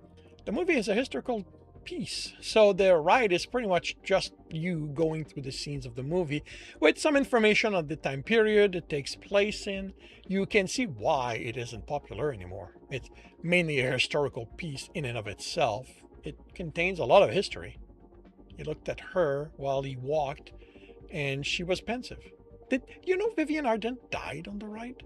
The movie is a historical piece, so the ride is pretty much just you going through the scenes of the movie with some information on the time period it takes place in. You can see why it isn't popular anymore. It's mainly a historical piece in and of itself. It contains a lot of history. He looked at her while he walked, and she was pensive. Did you know Vivian Ardent died on the ride?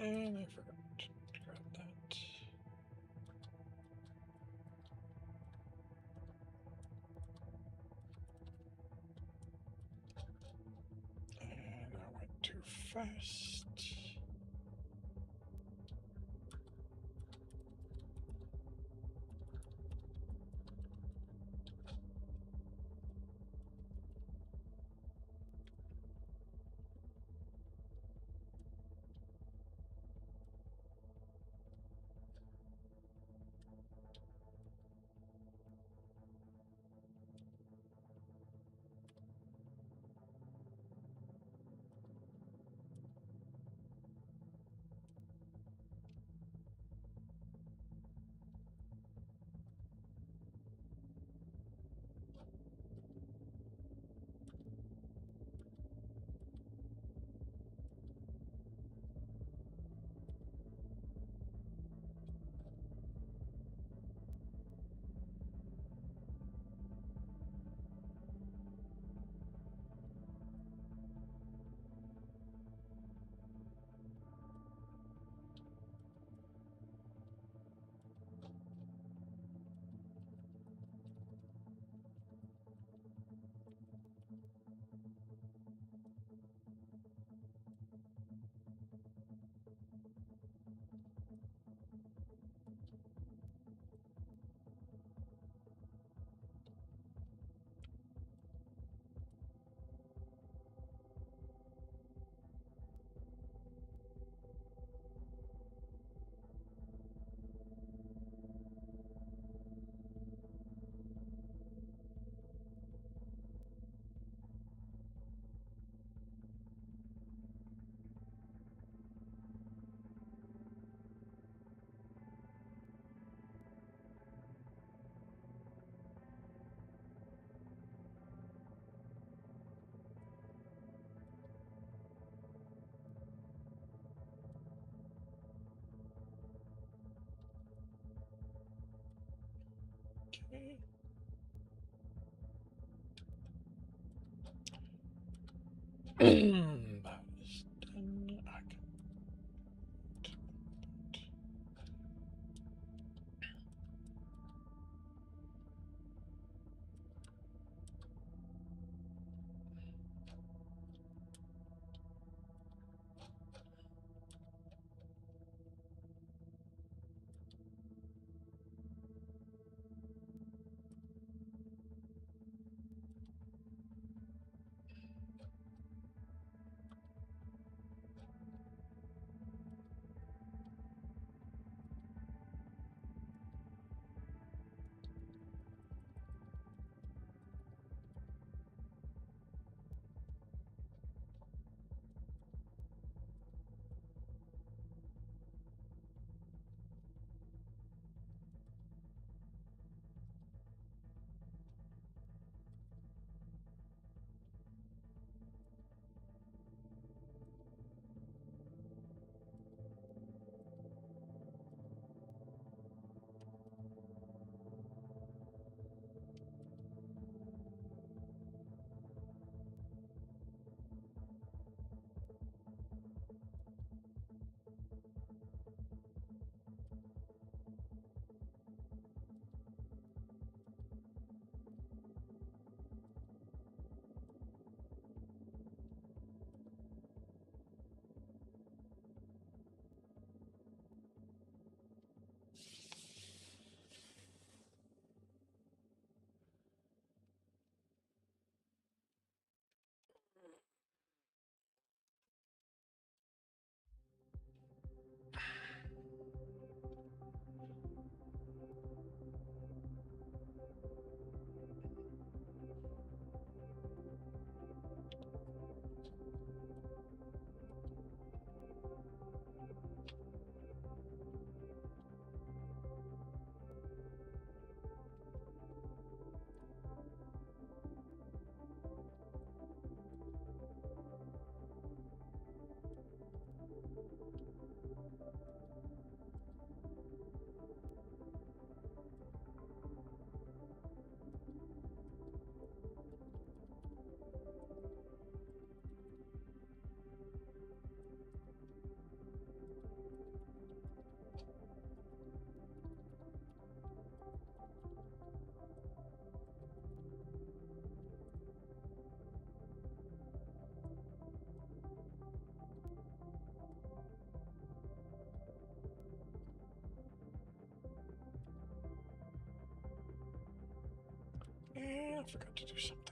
And I forgot to grab that. And I went too fast. Okay. That is done. I forgot to do something.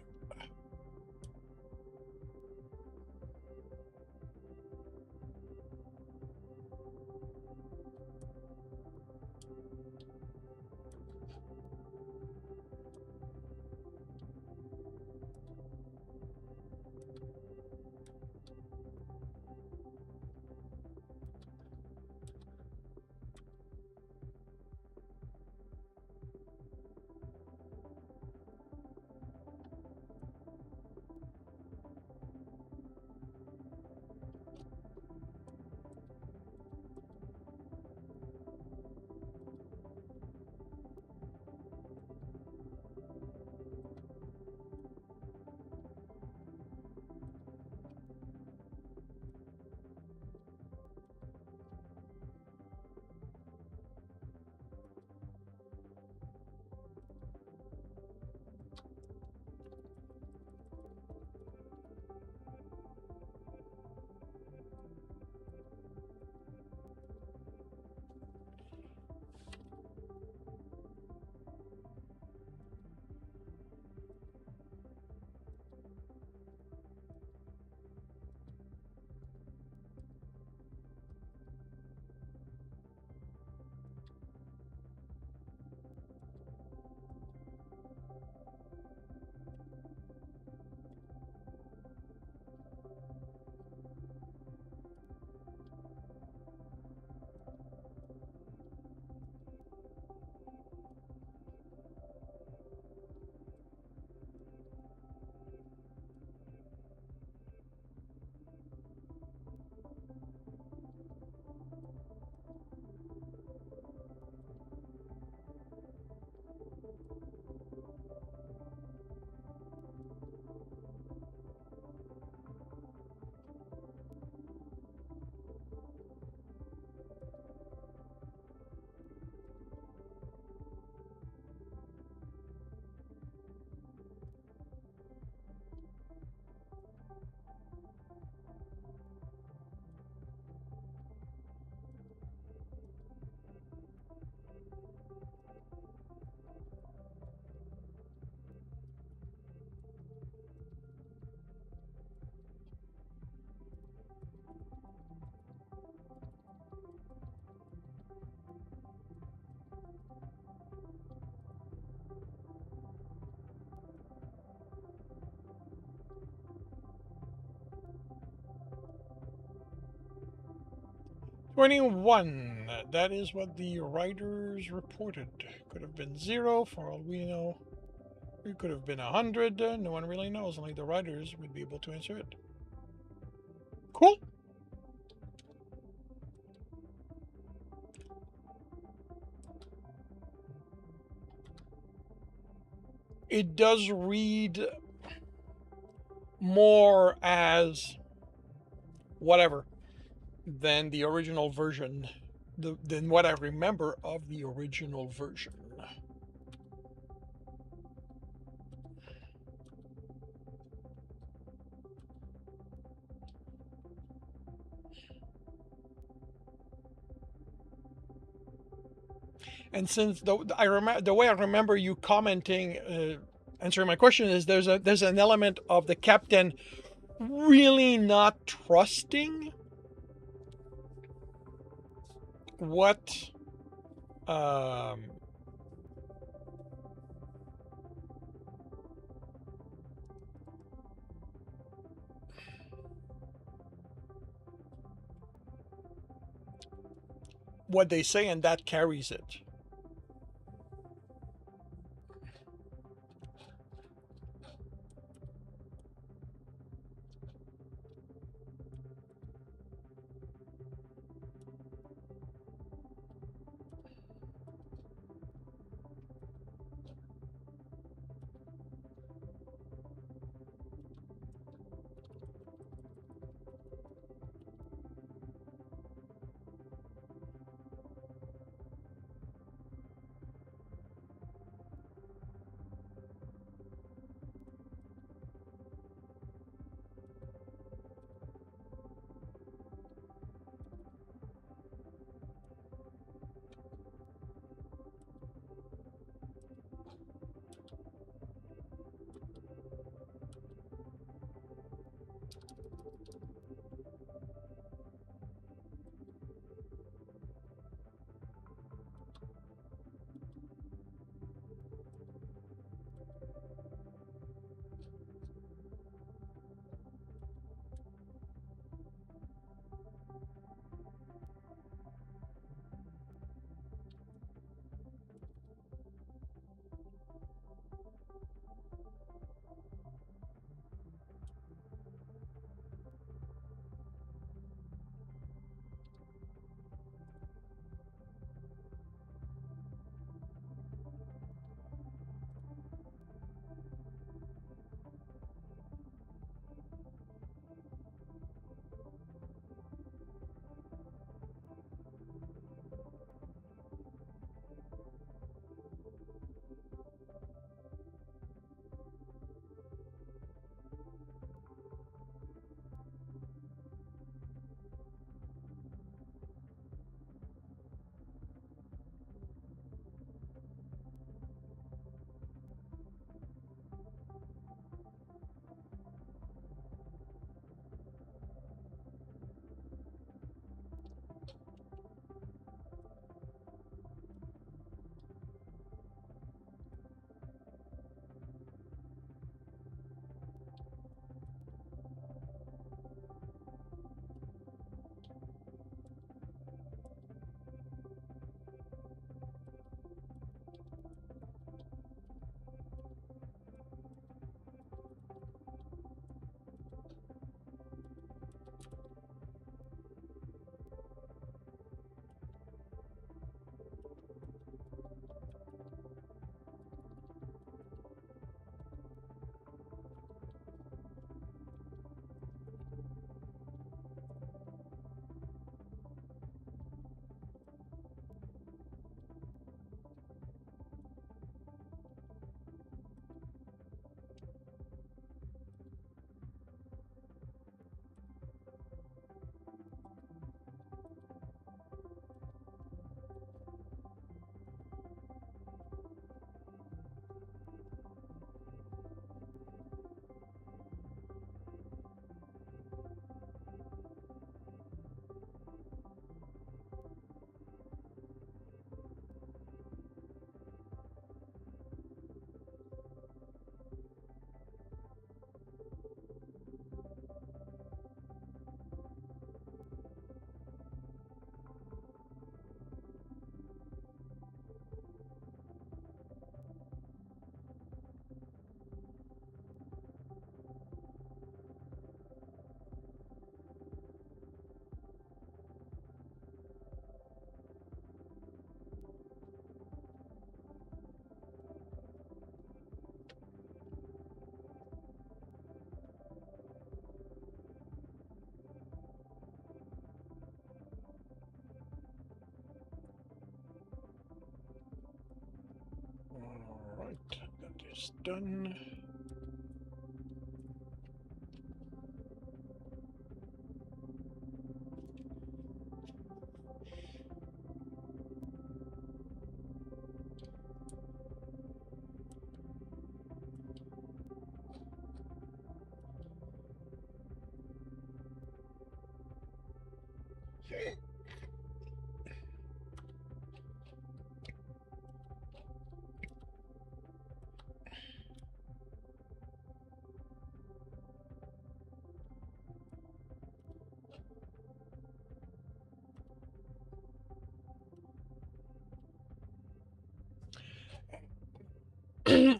21. That is what the writers reported. Could have been 0 for all we know. It could have been 100. No one really knows. Only the writers would be able to answer it. Cool. It does read more as whatever than the original version, than what I remember of the original version. And since I remember the way I remember you commenting, answering my question is there's an element of the captain really not trusting what what they say, and that carries it. almost done.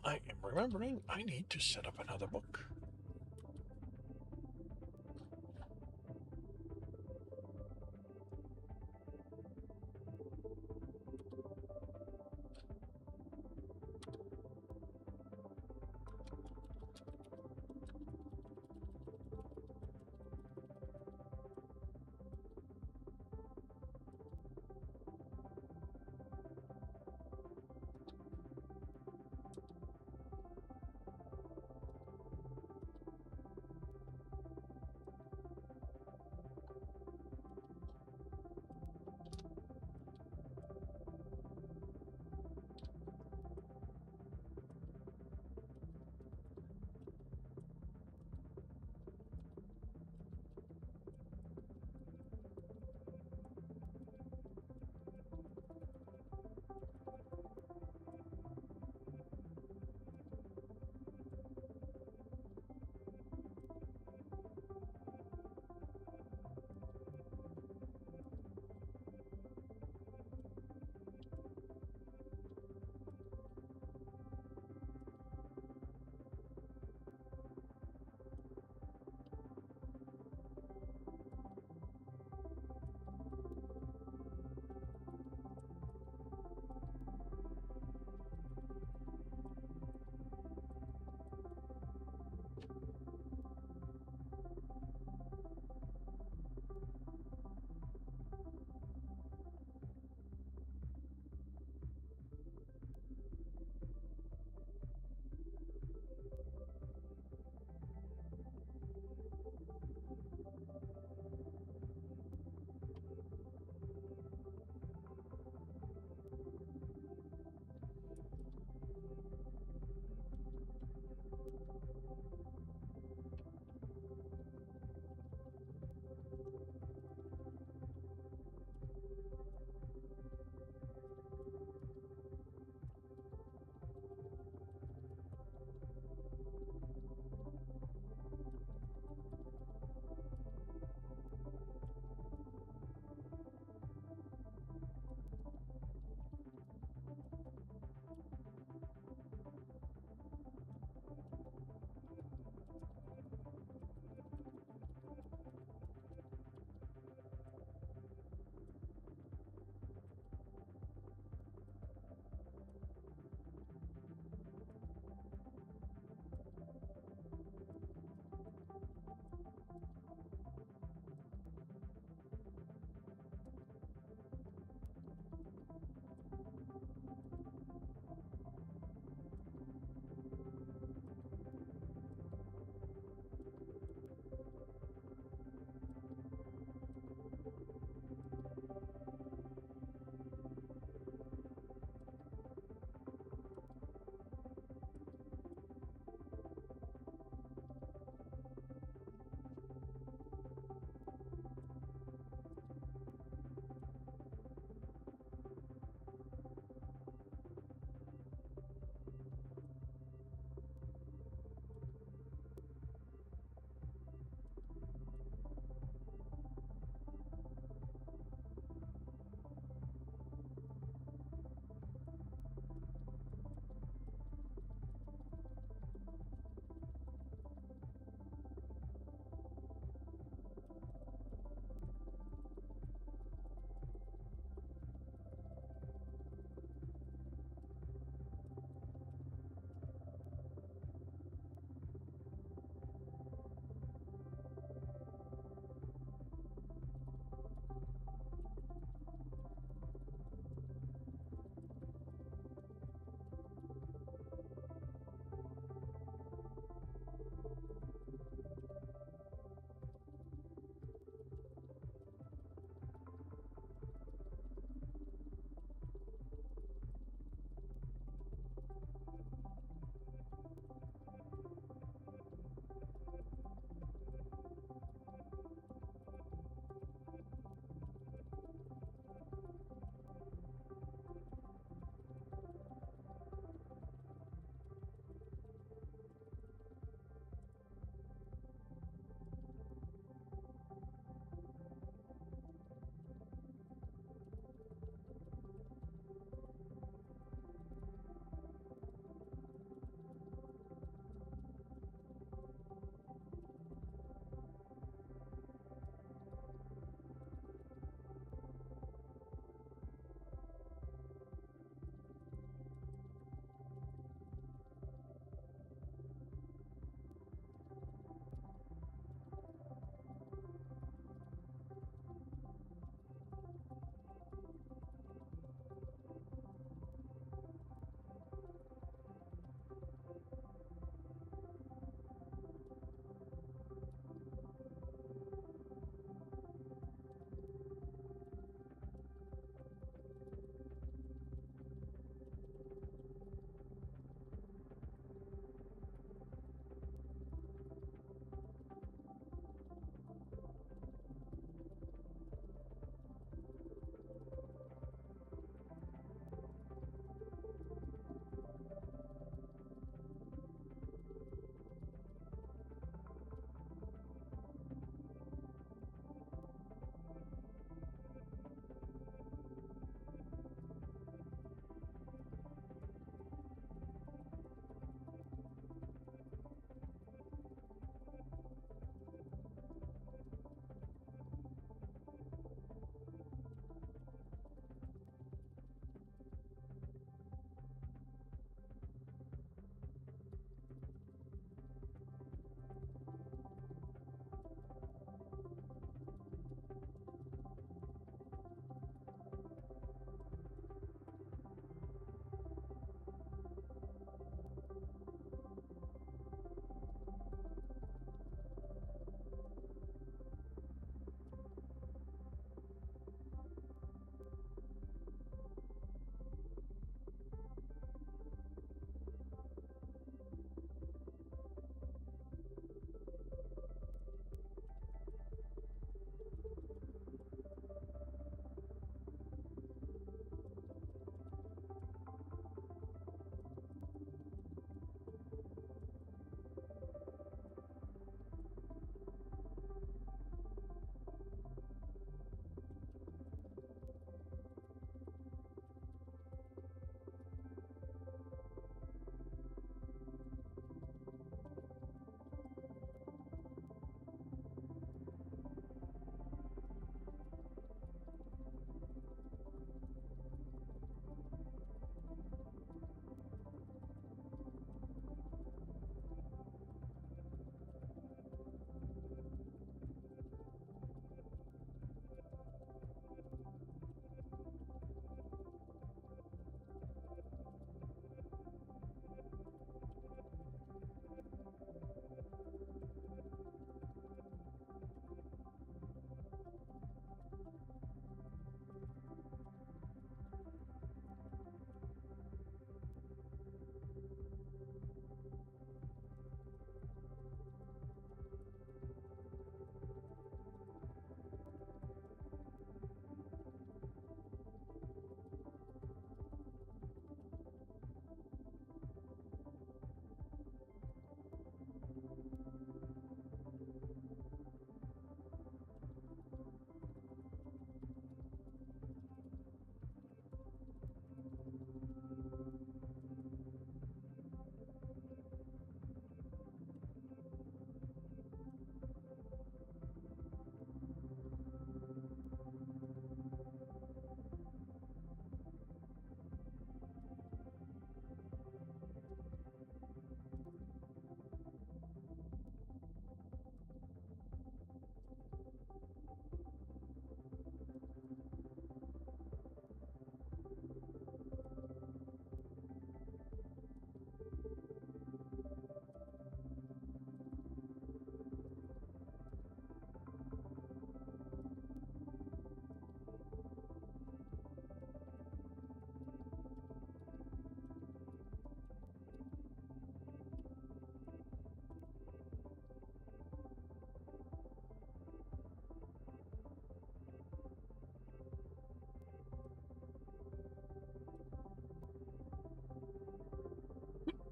I am remembering I need to set up another book.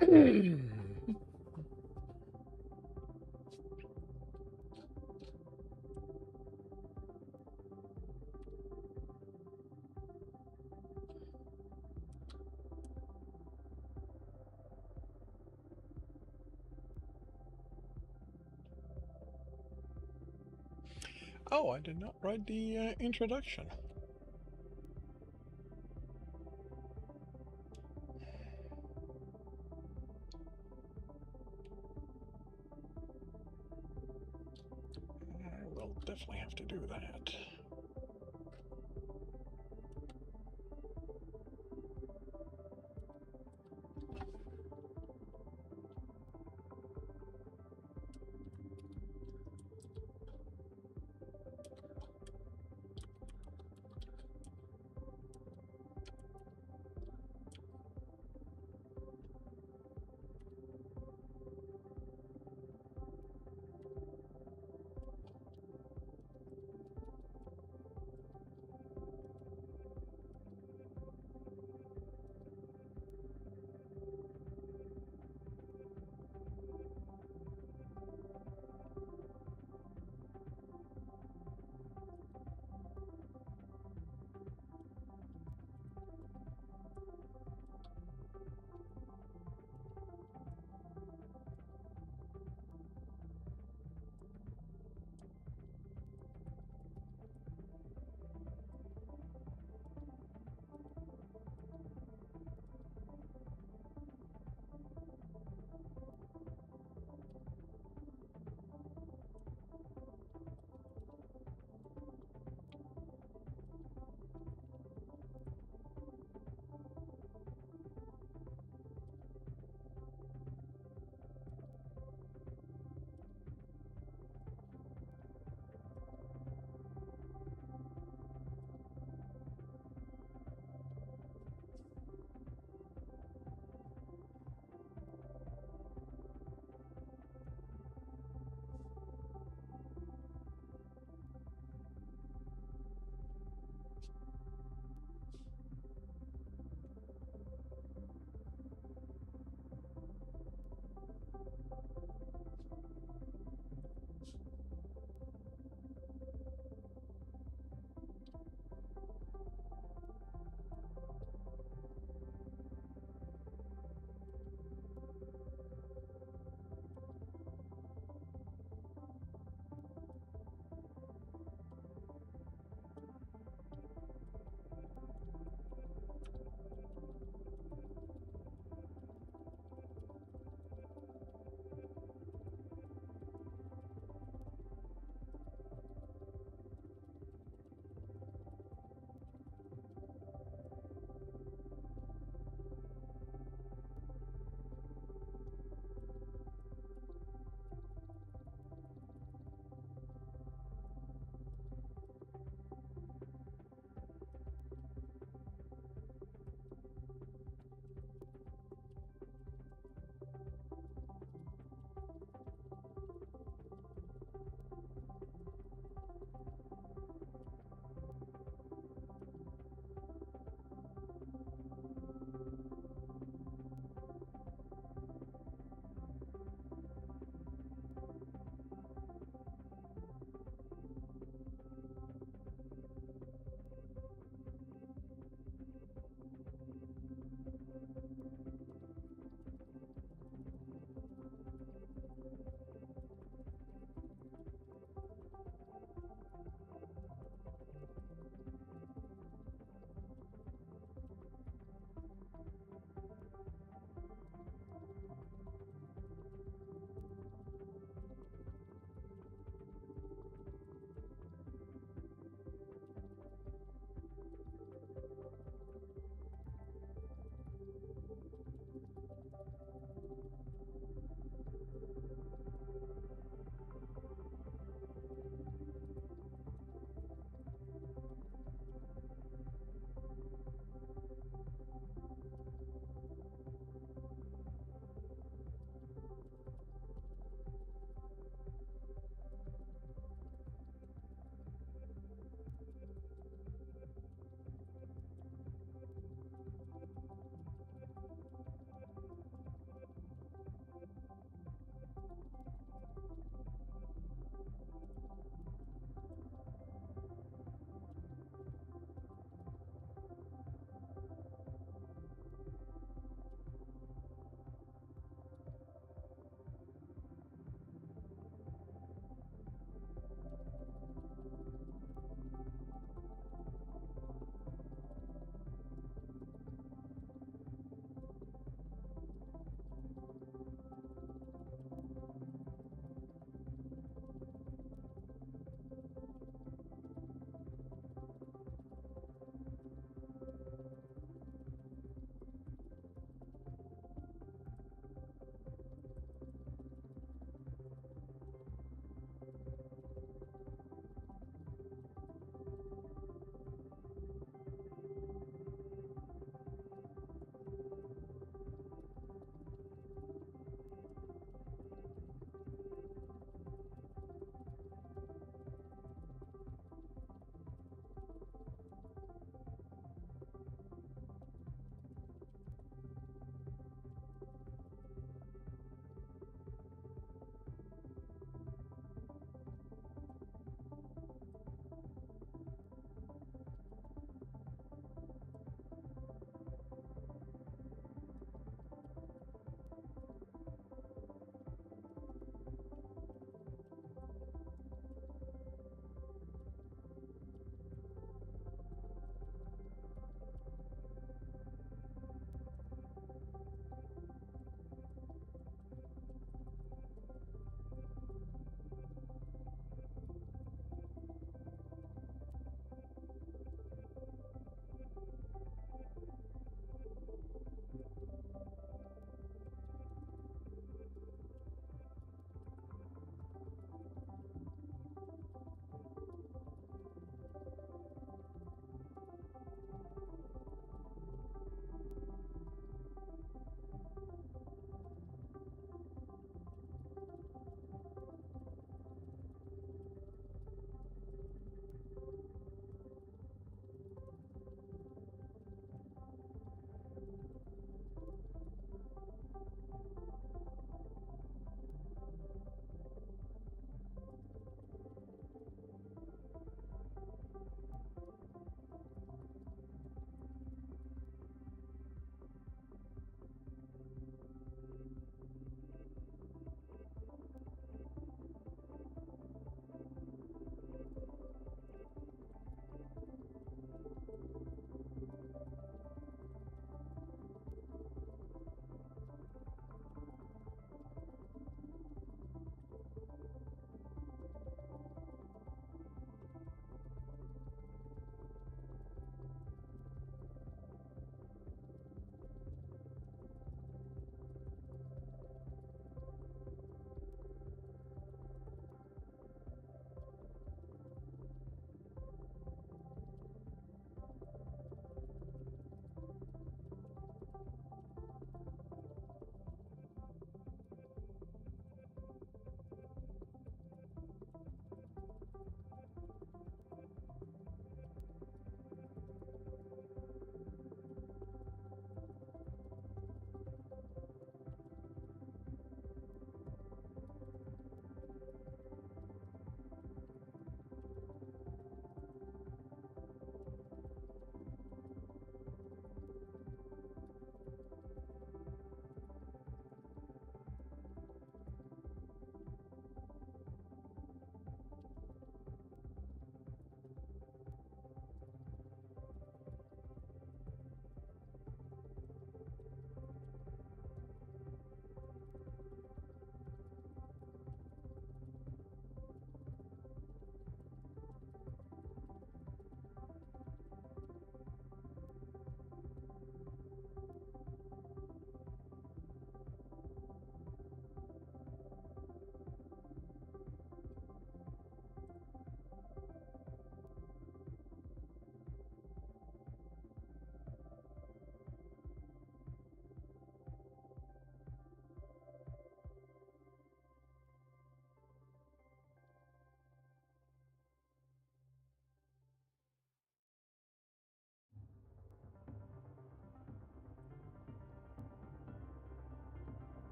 Oh, I did not write the introduction. I will definitely have to do that.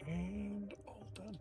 And all done.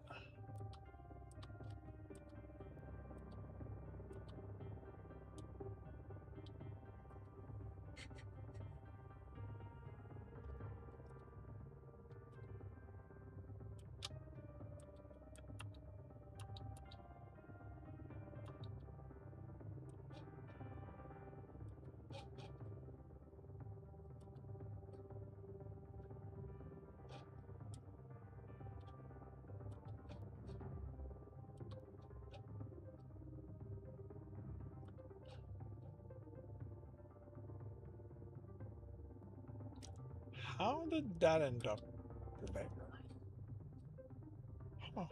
How did that end up there? Huh.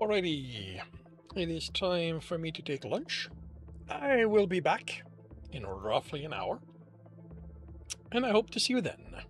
Alrighty, it is time for me to take lunch. I will be back in roughly an hour, and I hope to see you then.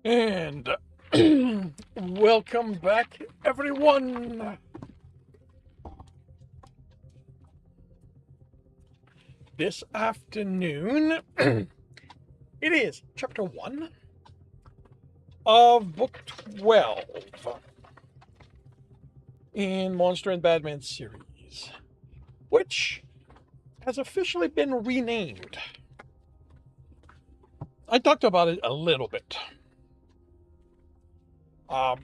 And welcome back, everyone. This afternoon, it is chapter 1 of book 12 in Monster and Badman series, which has officially been renamed. I talked about it a little bit.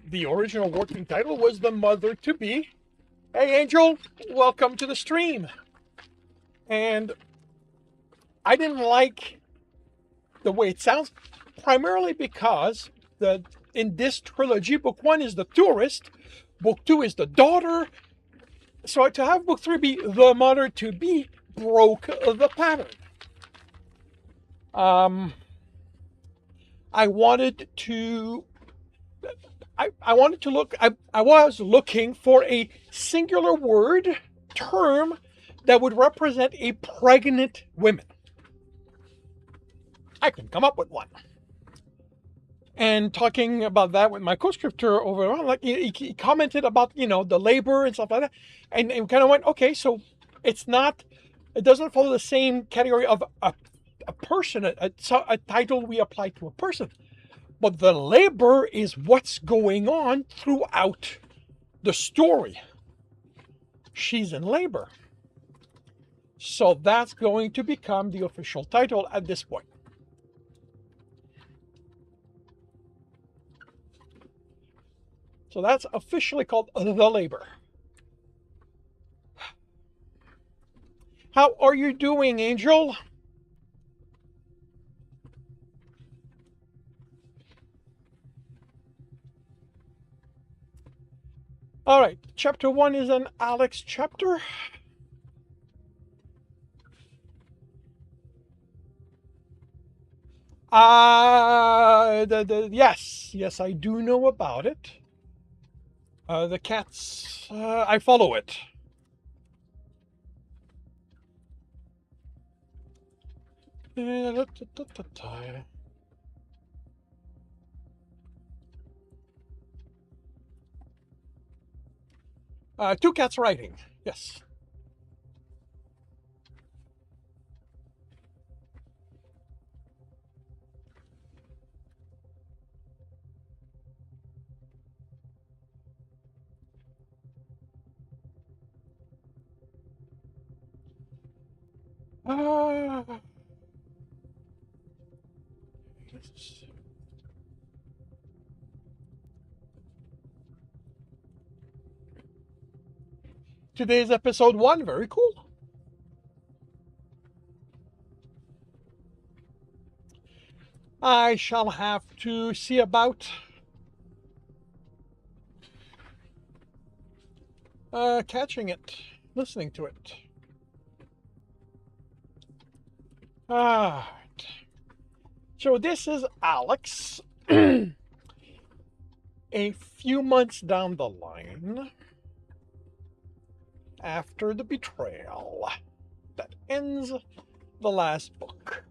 The original working title was The Mother to Be. Hey, Angel, welcome to the stream. And I didn't like the way it sounds, primarily because in this trilogy, book 1 is the tourist, book 2 is the daughter. So to have book 3 be The Mother to Be broke the pattern. I wanted to look, I was looking for a singular word, term, that would represent a pregnant woman. I couldn't come up with one. And talking about that with my co-scriptor over, like he commented about, the labor and stuff like that. And kind of went, okay, so it doesn't follow the same category of a person, a title we apply to a person. But the labor is what's going on throughout the story. She's in labor. So that's going to become the official title at this point. So that's officially called The Labor. How are you doing, Angel? All right, chapter 1 is an Alex chapter. Yes, I do know about it. The cats, I follow it. Two cats riding, yes. Today's episode 1, very cool. I shall have to see about catching it, listening to it. Alright. So this is Alex. A few months down the line, after the betrayal that ends the last book.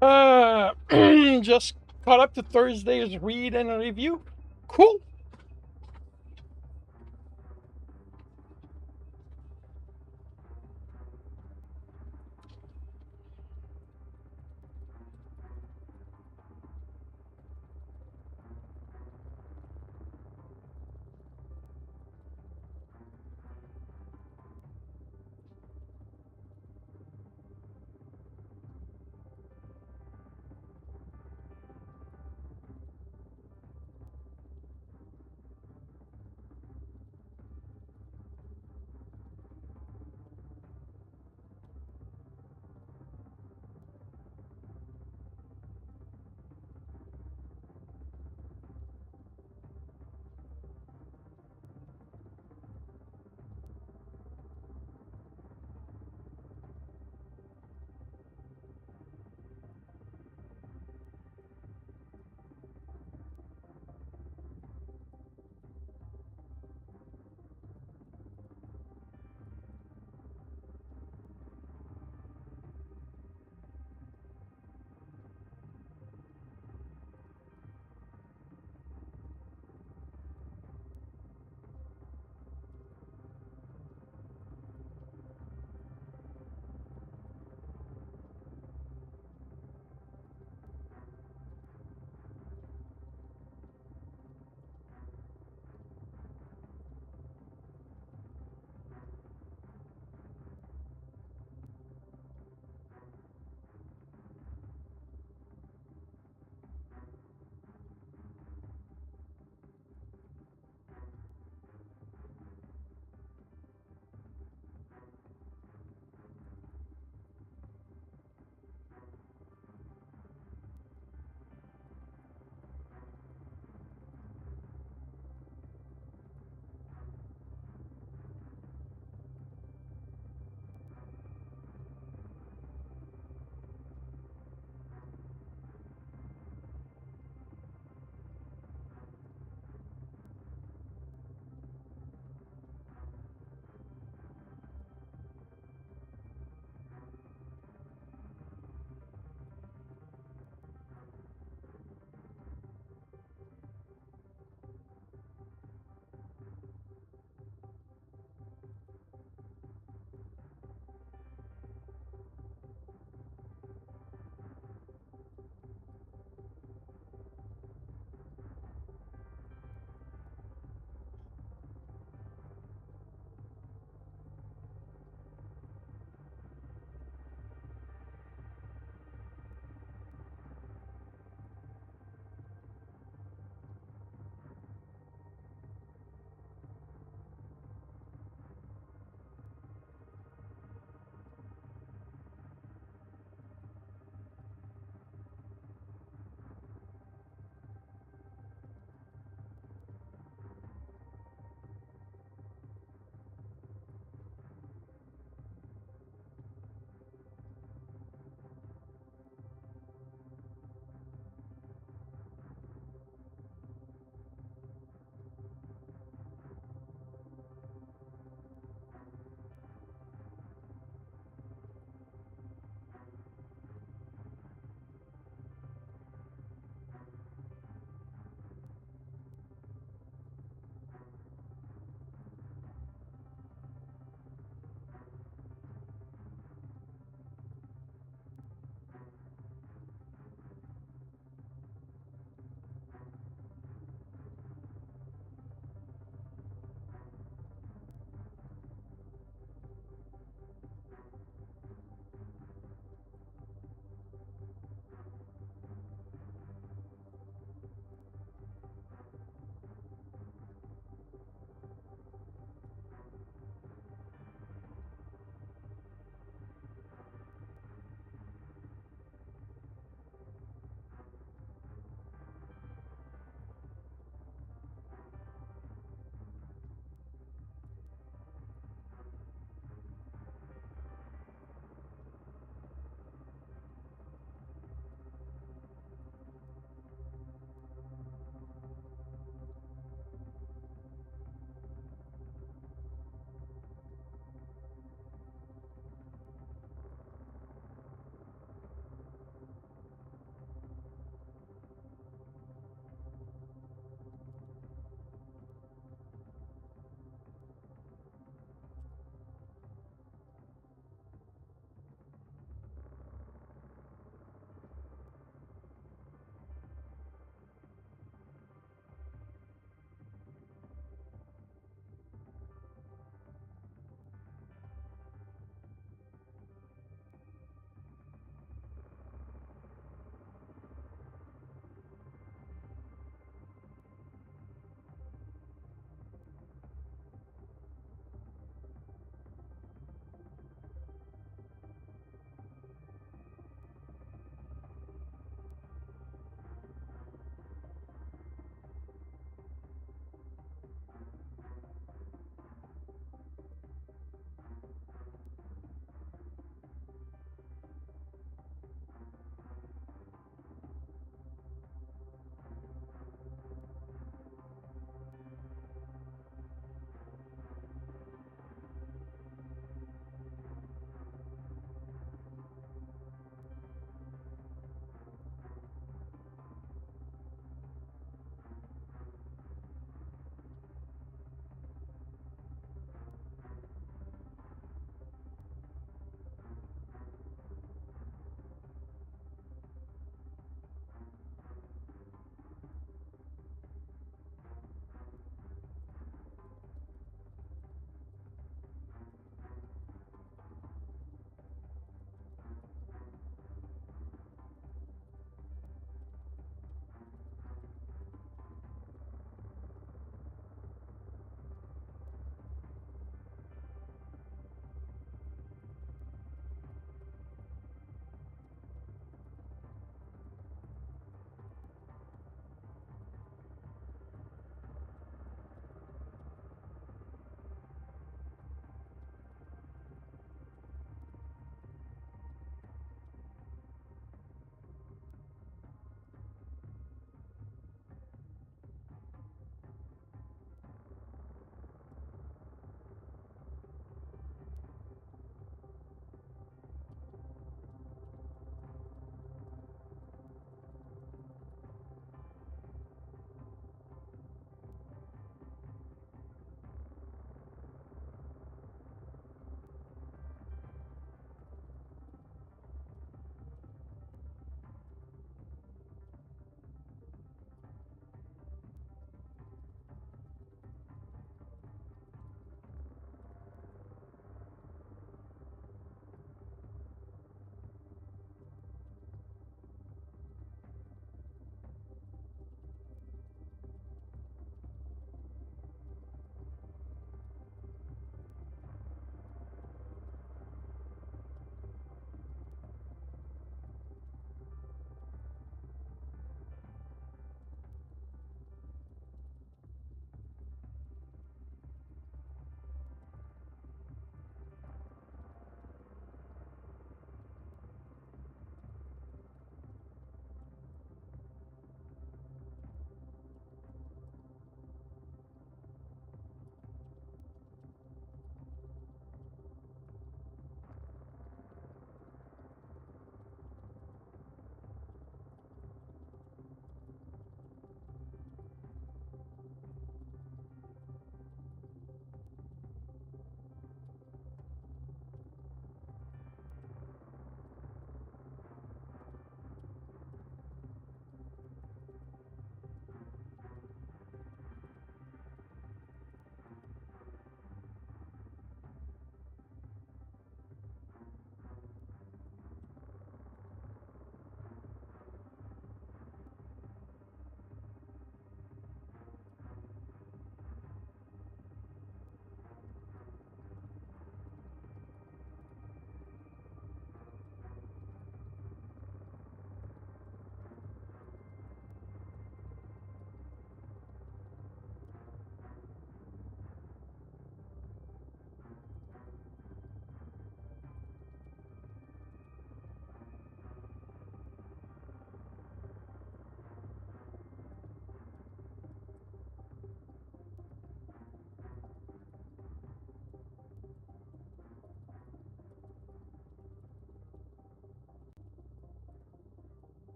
Uh, just caught up to Thursday's read and review. Cool.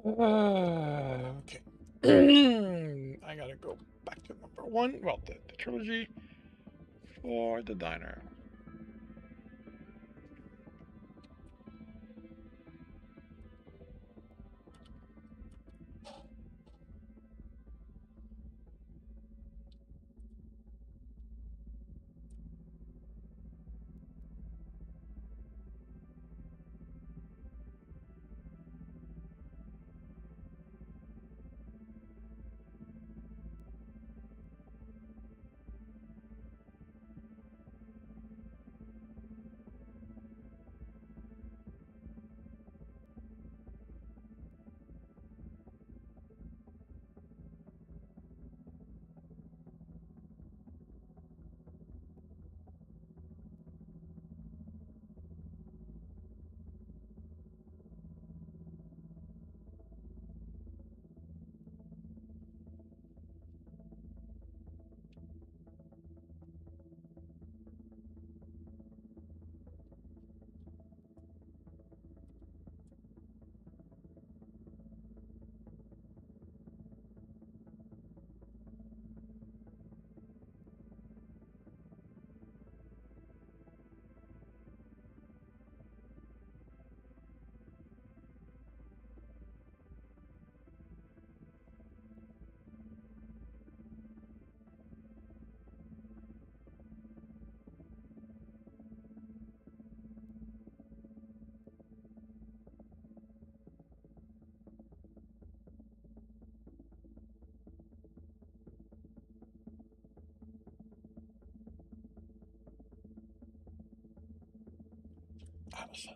Okay. I gotta go back to number one. Well, the trilogy for the diner. Allison.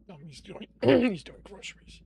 No, he's doing he's doing groceries.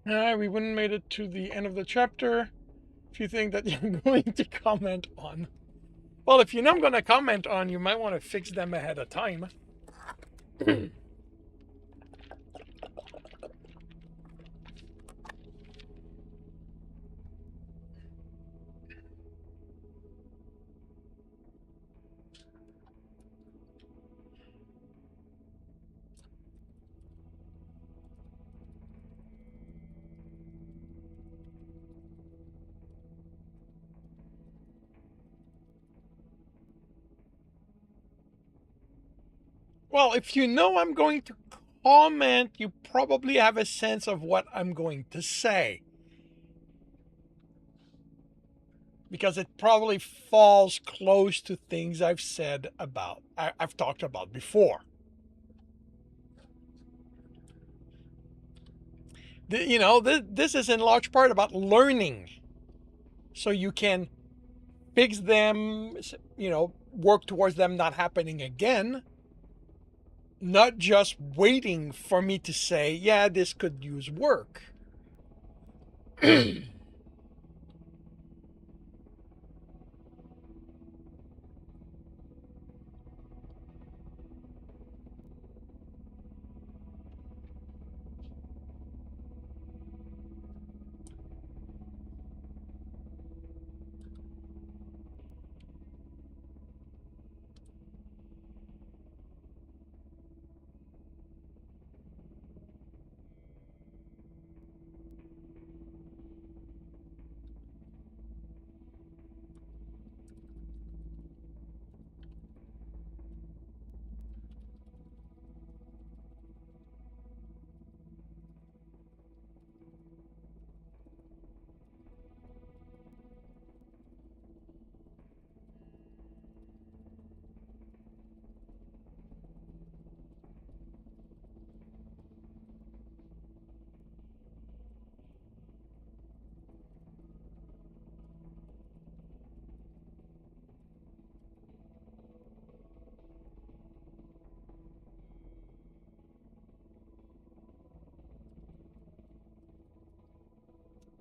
We wouldn't made it to the end of the chapter. If you think that you're going to comment on, well, if you know I'm going to comment on, you might want to fix them ahead of time. Well, if you know I'm going to comment, you probably have a sense of what I'm going to say. because it probably falls close to things I've talked about before. This is in large part about learning, so you can fix them, work towards them not happening again, not just waiting for me to say, yeah, this could use work.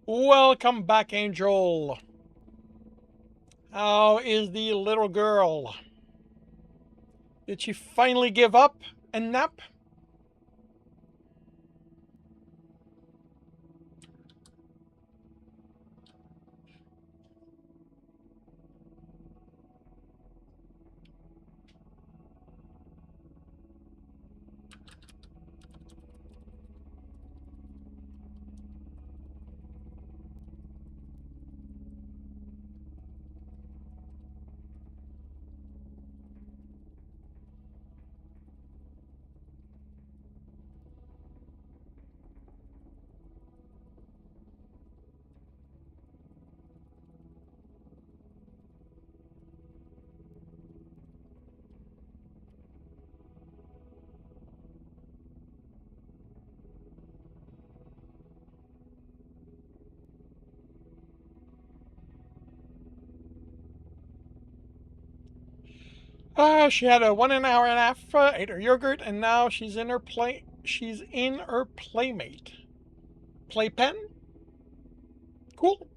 Welcome back, Angel. How is the little girl? Did she finally give up and nap? She had a 1 hour and a half, ate her yogurt, and now she's in her play. She's in her playmate. Playpen? Cool.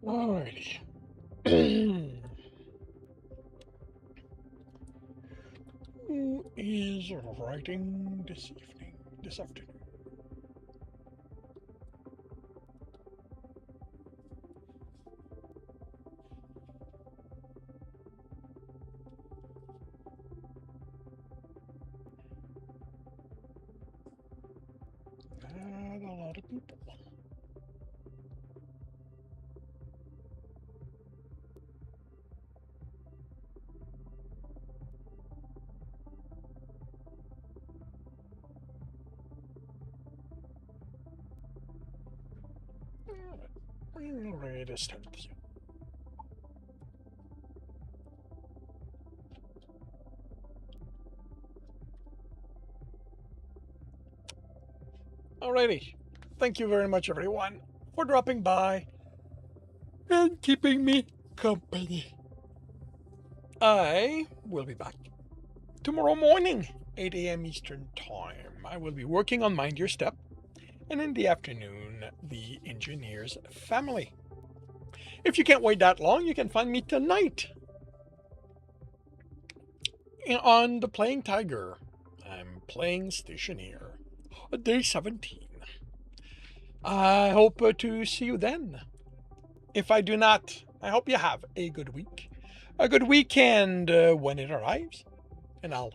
Alrighty. Who is writing this afternoon? Not a lot of people. We're ready to start the show. Alrighty. Thank you very much, everyone, for dropping by and keeping me company. I will be back tomorrow morning, 8 a.m. Eastern Time. I will be working on Mind Your Step, and in the afternoon, The Engineer's Family. If you can't wait that long, you can find me tonight on The Playing Tiger. I'm playing Stationeer, day 17. I hope to see you then. If I do not, I hope you have a good week, a good weekend when it arrives, and I'll